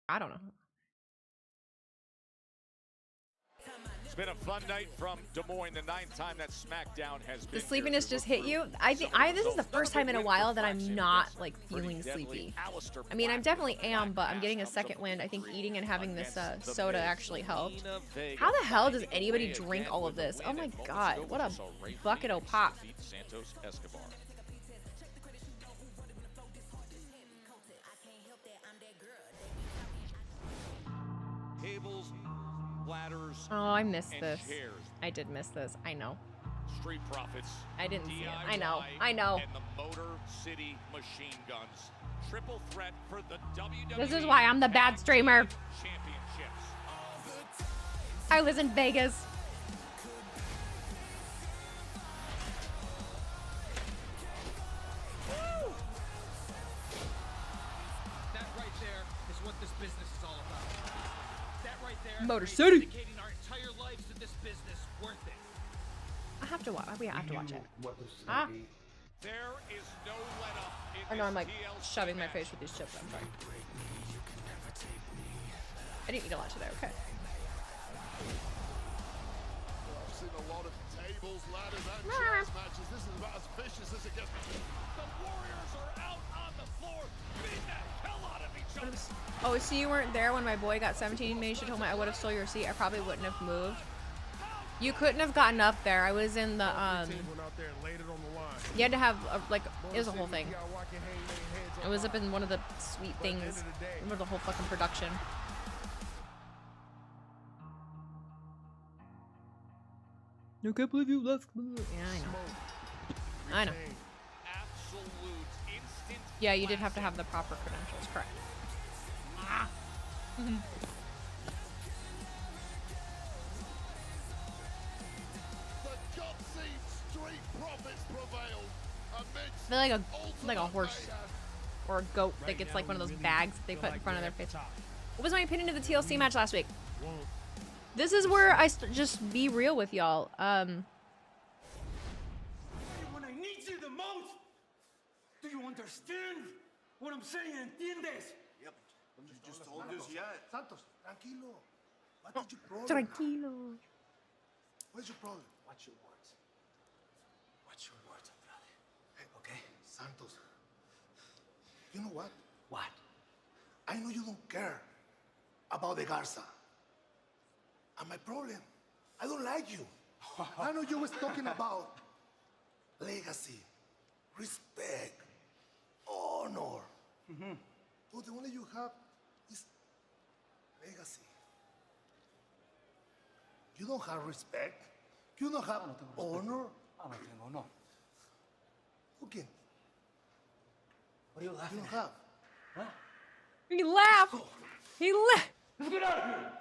I don't know. It's been a fun night from Des Moines, the 9th time that Smackdown has been. The sleepiness just hit you. I think this is the first time in a while that I'm not like feeling sleepy. I mean, I definitely am, but I'm getting a second wind. I think eating and having this soda actually helped. How the hell does anybody drink all of this? Oh my god, what a bucket of pop. Tables, ladders, oh, I missed this. Chairs. I did miss this. I know. Street Profits. I didn't see it. DIY, I know. I know. And the Motor City Machine Guns. Triple threat for the WWE. This is why I'm the bad streamer. Championships. I was in Vegas. That right there is what this business is all about. That right there. Motor City. Dedicating our entire lives to this business, worth it. I have to watch. We have to watch it. Ah. There is no let up in I know I'm like TLC shoving my match. face with these chips. I'm sorry. I didn't eat a lot today. Okay. I've seen a lot of tables, ladders, and chairs matches. This is about as vicious as it gets. The Warriors are out on the floor, beating the hell out of each other. Oh, so you weren't there when my boy got 17. Maybe you should told me I would have stole your seat. I probably wouldn't have moved. You couldn't have gotten up there. I was in the You had to have like it was a whole thing. I was up in one of the sweet things. Remember the whole fucking production. I can't believe you left. Yeah, I know. I know. Yeah, you did have to have the proper credentials, correct. I feel like a horse or a goat that gets like one of those bags that they put in front of their face. What was my opinion of the TLC match last week? This is where I just be real with y'all. When I need you the most, do you understand what I'm saying? ¿Entiendes? Yep. You just told us yet. Santos, tranquilo. What is your problem? Tranquilo. What's your problem? Watch your words. Watch your words, Andrade. Hey, okay, Santos. You know what? What? I know you don't care about the Garza. And my problem, I don't like you. I know you was talking about legacy, respect, honor. But the only you have is legacy. You don't have respect. You don't have honor. I don't tengo, no. Okay. What are you laughing You don't at? have. Huh? He laughed. He laughed. Let's get out of here.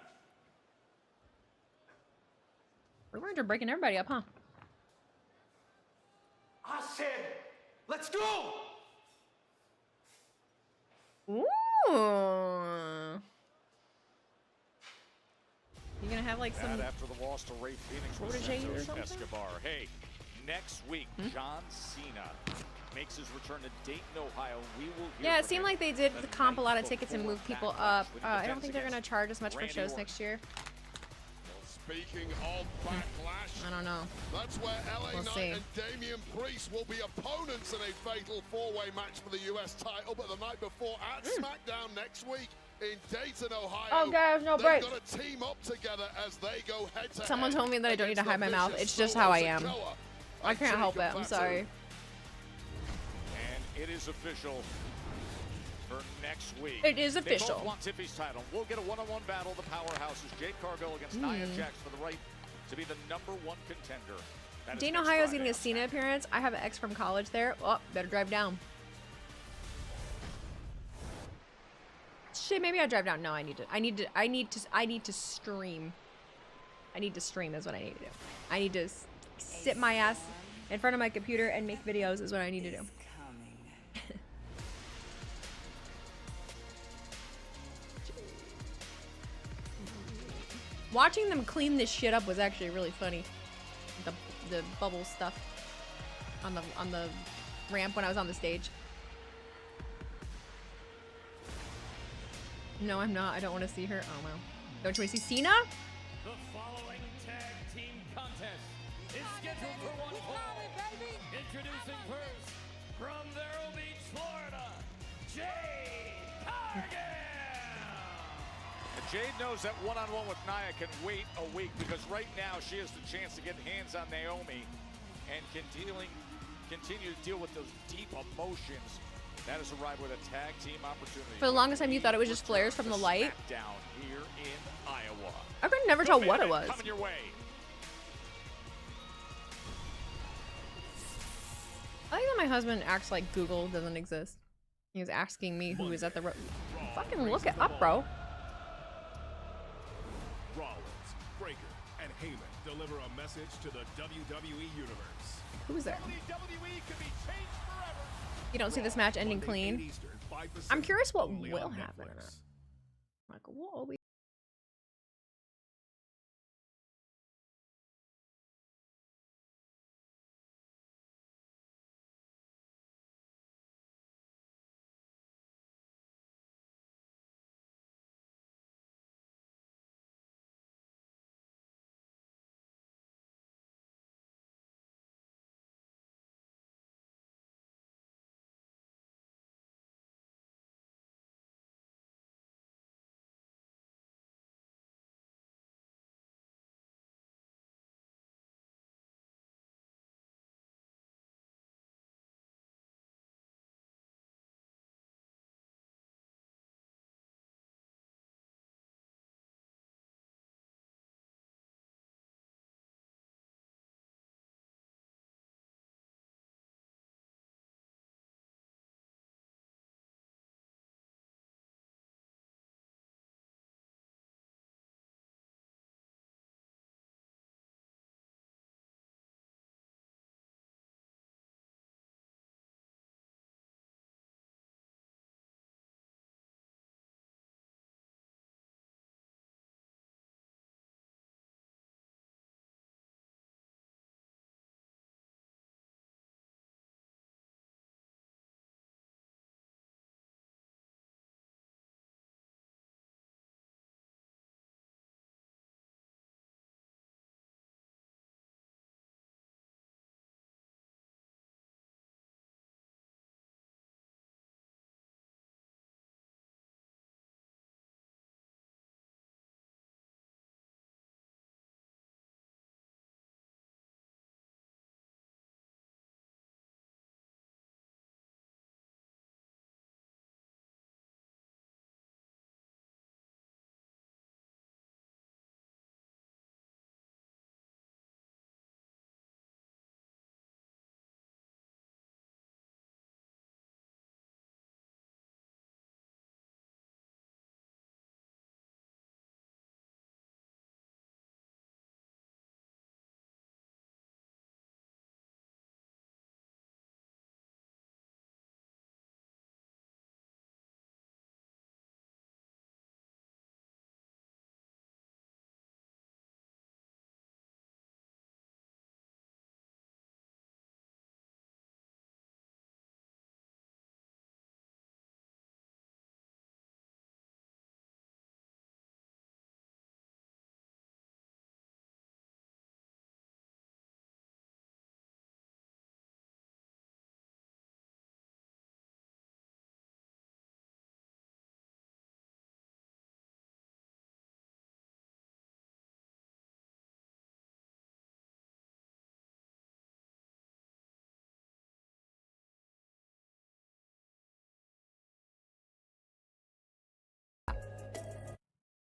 We're breaking everybody up, huh? I said, let's go. Ooh. You gonna have like some after the loss to Ray Phoenix with protege or Santos something? Escobar. Hey, next week, John Cena makes his return to Dayton, Ohio. We will hear Yeah, it from seemed him like they did the comp a lot night of tickets and before move people Backlash up. when he I don't defends think they're gonna against charge as much for Randy shows Orton. next year. Speaking of Backlash, I don't know. that's where LA We'll Knight see. and Damian Priest will be opponents in a fatal four-way match for the US title. But the night before at SmackDown next week in Dayton, Ohio, Oh, guys, no they've breaks. got to team up together as they go head-to-head. Someone told me that I don't need to against hide my the mouth. vicious It's just Solo how I am. Sikoa I and can't help it. Jacob I'm Fatu. sorry. And it is official for next week. It is They official. both want Tiffy's title. We'll get a one-on-one battle. The powerhouses, Jade Cargill against Nia Jax for the right to be the #1 contender. That is Dayton, next Ohio's Friday. getting a Cena appearance. I have an ex from college there. Oh, better drive down. Shit, maybe I drive down. No, I need to stream. I need to stream is what I need to do. I need to sit my ass in front of my computer and make videos is what I need to do. Watching them clean this shit up was actually really funny. The bubble stuff on the ramp when I was on the stage. No, I'm not. I don't want to see her. Oh, wow. Don't you want to see Cena? The following tag team contest is scheduled for one fall. Introducing first, from Vero Beach, Florida, Jade Cargill. And Jade knows that one-on-one with Nia can wait a week because right now she has the chance to get hands on Naomi and continue to deal with those deep emotions. That has arrived with a tag team opportunity. For the longest time, you thought it was just flares from the light. Down here in Iowa. I could never tell what it was. Coming your way. I think that my husband acts like Google doesn't exist. He was asking me who was at the fucking look it up, bro. Rollins, Breakker, and Heyman deliver a message to the WWE Universe. Who's there? WWE could be changed forever. You don't see this match ending clean. I'm curious what will happen. Like, what will we?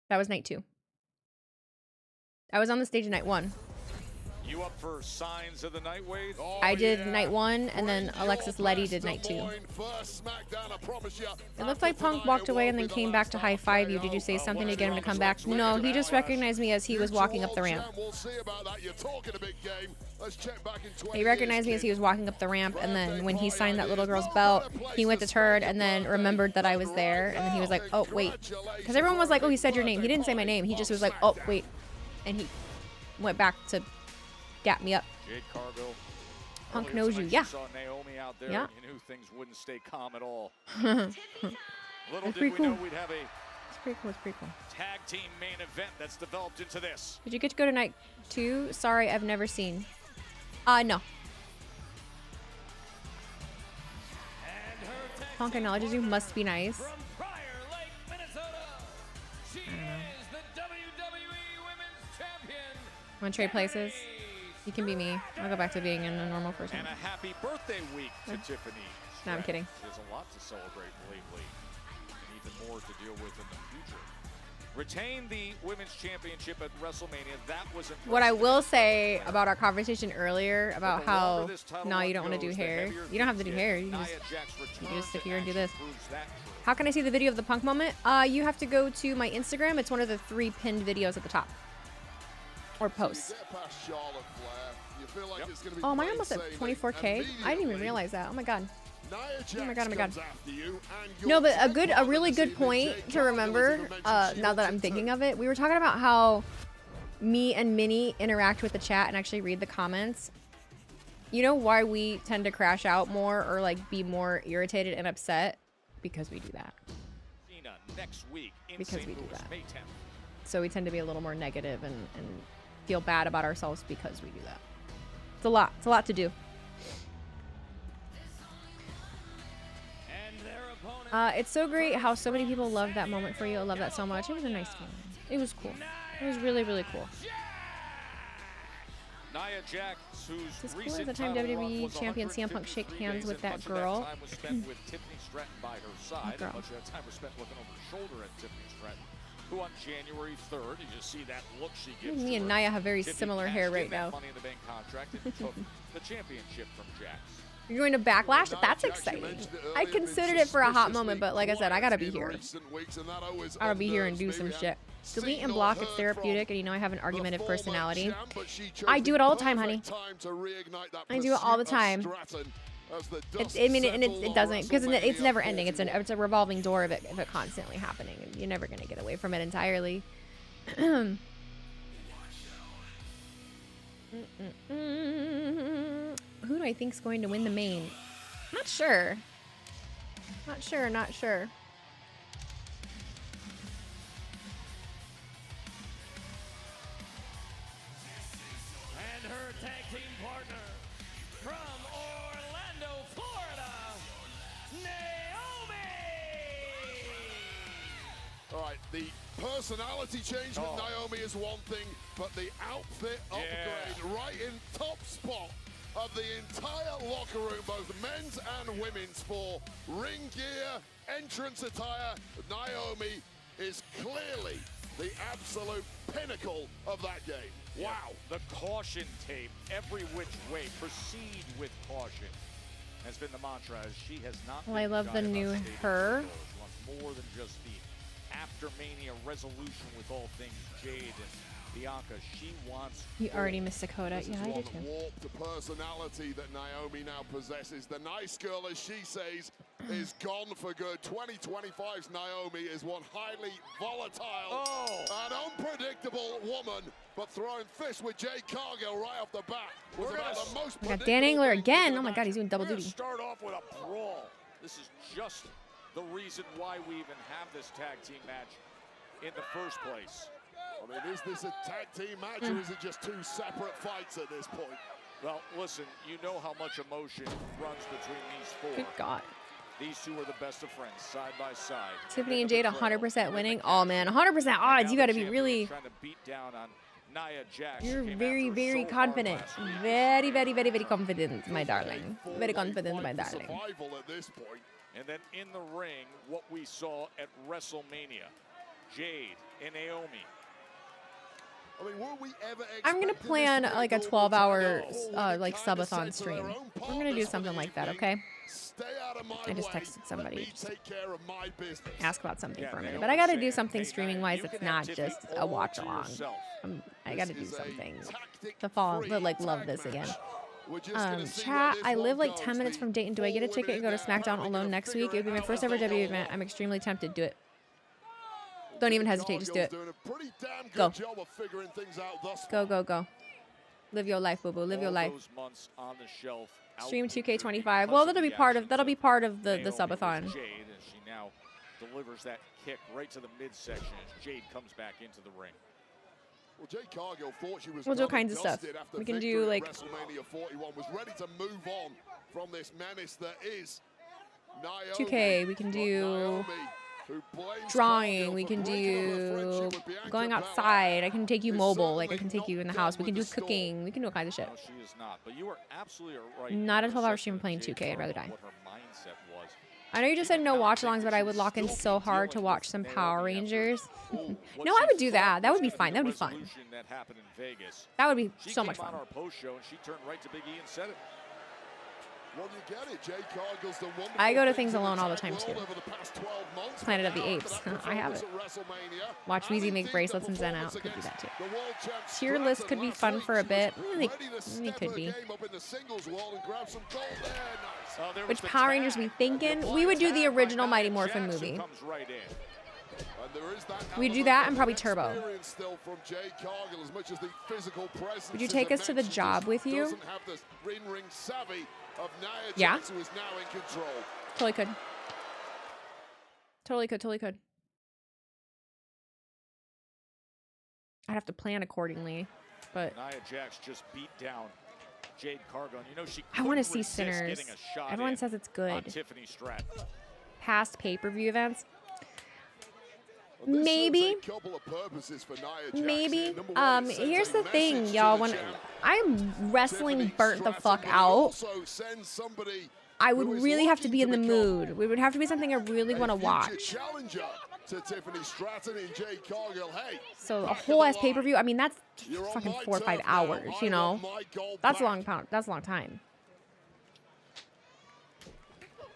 That was night 2. I was on the stage night 1. You up for signs of the night, Wade? Oh, I did night 1, and then Alexis Letty did night 2. It looked like Punk walked away and then came back to high five you. Did you say something to get him to come back? No, he just recognized me as he was walking up the ramp. He recognized me as he was walking up the ramp, and then when he signed that little girl's belt, he went to turn and then remembered that I was there, and then he was like, oh, wait. Because everyone was like, oh, he said your name. He didn't say my name. He just was like, oh, wait. And he went back to dap me up. Jade Cargill. Punk knows you, yeah. Saw Naomi out there, Yeah. and you knew things wouldn't stay calm at all. That's Little did pretty we cool. know we'd have a pretty cool. It's pretty cool. Tag team main event that's developed into this. Did you get to go to night 2? Sorry, I've never seen. No. Punk acknowledges you. Must be nice. I don't know. Want to trade places? You can be me. I'll go back to being a normal person. And a happy birthday week to Tiffany. No, I'm kidding. There's a lot to celebrate lately, and even more to deal with in the future. Retain the women's championship at WrestleMania. That was impressive. What I will say about our conversation earlier about how no, you don't want to do hair. You don't have to do hair. You just sit here and do this. How can I see the video of the Punk moment? You have to go to my Instagram. It's one of the 3 pinned videos at the top. Or posts. Oh, mine almost at 24K. I didn't even realize that. Oh my god. Oh my god. Oh my god. No, but a really good point to remember. Now that I'm thinking of it, we were talking about how me and Minnie interact with the chat and actually read the comments. You know why we tend to crash out more or like be more irritated and upset? Because we do that. Because we do that. So we tend to be a little more negative and feel bad about ourselves because we do that. It's a lot. It's a lot to do. It's so great how so many people love that moment for you. I love that so much. It was a nice feeling. It was cool. It was really, really cool. Nia Jax, who's it's cool at the time WWE champion CM Punk shake hands with that girl. Much of that time was spent with Tiffany Stratton by her side. And much of that time was spent looking over the shoulder at Tiffany Stratton, who on January 3rd, you just see that look she gives. Me and Nia have very similar hair right now. Money in the Bank contract and took the championship from Jax. You're going to Backlash? That's exciting. I considered it for a hot moment, but like I said, I gotta be here. I gotta be here and do some shit. Delete and block, it's therapeutic, and you know I have an argumentative personality. I do it all the time, honey. I do it all the time. It doesn't, because it's never ending. It's a revolving door of it constantly happening, and you're never gonna get away from it entirely. Who do I think's going to win the main? Not sure. Not sure. And her tag team partner from Orlando, Florida, Naomi! All right, the personality change with Naomi is one thing, but the outfit upgrade right in top spot of the entire locker room, both men's and women's, for ring gear, entrance attire. Naomi is clearly the absolute pinnacle of that game. Wow. The caution tape, every which way, proceed with caution, has been the mantra, as she has not I love the new her. She wants more than just the after Mania resolution with all things Jade and Bianca. She wants. You already missed Dakota. Yeah, I did too. The personality that Naomi now possesses. The nice girl, as she says, is gone for good. 2025's Naomi is one highly volatile and unpredictable woman, but throwing fists with Jade Cargill right off the bat was about the most. We got Dan Angler again. Oh my God, he's doing double duty. Start off with a brawl. This is just the reason why we even have this tag team match in the first place. I mean, is this a tag team match or is it just 2 separate fights at this point? Well, listen, you know how much emotion runs between these 4. Good God. These 2 are the best of friends, side by side. Tiffany and Jade 100% winning. Oh man, 100% odds. You got to be really. Trying to beat down on Nia Jax. You're very, very confident. Very, very, very, very confident, my darling. Very confident, my darling. At this point. And then in the ring, what we saw at WrestleMania, Jade and Naomi. I mean, were we ever I'm gonna plan like a 12-hour like subathon stream. I'm gonna do something like that, okay? I just texted somebody. Ask about something for a minute, but I gotta do something streaming-wise. It's not just a watch-along. I gotta do something to fall, to like love this again. Chat, I live like 10 minutes from Dayton. Do I get a ticket and go to Smackdown alone next week? It would be my first ever W event. I'm extremely tempted. Do it. Don't even hesitate. Just do it. Go. Go, go, go. Live your life, boo boo. Live your life. Stream 2K25. Well, that'll be part of the subathon. delivers that kick right to the midsection as Jade comes back into the ring. Well, Jade Cargill thought she was we'll do all kinds of stuff. We can do like WrestleMania 41, was ready to move on from this menace that is Naomi. 2K. We can do drawing. We can do going outside. I can take you mobile. Like I can take you in the house. We can do cooking. We can do all kinds of shit. No, she is not. But you are absolutely right. Not a 12-hour stream playing 2K. I'd rather die. What her mindset was. I know you just said no watch-alongs, but I would lock in so hard to watch some Power Rangers. No, I would do that. That would be fine. That would be fun. That happened in Vegas. That would be so much fun. On our post show, and she turned right to Big E and said it. Well, you get it. Jade Cargill's done wonderful. I go to things alone all the time too. Over the past 12 months, Planet of the Apes. I have it. Watch Weezy make bracelets and Zen out. Could do that too. Tier list could be fun for a bit. They could be. Which Power Rangers we thinking? We would do the original Mighty Morphin movie. We'd do that and probably Turbo. Would you take us to the job with you? Yeah. Totally could. Totally could. I'd have to plan accordingly, but Nia Jax just beat down Jade Cargill. You know she I want to see Sinners. Everyone says it's good. Past pay-per-view events. Maybe. Here's the thing, y'all. When I'm wrestling burnt the fuck out, I would really have to be in the mood. It would have to be something I really want to watch. So a whole ass pay-per-view. I mean, that's fucking 4 or 5 hours. You know, that's a long time. That's a long time.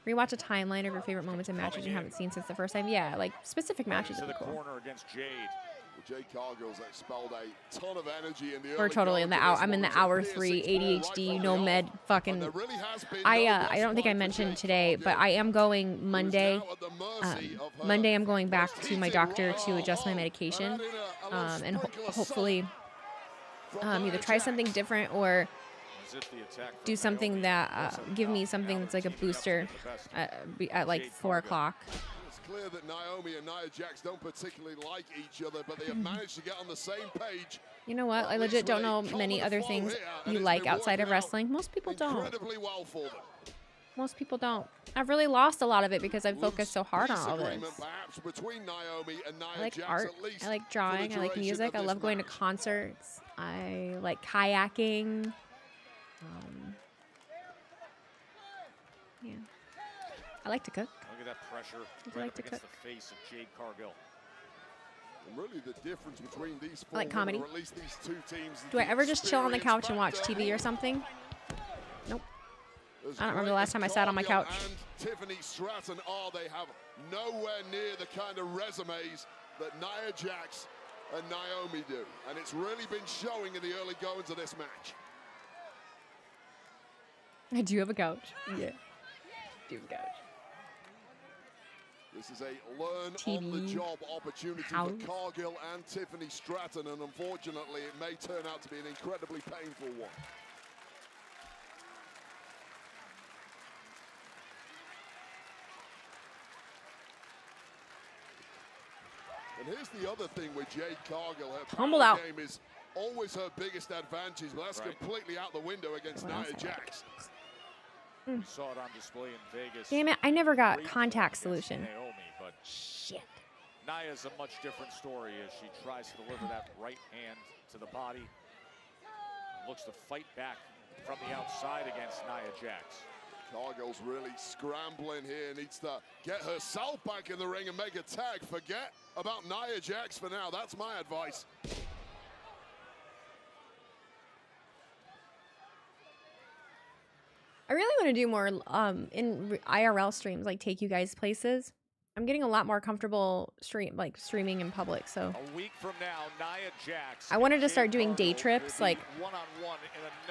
Rewatch a timeline of your favorite moments in matches you haven't seen since the first time. Yeah, like specific matches would be cool. Corner against Jade. Jade Cargill's expelled a ton of energy in the We're totally in the hour. I'm in the hour 3 ADHD no med fucking. I don't think I mentioned today, but I am going Monday. Monday I'm going back to my doctor to adjust my medication, and hopefully either try something different or do something that give me something that's like a booster at like 4 o'clock. It's clear that Naomi and Nia Jax don't particularly like each other, but they have managed to get on the same page. You know what? I legit don't know many other things you like outside of wrestling. Most people don't. Most people don't. I've really lost a lot of it because I've focused so hard on all this. I like art. I like drawing. I like music. I love going to concerts. I like kayaking. Yeah. I like to cook. Look at that pressure right up against the face of Jade Cargill. And really the difference between these four, I like comedy. or at least these two teams. Do I ever just chill on the couch and watch TV or something? Nope. I don't remember the last time I sat on my couch. And Tiffany Stratton, they have nowhere near the kind of resumes that Nia Jax and Naomi do. And it's really been showing in the early goings of this match. I do have a couch. Yeah. I do have a couch. This is a learn-on-the-job opportunity for Cargill and Tiffany Stratton, and unfortunately, it may turn out to be an incredibly painful one. And here's the other thing with Jade Cargill. Her power game is always her biggest advantage, but that's completely out the window against Nia Jax. We saw it on display in Vegas. Damn it, I never got contact solution. Naomi, but shit. Nia's a much different story as she tries to deliver that right hand to the body. Looks to fight back from the outside against Nia Jax. Cargill's really scrambling here, needs to get herself back in the ring and make a tag. Forget about Nia Jax for now, that's my advice. I really want to do more in IRL streams, like take you guys places. I'm getting a lot more comfortable streaming in public, so. A week from now, Nia Jax. I wanted to start doing day trips, like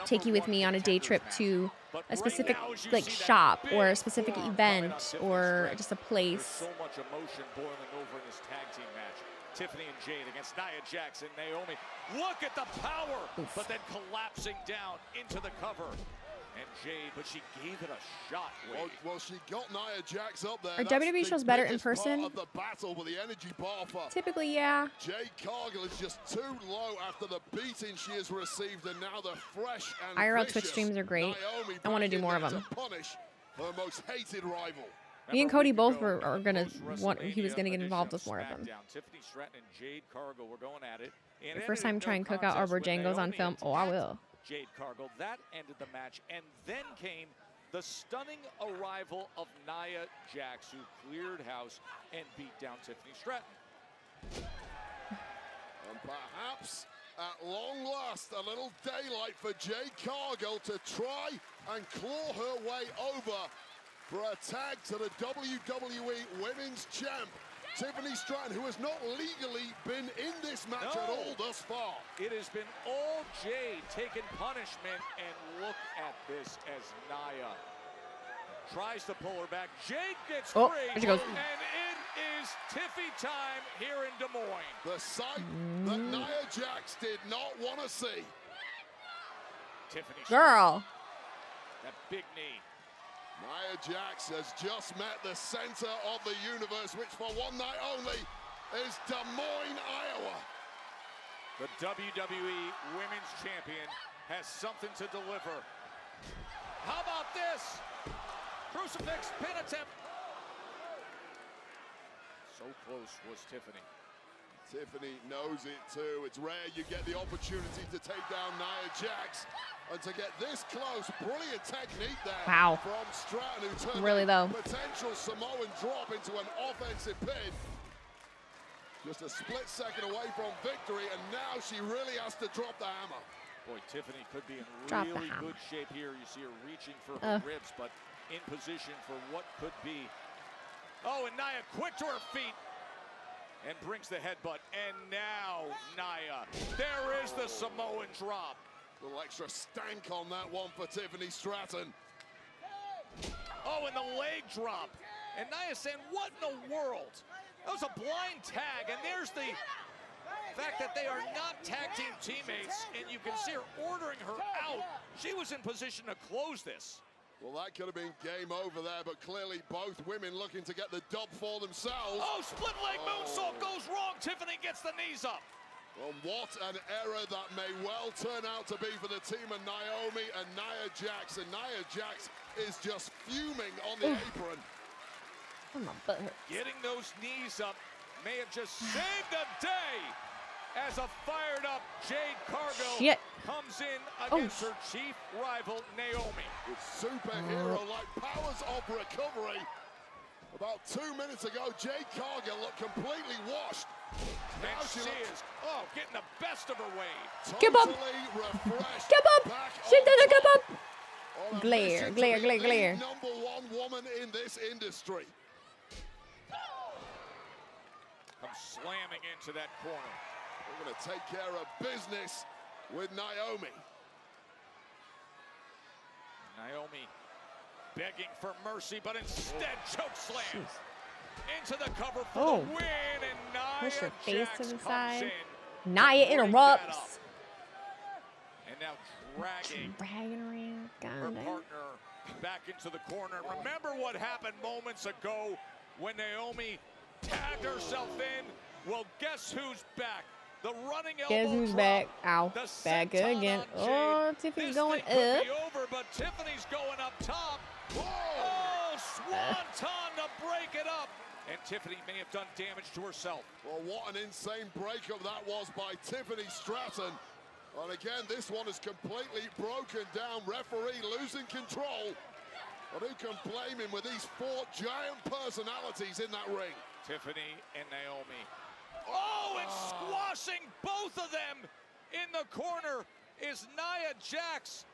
take you with me on a day trip to a specific like shop or a specific event or just a place. So much emotion boiling over in this tag team match. Tiffany and Jade against Nia Jax and Naomi. Look at the power, but then collapsing down into the cover. And Jade, but she gave it a shot. Well, she got Nia Jax up there. Are WWE shows better in person? Of the battle with the energy bar for Typically, yeah. Jade Cargill is just too low after the beating she has received, and now the fresh and IRL Twitch streams are great. Naomi I want to do more of them. to punish her most hated rival. Me and Cody both are gonna want. He was gonna get involved with more of them. Tiffany Stratton and Jade Cargill were going at it. The first time trying to cook out Arbor Jangos on film. Oh, I will. Jade Cargill. That ended the match, and then came the stunning arrival of Nia Jax, who cleared house and beat down Tiffany Stratton. And perhaps, at long last, a little daylight for Jade Cargill to try and claw her way over for a tag to the WWE Women's Champ, Tiffany Stratton, who has not legally been in this match at all thus far. It has been all Jade taking punishment, and look at this as Nia tries to pull her back. Jade gets free, there she goes. And it is Tiffy time here in Des Moines. The sight that Nia Jax did not want to see. Tiffany Girl. That big knee. Nia Jax has just met the center of the universe, which for one night only is Des Moines, Iowa. The WWE Women's Champion has something to deliver. How about this? Crucifix pin attempt. So close was Tiffany. Tiffany knows it too. It's rare you get the opportunity to take down Nia Jax. And to get this close, brilliant technique there from Stratton, who turned a potential Samoan drop into an offensive pin. Just a split second away from victory, and now she really has to drop the hammer. Boy, Tiffany could be in really good shape here. You see her reaching for her ribs, but in position for what could be. Oh, and Nia quick to her feet and brings the headbutt. And now Nia, there is the Samoan drop. A little extra stank on that one for Tiffany Stratton. Oh, and the leg drop. And Nia saying, what in the world? That was a blind tag, and there's the fact that they are not tag team teammates, and you can see her ordering her out. She was in position to close this. Well, that could have been game over there, but clearly both women looking to get the dub for themselves. Oh, split leg moonsault goes wrong. Tiffany gets the knees up. Well, what an error that may well turn out to be for the team of Naomi and Nia Jax. And Nia Jax is just fuming on the apron. Oh, my butt hurts. Getting those knees up may have just saved the day as a fired-up Jade Cargill comes in against her chief rival, Naomi. With superhero-like powers of recovery. About 2 minutes ago, Jade Cargill looked completely washed. Now she is, getting the best of her way. Keep up. Refreshed. Keep up. She doesn't keep up. Glare, glare, glare, glare. Number one woman in this industry. Come slamming into that corner. We're going to take care of business with Naomi. Naomi begging for mercy, but instead choke slam. Into the cover for the win, and Nia push her face to the side. in. Nia interrupts. And now dragging her partner back into the corner. Remember what happened moments ago when Naomi tagged herself in? Well, guess who's back? The running elbow Guess who's drop. back? Ow. The Back senton again. on Oh, Jade. Tiffany's This going thing could up. be over, but Tiffany's going up top. Oh, swanton to break it up. And Tiffany may have done damage to herself. Well, what an insane breakup that was by Tiffany Stratton. And again, this one is completely broken down. Referee losing control. But who can blame him with these four giant personalities in that ring? Tiffany and Naomi. Oh, and squashing both of them in the corner is Nia Jax,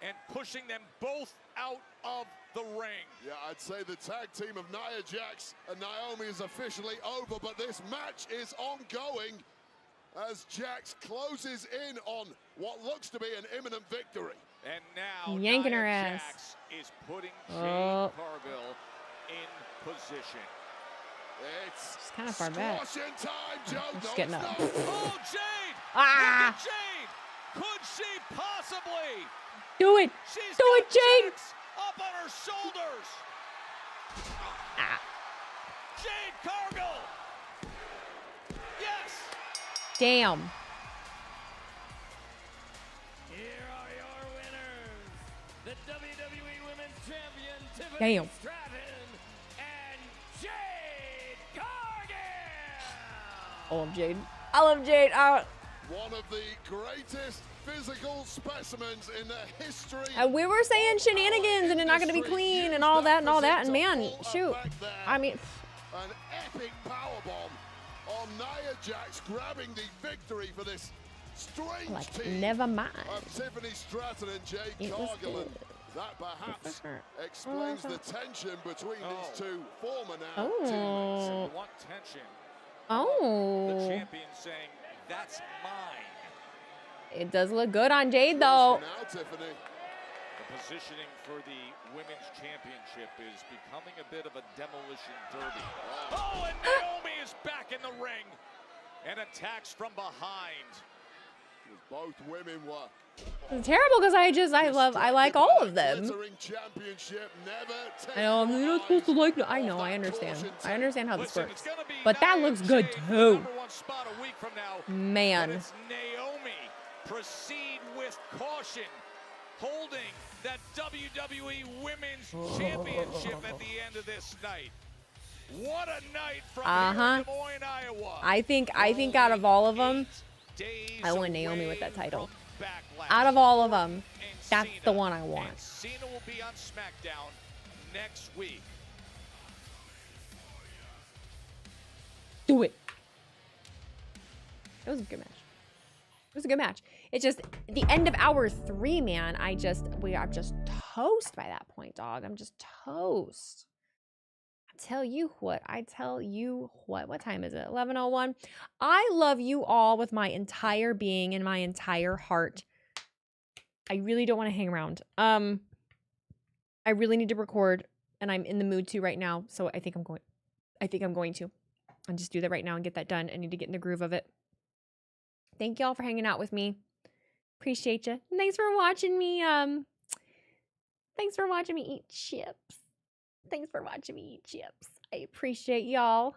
and pushing them both out of the ring. Yeah, I'd say the tag team of Nia Jax and Naomi is officially over, but this match is ongoing as Jax closes in on what looks to be an imminent victory. And now yanking Nia her ass. Jax is putting Jade Cargill in position. It's kind of far back. squashing time, Joe. Just getting up. Oh, Jade! Ah! Look at Jade! Could she possibly? Do it. She's Do it, Jade. Up on her shoulders. Ah. Jade Cargill. Yes. Damn. Here are your winners, the WWE Women's Champion, Tiffany Damn. Stratton, and Jade Cargill. I love Jade. I love Jade. One of the greatest physical specimens in the history. We were saying shenanigans and it's not going to be clean and all that. And man, shoot. I mean, an epic powerbomb on Nia Jax, grabbing the victory for this strange like, team never mind. of Tiffany Stratton and Jade It was Cargill. good. That perhaps explains the tension between these two former now Oh. teammates. You want tension. Oh. The champion saying, that's mine. It does look good on Jade, though. Now, Tiffany. The positioning for the women's championship is becoming a bit of a demolition derby. Oh, and Naomi is back in the ring and attacks from behind. Both women were. It's terrible because I like all of them. I know, I'm not supposed to like I know, I understand. I understand how this works. But that looks good too. Man. Naomi proceed with caution, holding that WWE Women's Championship at the end of this night. What a night from here in Des Moines, Iowa. I think out of all of them, I want Naomi with that title. Out of all of them, that's the one I want. And Cena will be on Smackdown next week. Do it. It was a good match. It was a good match. It's just the end of hour 3, man. I'm just toast by that point, dog. I'm just toast. I tell you what. What time is it? 11:01. I love you all with my entire being and my entire heart. I really don't want to hang around. I really need to record, and I'm in the mood to right now. So I think I'm going to. I'll just do that right now and get that done. I need to get in the groove of it. Thank y'all for hanging out with me. Appreciate you. Thanks for watching me. Thanks for watching me eat chips. Thanks for watching me eat chips. I appreciate y'all.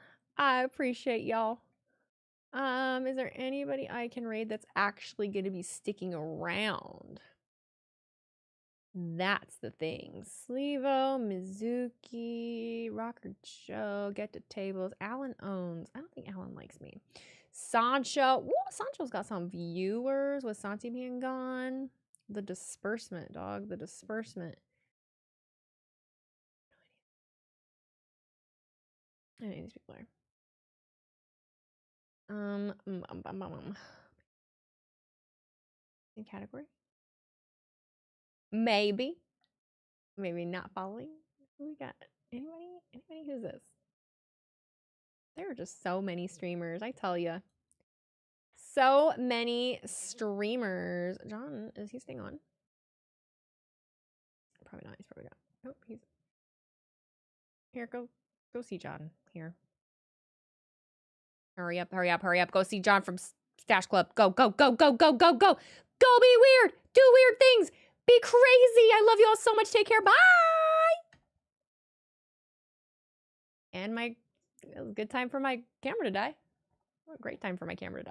Is there anybody I can raid that's actually going to be sticking around? That's the thing. Sleevo, Mizuki, Rocker Joe, Get to Tables. Alan owns. I don't think Alan likes me. Sancho. Whoa, Sancho's got some viewers with Santi being gone. The disbursement, dog. The disbursement. I know these people are. In category? Maybe not following. Who we got? Anybody who's this? There are just so many streamers, I tell you. So many streamers. John, is he staying on? Probably not. He's probably not. Oh, he's here. Go see John here. Hurry up. Go see John from Stash Club. Go. Go be weird. Do weird things. Be crazy. I love you all so much. Take care. Bye. And it was a good time for my camera to die. What a great time for my camera to die.